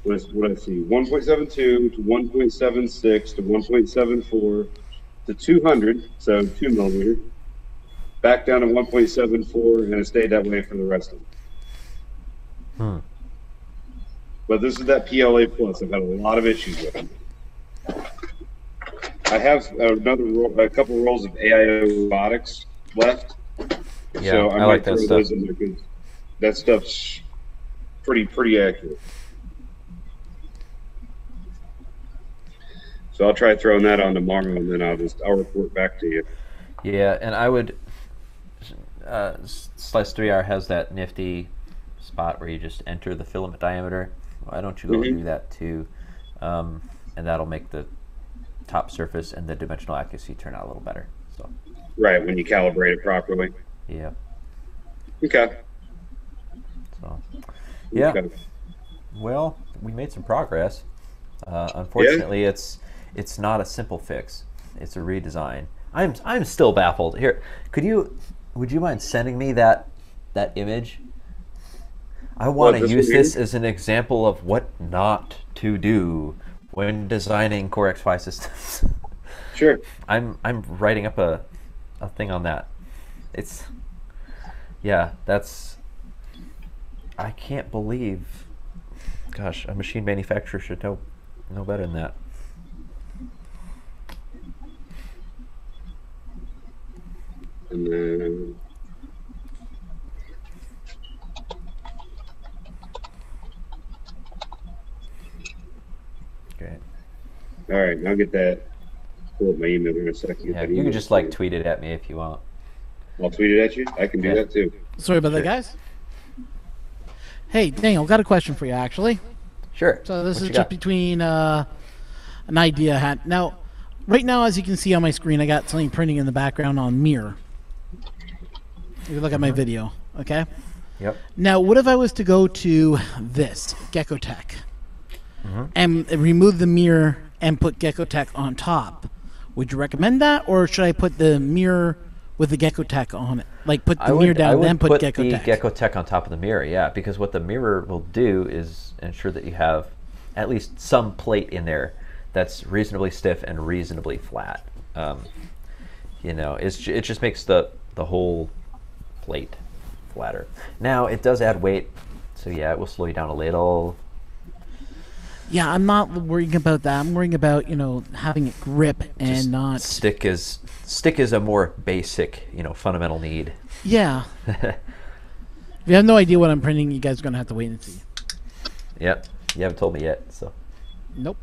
What I see? 1.72 to 1.76 to 1.74 to 200, so 2 millimeter. Back down to 1.74, and it stayed that way for the rest of it. But this is that PLA Plus. I've had a lot of issues with it. I have a couple rolls of AIO robotics left. Yeah, So I might like that throw stuff. those in there 'cause that stuff's pretty accurate. So I'll try throwing that on tomorrow, and then I'll report back to you. Yeah, and I would. Slice 3R has that nifty spot where you just enter the filament diameter. Why don't you go and do that too? And that'll make the top surface and the dimensional accuracy turn out a little better. So Right, when you calibrate it properly. Yeah. Okay. So, yeah. Okay. Well, we made some progress. Unfortunately, it's not a simple fix. It's a redesign. I'm still baffled. Here, would you mind sending me that image? I want to use this as an example of what not to do when designing Core X5 systems. Sure. I'm writing up a thing on that. I can't believe. Gosh, a machine manufacturer should know better than that. And then Okay. all right, I'll get that. Pull up my email in a second. Yeah, you can just like tweet it at me if you want. I'll tweet it at you. I can do that too. Sorry about that, guys. Hey, Daniel, got a question for you, actually. Sure. So this What is you just got? between an idea I had. Now, right now, as you can see on my screen, I got something printing in the background on Mirror. If you look at my video, okay? Yep. Now, what if I was to go to this, Gecko Tech, and remove the mirror and put Gecko Tech on top? Would you recommend that, or should I put the mirror with the Gecko Tech on it? Like, put the mirror down, then put Gecko the Tech. Gecko Tech on top of the mirror, yeah, because what the mirror will do is ensure that you have at least some plate in there that's reasonably stiff and reasonably flat. It just makes the whole plate flatter. Now, it does add weight, so yeah, it will slow you down a little. Yeah, I'm not worrying about that. I'm worrying about, having it grip and Just not... stick is a more basic, fundamental need. Yeah. If you have no idea what I'm printing, you guys are going to have to wait and see. Yep. You haven't told me yet, so. Nope.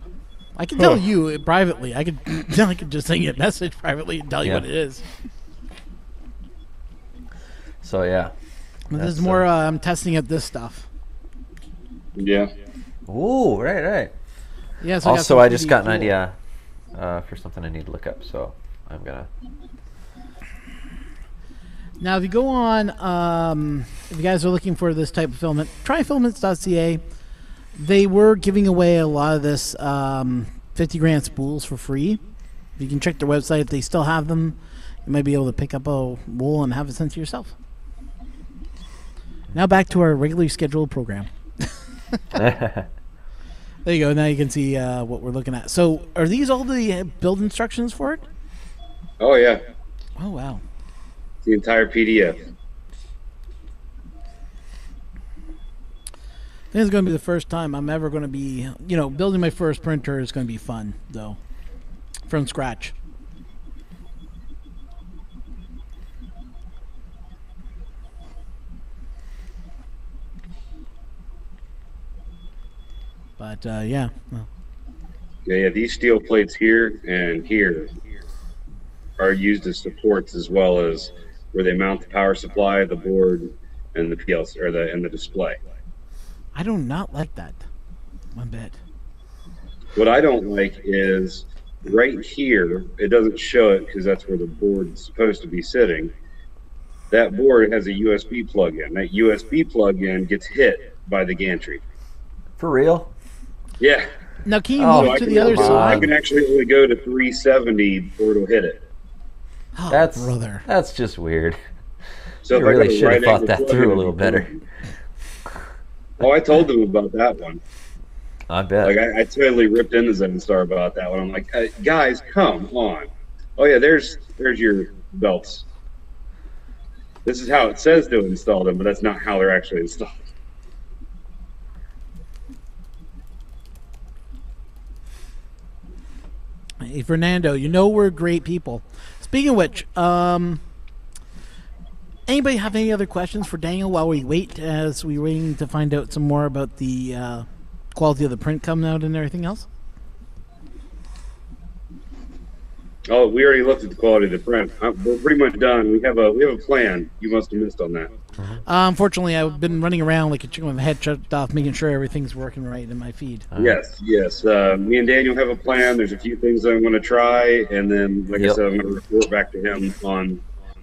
I can tell you privately. I could just send you a message privately and tell you Yeah. what it is. So yeah. But this is That's, more, I'm testing out this stuff. Yeah. Ooh, right. Yeah, so Also, I just got an cool. idea for something I need to look up, so I'm gonna. Now, if you go on, if you guys are looking for this type of filament, try filaments.ca. They were giving away a lot of this 50 grand spools for free. You can check their website. If they still have them, you might be able to pick up a roll and have it sent to yourself. Now back to our regularly scheduled program. There you go. Now you can see what we're looking at. So are these all the build instructions for it? Oh yeah. Oh, wow. The entire PDF. I think it's going to be the first time I'm ever going to be, building my first printer is going to be fun, though, from scratch. But, yeah. Well, Yeah. These steel plates here and here are used as supports as well as where they mount the power supply, the board, and the PLC or the display. I do not like that one bit. What I don't like is right here, it doesn't show it because that's where the board is supposed to be sitting. That board has a USB plug-in. That USB plug-in gets hit by the gantry. For real? Yeah. Now, can you Oh, move So it to the other I side? can actually only go to 370 before it'll hit it. Oh, That's brother. That's just weird. So You if I really go to should have right thought angle that plug-in, through a it'll little be better. fine. Oh, I told them about that one. I bet. Like I totally ripped into Zenstar about that one. I'm like, guys, come on. Oh yeah, there's your belts. This is how it says to install them, but that's not how they're actually installed. Hey, Fernando, we're great people. Speaking of which, anybody have any other questions for Daniel while we wait, as we're waiting to find out some more about the quality of the print coming out and everything else? Oh, we already looked at the quality of the print. We're pretty much done. We have a plan. You must have missed on that. Unfortunately, I've been running around like a chicken with a head chopped off, making sure everything's working right in my feed. Yes. Me and Daniel have a plan. There's a few things I'm going to try, and then, like I said, I'm going to report back to him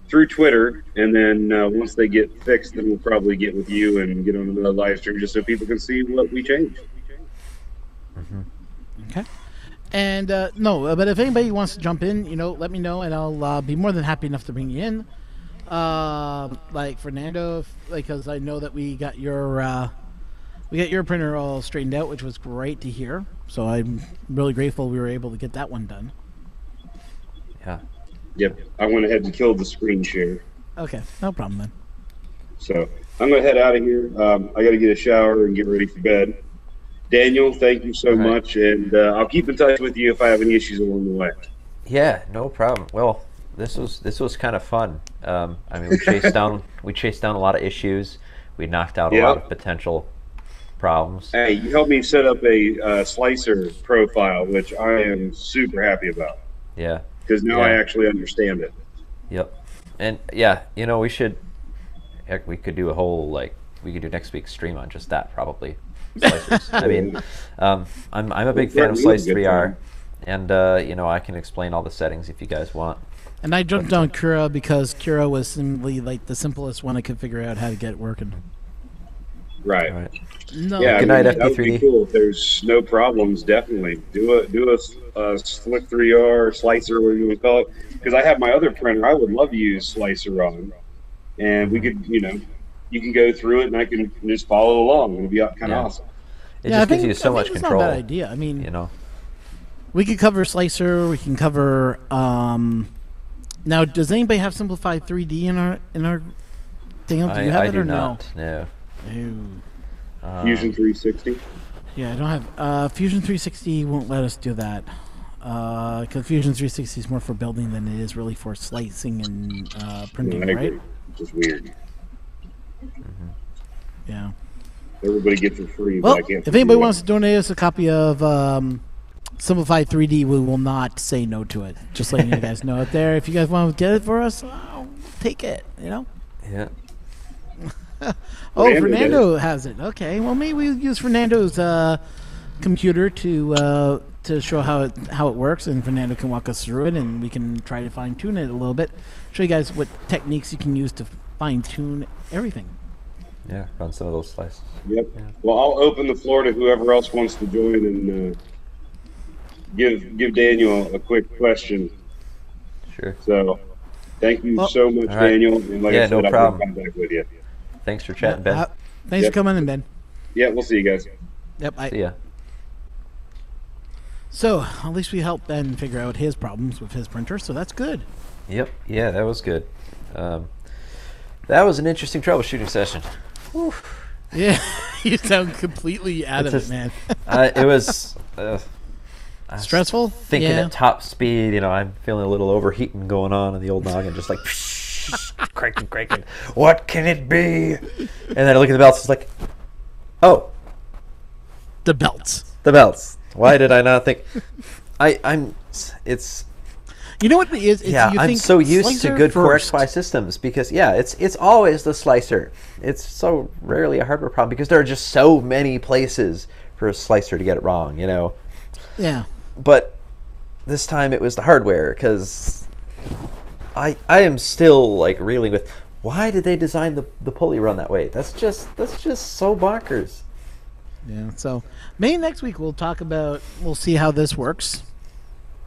through Twitter. And then once they get fixed, then we'll probably get with you and get on another live stream just so people can see what we changed. Okay. And but if anybody wants to jump in, let me know, and I'll be more than happy enough to bring you in. Like Fernando, because I know that we got your printer all straightened out, which was great to hear. So I'm really grateful we were able to get that one done. Yeah. Yep. I went ahead and killed the screen share. Okay, no problem then. So I'm going to head out of here. I got to get a shower and get ready for bed. Daniel, thank you so much, and I'll keep in touch with you if I have any issues along the way. Yeah, no problem. Well, this was kind of fun. I mean, we chased down a lot of issues. We knocked out a lot of potential problems. Hey, you helped me set up a slicer profile, which I am super happy about. Yeah. Because now I actually understand it. Yep. And we could do a whole we could do next week's stream on just that probably. Slicers. I mean, I'm a big fan of Slice3R, and I can explain all the settings if you guys want. And I jumped on Cura because Cura was simply the simplest one I could figure out how to get it working. Right. No. Yeah, Good night, that would FP3D. be cool. If there's no problems, definitely do a Slic3R slicer, whatever you want to call it. Because I have my other printer, I would love to use Slicer on, and we could, you can go through it, and I can just follow along. It'll be kind of awesome. It just gives you so much control. Not a bad idea. I mean, we could cover Slicer. We can cover. Now, does anybody have Simplified 3D in our thing? Do you have it or not. No? Fusion 360. Yeah, I don't have. Fusion 360 won't let us do that. Because Fusion 360 is more for building than it is really for slicing and printing, right? Which is weird. Yeah. Everybody gets it free. Well, but I can't if anybody wants to donate us a copy of Simplified 3D, we will not say no to it. Just letting you guys know out there. If you guys want to get it for us, I'll take it. Yeah. Fernando has it. Okay. Well, maybe we'll use Fernando's computer to show how it works, and Fernando can walk us through it, and we can try to fine tune it a little bit. Show you guys what techniques you can use to fine tune everything. Yeah, run some of those slices. Yep. Yeah. Well, I'll open the floor to whoever else wants to join and give Daniel a quick question. Sure. So, thank you so much, Daniel. And like I said, no problem. I'll be in contact with you. Thanks for chatting, Ben. Thanks for coming in, Ben. Yeah, we'll see you guys. Yep. See ya. So, at least we helped Ben figure out his problems with his printer, so that's good. Yep. Yeah, that was good. That was an interesting troubleshooting session. Whew. Yeah, you sound completely out of it, man. It was stressful. Thinking at top speed, I'm feeling a little overheating going on in the old noggin, just like cranking. What can it be? And then I look at the belts. It's like, oh, the belts. The belts. Why did I not think? It's. You know what it is? I'm so used to good Core XY systems because it's always the slicer. It's so rarely a hardware problem because there are just so many places for a slicer to get it wrong, Yeah. But this time it was the hardware because I am still reeling with why did they design the pulley run that way? That's just so bonkers. Yeah. So maybe next week we'll see how this works.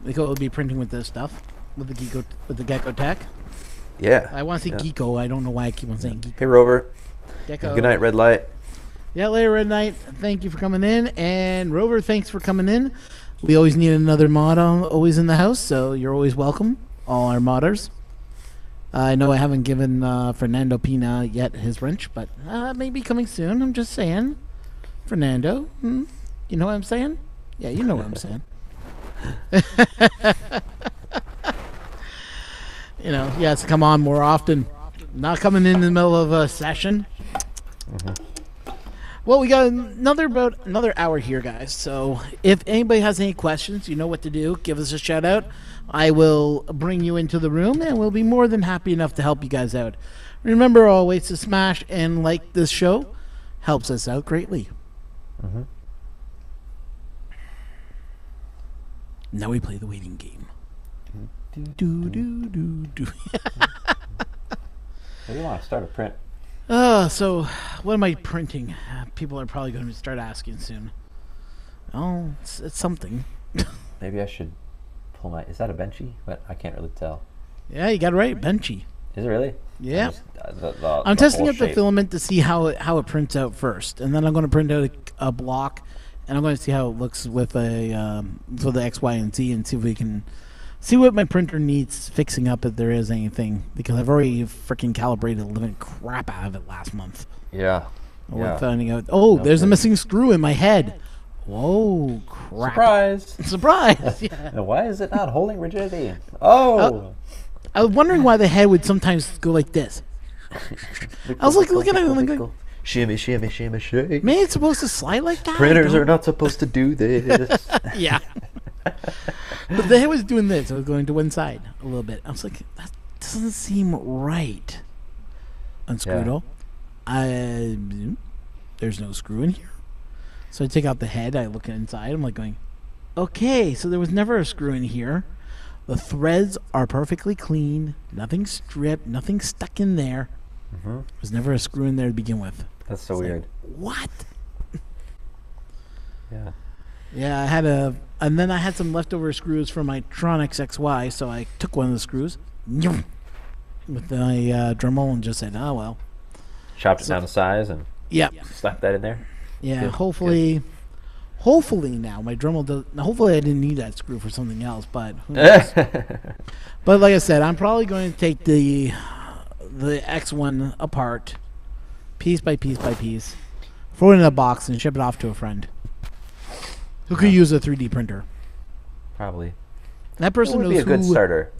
We'll be printing with this stuff, with the Gecko Tech. Yeah. I want to say Geeko. I don't know why I keep on saying Geeko. Hey, Rover. Gecko. Good night, Red Light. Yeah, later, Red Knight. Thank you for coming in. And Rover, thanks for coming in. We always need another mod always in the house, so you're always welcome, all our modders. I know I haven't given Fernando Pina yet his wrench, but maybe coming soon. I'm just saying. Fernando, you know what I'm saying? Yeah, you know what I'm saying. He has to come on more often. Not coming in the middle of a session. Well, we got about another hour here, guys. So if anybody has any questions, you know what to do. Give us a shout out I will bring you into the room, and we'll be more than happy enough to help you guys out. Remember always to smash and like this show. Helps us out greatly. Mm-hmm. Now we play the waiting game. Do do do do. What do you want to start a print? So what am I printing? People are probably going to start asking soon. Oh, it's something. Maybe I should pull my. Is that a Benchy? But I can't really tell. Yeah, you got it right, Benchy. Is it really? Yeah. I'm testing out the filament to see how it prints out first, and then I'm going to print out a block, and I'm going to see how it looks with a for the X, Y, and Z, and see if we can see what my printer needs fixing up if there is anything, because I've already freaking calibrated the living crap out of it last month. Yeah. We're finding out. Oh, there's a missing screw in my head. Whoa, crap! Surprise! Surprise! Yeah. And why is it not holding rigidity? Oh. I was wondering why the head would sometimes go like this. I was like looking at it, like, shimmy, shimmy, shimmy, shake. man, it's supposed to slide like that. Printers are not supposed to do this. Yeah. But the head was doing this. I was going to one side a little bit. I was like, that doesn't seem right. Unscrewed all. There's no screw in here. So I take out the head. I look inside. I'm like going, okay, so there was never a screw in here. The threads are perfectly clean. Nothing stripped. Nothing stuck in there. Mm-hmm. There's never a screw in there to begin with. That's so weird. Like, what? Yeah. Yeah, and then I had some leftover screws from my Tronix XY, so I took one of the screws with my Dremel and just said, oh, well. Chopped it down to size and slapped that in there. Yeah, Good. hopefully now my Dremel does. Hopefully I didn't need that screw for something else, but who knows? But like I said, I'm probably going to take the X1 apart, piece by piece by piece, throw it in a box and ship it off to a friend who could use a 3D printer. Probably. That person would knows be a good who starter.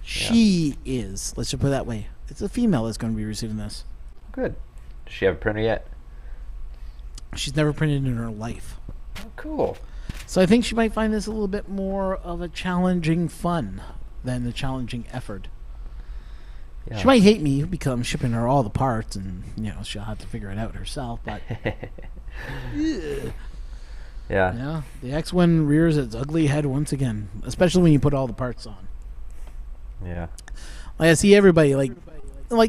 she is. Let's just put it that way. It's a female that's going to be receiving this. Good. Does she have a printer yet? She's never printed in her life. Oh, cool. So I think she might find this a little bit more of a challenging fun than a challenging effort. Yeah. She might hate me because I'm shipping her all the parts, and she'll have to figure it out herself. But Yeah. the X1 rears its ugly head once again, especially when you put all the parts on. Yeah. Like I see everybody like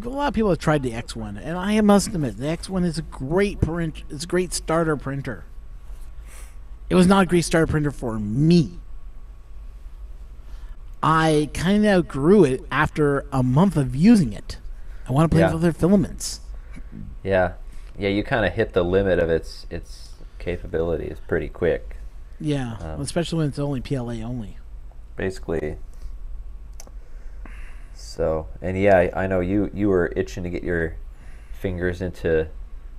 a lot of people have tried the X1, and I must admit the X1 is a great print. It's a great starter printer. It was not a great starter printer for me. I kind of outgrew it after a month of using it. I want to play with other filaments. Yeah. Yeah, you kind of hit the limit of its capabilities pretty quick. Yeah, especially when it's only PLA only. Basically. So, and yeah, I know you were itching to get your fingers into,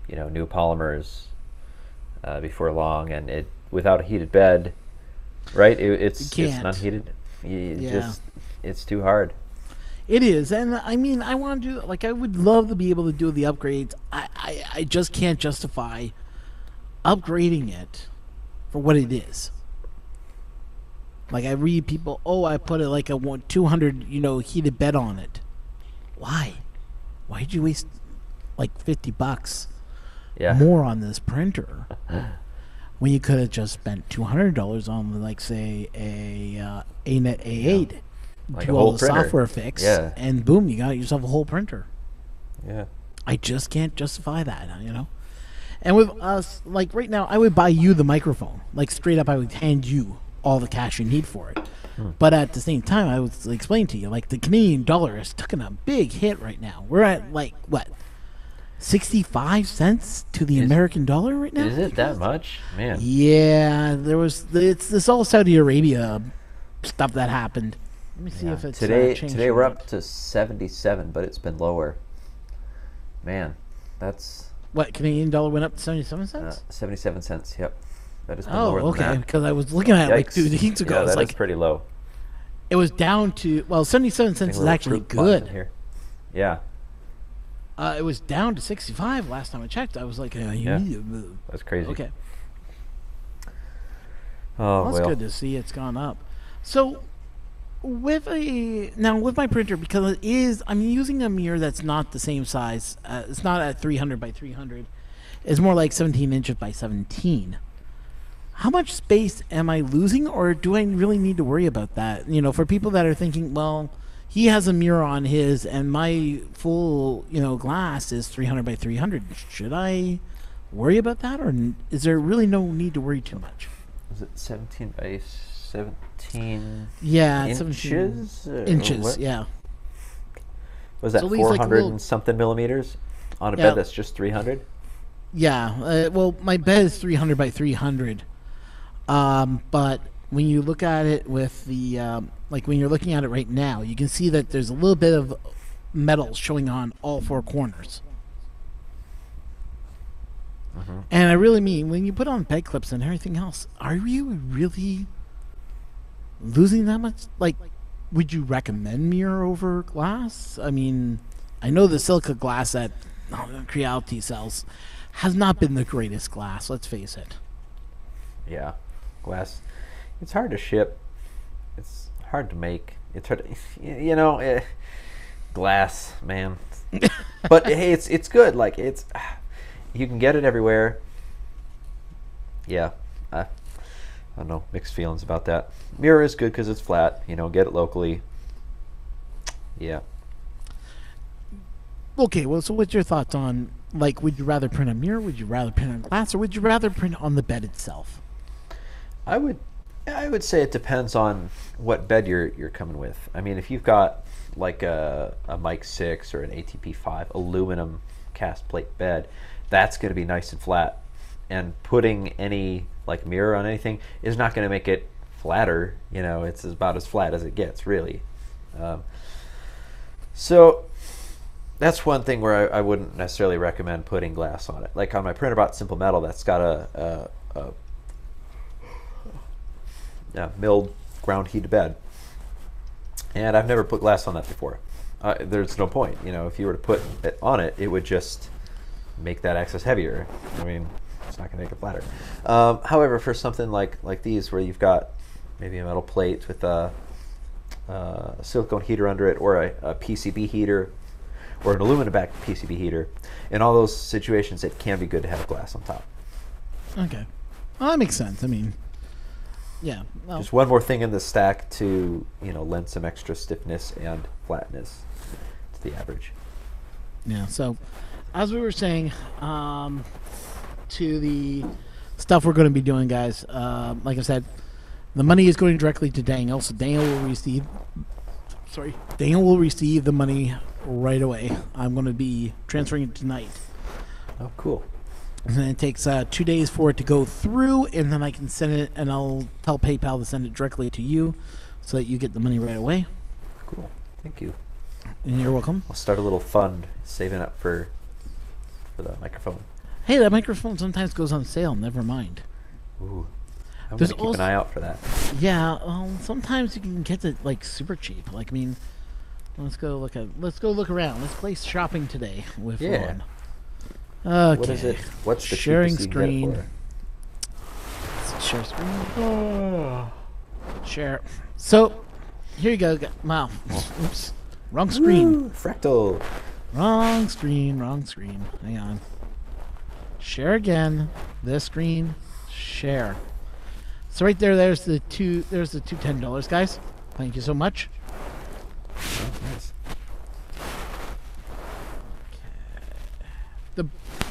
new polymers before long, and it without a heated bed, right? It's unheated. It's too hard. It is, and I mean, I want to do I would love to be able to do the upgrades. I just can't justify upgrading it for what it is. Like I read people, I put it like a 200, heated bed on it. Why? Why'd you waste like $50 more on this printer when you could have just spent $200 on say a ANET A8, like do all the software fix, and boom, you got yourself a whole printer. Yeah. I just can't justify that, And with us, like right now, I would buy you the microphone. Like straight up, I would hand you all the cash you need for it. But at the same time, I was explaining to you, like the Canadian dollar is taking a big hit right now. We're at 65 cents to the American dollar right now? Is it that much? Man. Yeah, it's this all Saudi Arabia stuff that happened. Let me see if it's today we're up to 77, but it's been lower. Man, that's what, Canadian dollar went up to 77 cents? 77 cents. Yep. That has been lower than okay. that. Because I was looking at it 2 days ago. Yeah, it's that is pretty low. It was down to 77 cents is actually good. Here. Yeah. It was down to 65 last time I checked. I was like, you need to move. That's crazy. Okay. Oh, That's good to see it's gone up. So, with my printer, because I'm using a mirror that's not the same size. It's not at 300 by 300. It's more like 17 inches by 17. How much space am I losing, or do I really need to worry about that? You know, for people that are thinking, well, he has a mirror on his, and my full, glass is 300 by 300. Should I worry about that, or is there really no need to worry too much? Is it 17 by 17 Yeah, inches? 17 inches, What? yeah. Was that So at least, like, 400 little- and something millimeters on a Yeah. bed that's just 300? Yeah, well, my bed is 300 by 300. But when you look at it with the, when you're looking at it right now, you can see that there's a little bit of metal showing on all four corners. And I really mean, when you put on bed clips and everything else, are you really losing that much? Like, would you recommend mirror over glass? I mean, I know the silica glass that Creality sells has not been the greatest glass, let's face it. Yeah, glass. It's hard to ship. It's hard to make. It's hard to, glass, man. But hey, it's good. Like, you can get it everywhere. Yeah, I don't know, mixed feelings about that. Mirror is good because it's flat. Get it locally. Yeah. Okay, well, so what's your thoughts on, would you rather print a mirror, would you rather print on glass, or would you rather print on the bed itself? I would say it depends on what bed you're coming with. I mean, if you've got like a Mike 6 or an ATP 5 aluminum cast plate bed, that's going to be nice and flat. And putting any mirror on anything is not going to make it flatter. It's about as flat as it gets, really. So that's one thing where I wouldn't necessarily recommend putting glass on it. Like on my Printerbot Simple Metal, that's got a milled ground heated bed, and I've never put glass on that before. There's no point. If you were to put it on it, it would just make that access heavier. I mean, it's not going to make it flatter. However, for something like these, where you've got maybe a metal plate with a silicone heater under it, or a PCB heater, or an aluminum backed PCB heater, in all those situations, it can be good to have glass on top. Okay. Well, that makes sense. I mean, yeah. Well, Just one more thing in the stack to lend some extra stiffness and flatness to the average. yeah, so as we were saying, to the stuff we're going to be doing, guys, like I said, the money is going directly to Daniel, so Daniel will receive the money right away. I'm going to be transferring it tonight. Oh, cool. And then it takes 2 days for it to go through, and then I can send it, and I'll tell PayPal to send it directly to you so that you get the money right away. Cool. Thank you. And you're welcome. I'll start a little fund saving up for the microphone. Hey, that microphone sometimes goes on sale. Never mind. Ooh. I'm There's going to keep an also- eye out for that. Yeah, sometimes you can get it super cheap. I mean, let's go look around. Let's play shopping today with Yeah. Ron. Okay. What is it? What's the Sharing cheapest you can get it screen. for? Share screen. Share. So, here you go. Wow. Oops. Wrong screen. Woo, fractal. Wrong screen. Hang on. Share again. This screen. Share. So right there's the two $10, guys. Thank you so much. Oh, nice.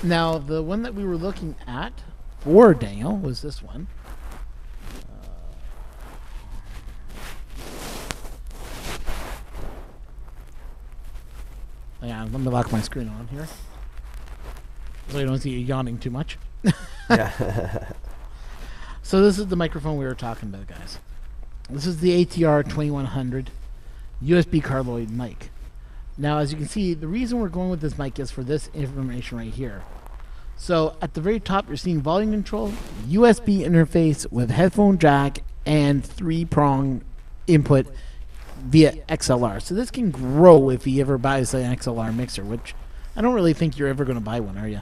Now the one that we were looking at for Daniel was this one. Yeah, let me lock my screen on here, so you don't see you yawning too much. Yeah. So this is the microphone we were talking about, guys. This is the ATR 2100 USB cardioid mic. Now, as you can see, the reason we're going with this mic is for this information right here. So at the very top, you're seeing volume control, USB interface with headphone jack, and 3-prong input via XLR. So this can grow if he ever buys an XLR mixer, which I don't really think you're ever going to buy one, are you?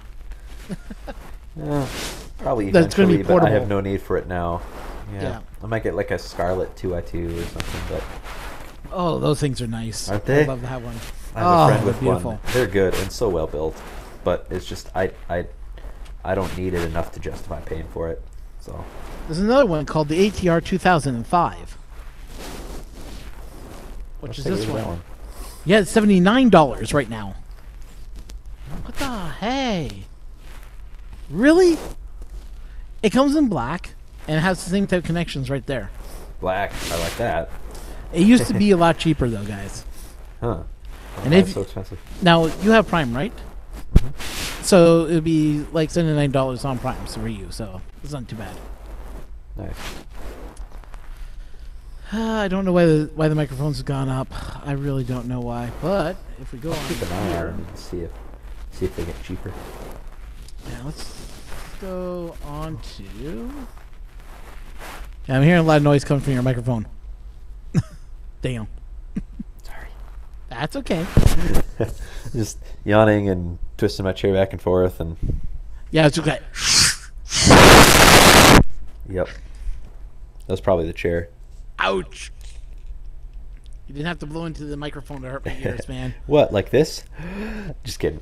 Probably That's gonna be eventually, but I have portable. no need for it now. Yeah. Yeah. I might get like a Scarlett 2i2 or something, but Oh, those things are nice. Aren't they? I love that one. I have a friend they're with beautiful. one. They're good and so well built, but it's just I don't need it enough to justify paying for it. So There's another one called the ATR 2005, which let's is take a this look at one. that Yeah, it's $79 right now. What the hey? Really? It comes in black and it has the same type of connections right there. Black, I like that. It used to be a lot cheaper though, guys. Huh? And Why if it's so expensive. now you have Prime, right? So it'd be like $79 on Prime for you, so it's not too bad. Nice. I don't know why the microphones have gone up. I really don't know why. But if we go on Keep an eye on here, them and see if they get cheaper. yeah, let's go on to. Yeah, I'm hearing a lot of noise coming from your microphone. Damn. Sorry. That's okay. Just yawning and twisting my chair back and forth and Yeah, it's okay. yep. That's probably the chair. Ouch. You didn't have to blow into the microphone to hurt my ears, man. What, like this? Just kidding.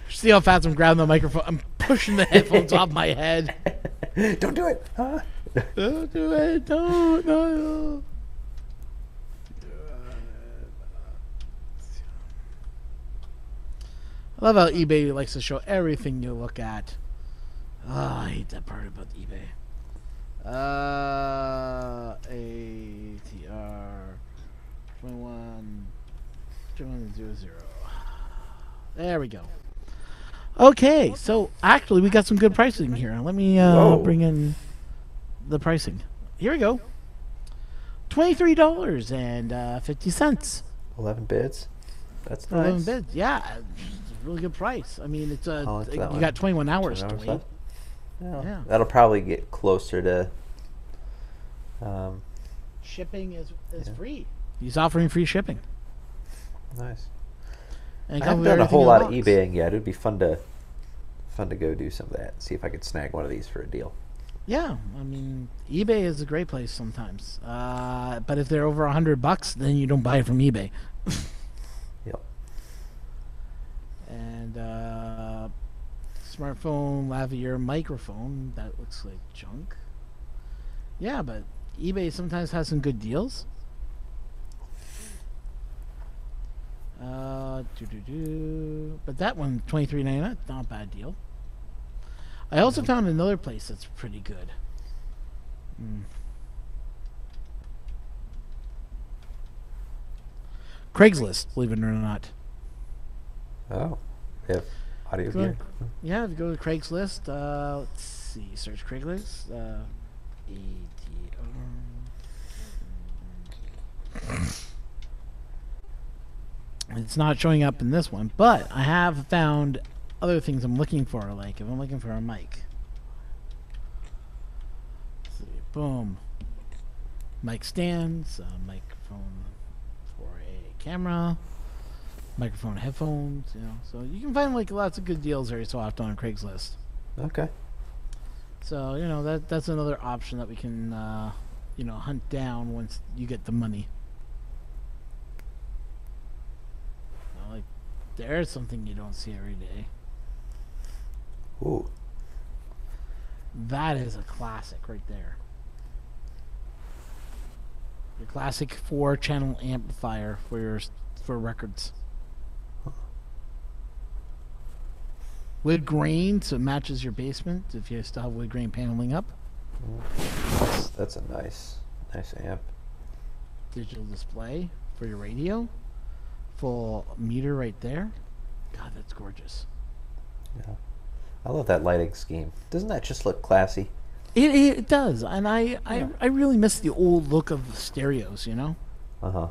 See how fast I'm grabbing the microphone? I'm pushing the headphones off my head. Don't do it. Huh? Don't do it. Don't. No. I love how eBay likes to show everything you look at. Oh, I hate that part about eBay. ATR 2100. There we go. Okay, so actually we got some good pricing here. Let me Whoa. bring in the pricing. Here we go. $23.50. 11 bids. That's For 11 nice. bids. Yeah, it's a really good price. I mean, it's How much is that you one? got 21 hours 20 to hours wait. left? Yeah. Yeah. That'll probably get closer to. Shipping is Yeah. free. He's offering free shipping. Nice. And it I haven't comes with done a everything whole in lot the of box. eBaying yet. It'd be fun to go do some of that. See if I could snag one of these for a deal. Yeah, I mean, eBay is a great place sometimes. But if they're over $100, then you don't buy it from eBay. Yep. And smartphone lavalier microphone that looks like junk. Yeah, but eBay sometimes has some good deals. But that one, $23.99, not a bad deal. I also found another place that's pretty good. Craigslist, believe it or not. Oh. They have audio Go gear. ahead. Yeah, if you go to Craigslist, let's see, search Craigslist. It's not showing up in this one, but I have found other things I'm looking for, like if I'm looking for a mic. Let's see, boom. Mic stands, microphone for a camera, microphone headphones, you know. So you can find like lots of good deals every so often on Craigslist. Okay. So, you know, that's another option that we can you know, hunt down once you get the money. Now, like there's something you don't see every day. Ooh. That is a classic right there. Your classic 4-channel amplifier for records. Wood grain, so it matches your basement if you still have wood grain paneling up. That's a nice amp. Digital display for your radio. Full meter right there. God, that's gorgeous. Yeah. I love that lighting scheme. Doesn't that just look classy? It does, and I really miss the old look of stereos, you know? Uh-huh.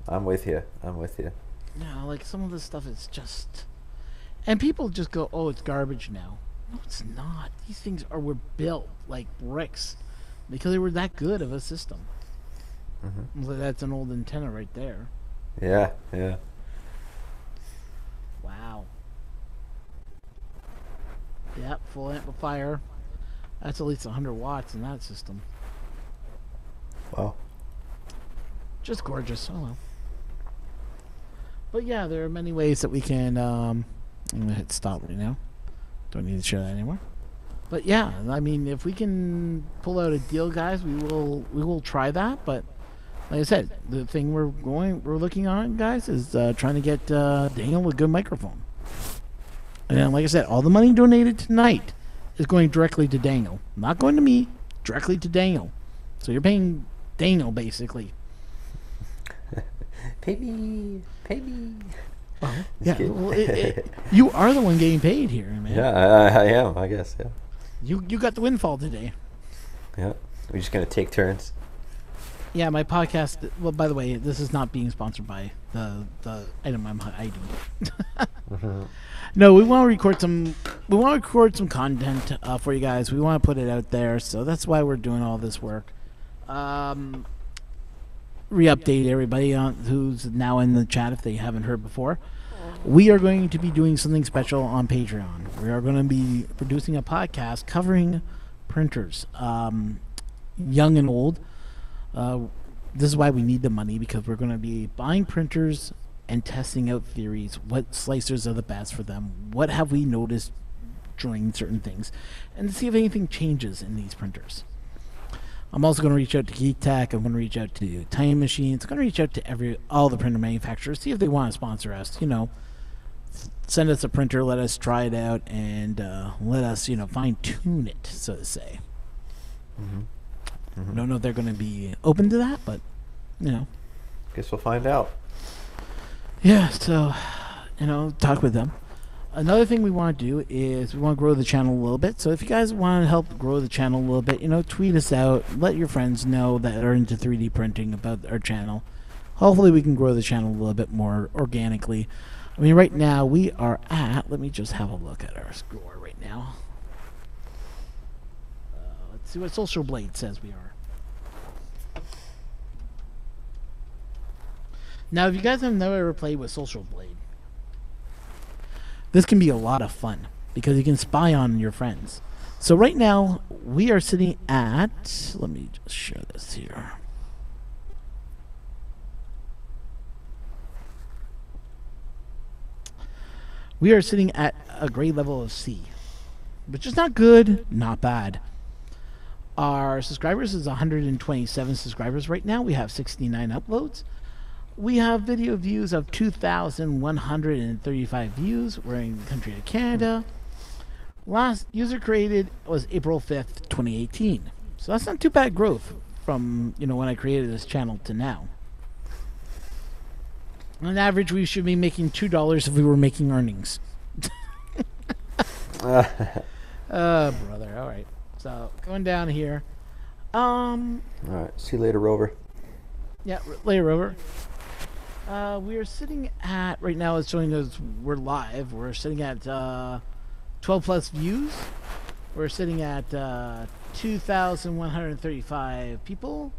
I'm with you. Yeah, like some of this stuff is just... And people just go, oh, it's garbage now. No, it's not. These things were built like bricks because they were that good of a system. So that's an old antenna right there. Yeah. Wow. Yep, full amplifier. That's at least 100 watts in that system. Wow. Just gorgeous. Oh well. But yeah, there are many ways that we can. I'm gonna hit stop right now. Don't need to share that anymore. But yeah, I mean, if we can pull out a deal, guys, we will try that. But like I said, the thing we're looking on, guys, is trying to get Daniel a good microphone. And then, like I said, all the money donated tonight is going directly to Daniel, not going to me, directly to Daniel. So you're paying Daniel basically. Pay me. Well, yeah, well, you are the one getting paid here, man. Yeah, I am. I guess. Yeah. You got the windfall today. Yeah. We're just gonna take turns. Yeah, my podcast. Well, by the way, this is not being sponsored by the item I'm hiding. No, we want to record some. We want to record some content for you guys. We want to put it out there, so that's why we're doing all this work. Re-update everybody on who's now in the chat if they haven't heard before. We are going to be doing something special on Patreon. We are going to be producing a podcast covering printers, young and old. This is why we need the money, because we're going to be buying printers and testing out theories. What slicers are the best for them? What have we noticed during certain things? And to see if anything changes in these printers. I'm also going to reach out to Geek Tech. I'm going to reach out to Time Machines. I'm going to reach out to all the printer manufacturers, see if they want to sponsor us. You know, send us a printer, let us try it out, and let us, fine tune it, so to say. I don't know if they're going to be open to that, but Guess we'll find out. Yeah, so, talk with them. Another thing we want to do is we want to grow the channel a little bit. So if you guys want to help grow the channel a little bit, tweet us out. Let your friends know that are into 3D printing about our channel. Hopefully we can grow the channel a little bit more organically. I mean, right now we are at, let me just have a look at our score right now. Let's see what Social Blade says we are. Now, if you guys have never ever played with Social Blade, this can be a lot of fun because you can spy on your friends. So right now, we are sitting at, let me just share this here. We are sitting at a grade level of C, which is not good, not bad. Our subscribers is 127 subscribers right now. We have 69 uploads. We have video views of 2,135 views. We're in the country of Canada. Last user created was April 5th, 2018. So that's not too bad growth from, when I created this channel to now. On average, we should be making $2 if we were making earnings. Brother. All right. So, going down here. All right. See you later, Rover. Yeah, later, Rover. We are sitting at, right now it's showing us we're live. We're sitting at 12 plus views. We're sitting at 2,135 people.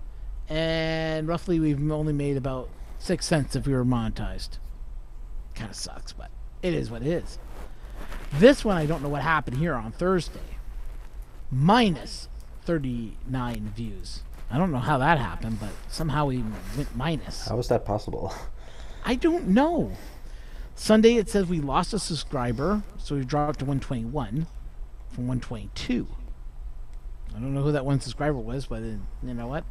And roughly we've only made about 6 cents if we were monetized. Kind of sucks, but it is what it is. This one, I don't know what happened here on Thursday. Minus 39 views. I don't know how that happened, but somehow we went minus. How is that possible? I don't know. Sunday it says we lost a subscriber, so we dropped to 121 from 122. I don't know who that one subscriber was, but you know what?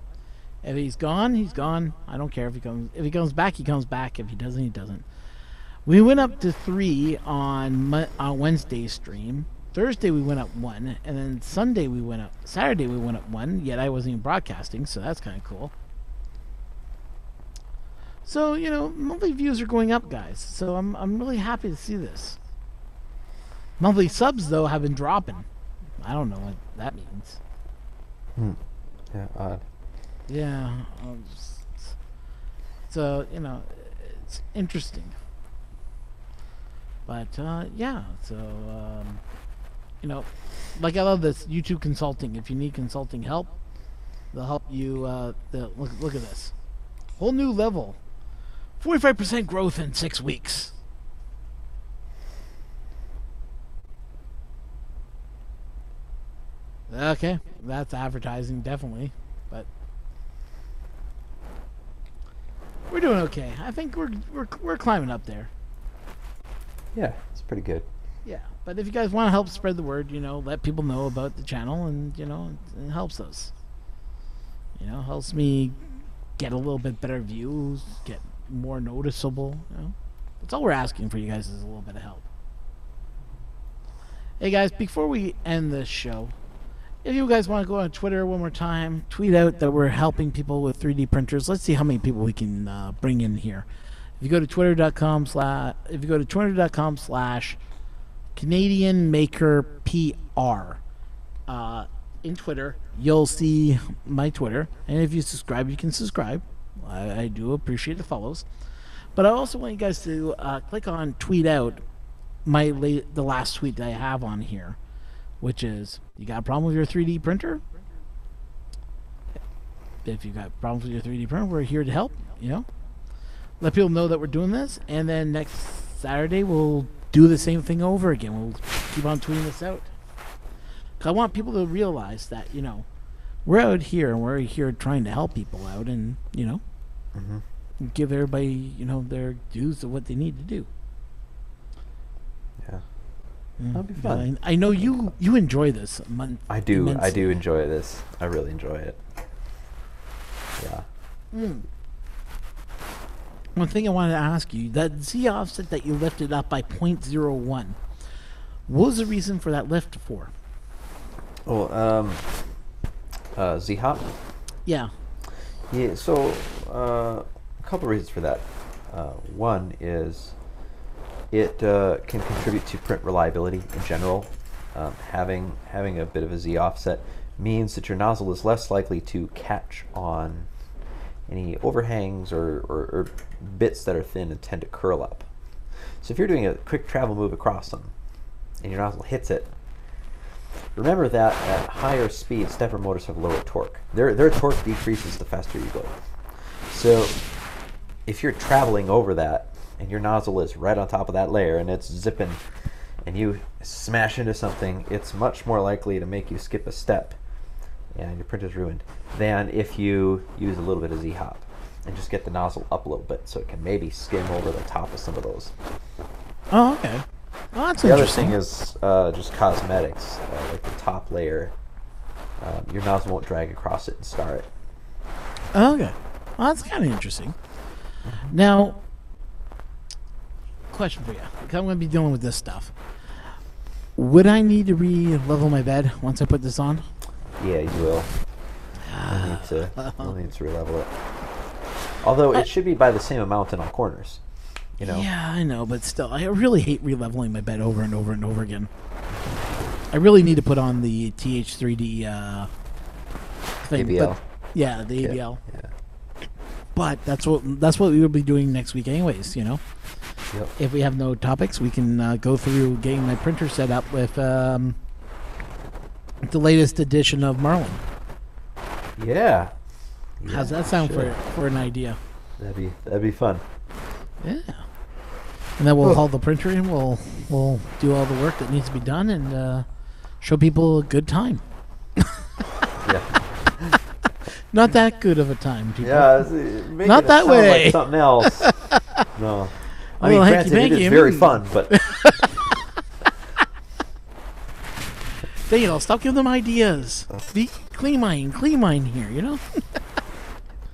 If he's gone, he's gone. I don't care if he comes. If he comes back, he comes back. If he doesn't, he doesn't. We went up to 3 on Wednesday's stream. Thursday we went up 1, and then Saturday we went up 1, yet I wasn't even broadcasting, so that's kind of cool. So, monthly views are going up, guys, so I'm really happy to see this. Monthly subs, though, have been dropping. I don't know what that means. Yeah, odd. Yeah, so, it's interesting. But, yeah, so, like I love this YouTube consulting. If you need consulting help, they'll help you. Look at this, whole new level, 45% growth in 6 weeks. Okay, that's advertising definitely, but We're doing okay. I think we're climbing up there. Yeah, it's pretty good. Yeah, but if you guys want to help spread the word, let people know about the channel, and it helps us. Helps me get a little bit better views, get more noticeable. That's all we're asking for you guys is a little bit of help. Hey guys, before we end this show, if you guys want to go on Twitter one more time, tweet out that we're helping people with 3D printers. Let's see how many people we can bring in here. If you go to twitter.com/Canadian Maker PR in Twitter, you'll see my Twitter, and if you subscribe, you can subscribe. I do appreciate the follows, but I also want you guys to click on tweet out the last tweet that I have on here, which is, you got a problem with your 3D printer? If you got problems with your 3D printer, we're here to help. Let people know that we're doing this, and then next Saturday we'll do the same thing over again. We'll keep on tweeting this out. 'Cause I want people to realize that we're out here and we're here trying to help people out, and give everybody their dues of what they need to do. Yeah, that'll be fun. I know you enjoy this. I do. Immensely. I do enjoy this. I really enjoy it. Yeah. One thing I wanted to ask you, that Z offset that you lifted up by 0.01, what was the reason for that lift for? Oh, Z-Hop? Yeah. Yeah, so a couple reasons for that. One is it can contribute to print reliability in general. Having a bit of a Z offset means that your nozzle is less likely to catch on any overhangs or bits that are thin and tend to curl up. So if you're doing a quick travel move across them and your nozzle hits it, remember that at higher speeds, stepper motors have lower torque. Their torque decreases the faster you go. So if you're traveling over that and your nozzle is right on top of that layer and it's zipping and you smash into something, it's much more likely to make you skip a step and your printer's ruined than if you use a little bit of Z-Hop and just get the nozzle up a little bit so it can maybe skim over the top of some of those. Oh, okay. Well, that's the interesting. other thing is just cosmetics, like the top layer. Your nozzle won't drag across it and scar it. Oh, okay. Well, that's kind of interesting. Now, question for you, because I'm going to be dealing with this stuff. Would I need to re-level my bed once I put this on? Yeah, you will. You'll need to re-level it. Although it should be by the same amount in all corners. Yeah, I know, but still, I really hate re-leveling my bed over and over and over again. I really need to put on the TH3D thing. ABL. But, yeah, the ABL. Yeah. But that's what we will be doing next week, anyways. Yep. If we have no topics, we can go through getting my printer set up with the latest edition of Marlin. Yeah. How's that sound sure. for an idea? That'd be fun. Yeah. And then we'll haul the printer in. We'll do all the work that needs to be done and show people a good time. Yeah. Not that good of a time, people. Yeah. Not that way. Like something else. No. I Well, mean, hanky granted, it panky, is I very mean- fun, but Stop giving them ideas. Be clean mind here,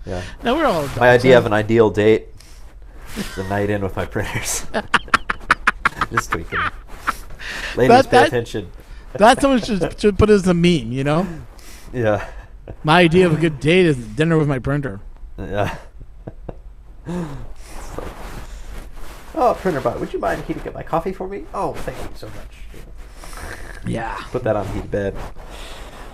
yeah. Now we're all adults. My idea of an ideal date is a night in with my printers. Just tweaking. Ladies, pay attention. That's someone should put as a meme, Yeah. My idea of a good date is dinner with my printer. Yeah. It's like, oh, printer bot, would you mind heating up my coffee for me? Oh, thank you so much. Yeah. Put that on heated bed.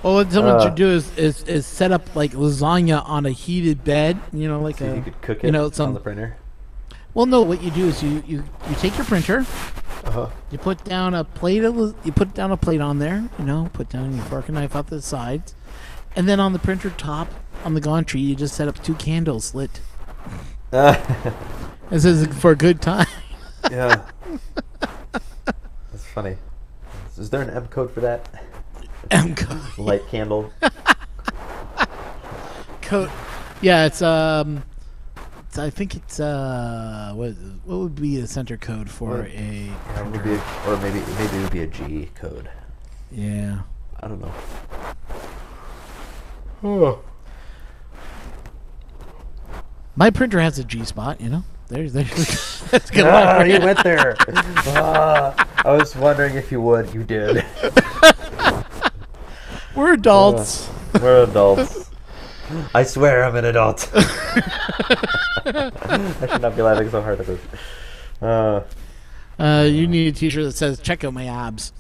Well, what someone should do is set up like lasagna on a heated bed, like So a you could cook it on the printer. Well, no, what you do is you take your printer, Uh-huh. you put down a plate on there, put down your fork and knife off the sides, and then on the printer top, on the gantry, you just set up 2 candles lit. This is for a good time. Yeah. That's funny. Is there an M code for that? M code. Light candle. Code. Yeah, it's I think it's what would be the center code for a Yeah, it would be or maybe it would be a G code. yeah. I don't know. My printer has a G spot, you know. There's that's a good Ah, one. you went there. I was wondering if you would. You did. We're adults. We're adults. I swear I'm an adult. I should not be laughing so hard at this. You need a T-shirt that says "Check out my abs."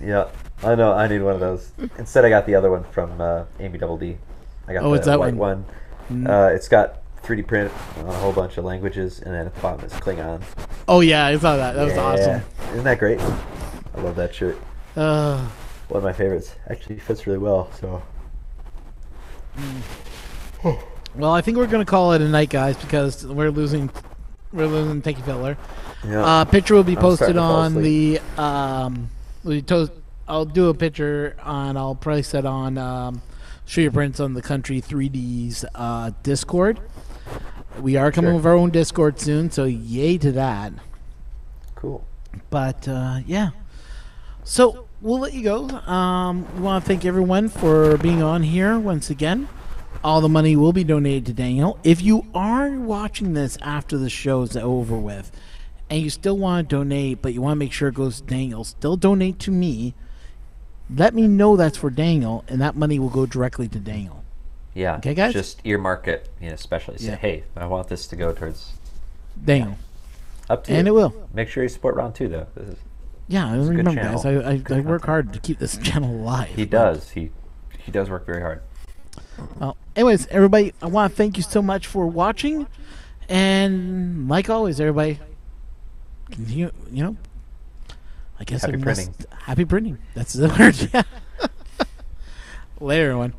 Yeah, I know. I need one of those. Instead, I got the other one from Amy Double D. I got Oh, the it's that white one. one. It's got 3D print on a whole bunch of languages, and then at the bottom is Klingon. Oh yeah, I saw that. That was Yeah. awesome. Isn't that great? I love that shirt. Uh, One of my favorites. Actually fits really well. So well, I think we're gonna call it a night, guys, because we're losing Takey Filler. yeah. Picture will be I'm posted starting to fall on the I'll do a picture on. I'll place it on Show Your Prints on the Country 3D's Discord. We are coming Sure. with our own Discord soon, so yay to that. Cool. But yeah, so we'll let you go. We want to thank everyone for being on here once again. All the money will be donated to Daniel. If you are watching this after the show's over with, and you still want to donate, but you want to make sure it goes to Daniel, still donate to me. Let me know that's for Daniel, and that money will go directly to Daniel. Yeah. Okay, guys? Just earmark it, especially say, Yeah. hey, I want this to go towards. Daniel. Up to you. And it will. Make sure you support Round 2, though. This is, Yeah, I a good remember, guys. channel. I Good work content. hard to keep this channel alive. he does. He does work very hard. Well, anyways, everybody, I want to thank you so much for watching. And like always, everybody, continue, I guess Happy I must- printing. Happy printing. That's the word. Yeah. Later, everyone.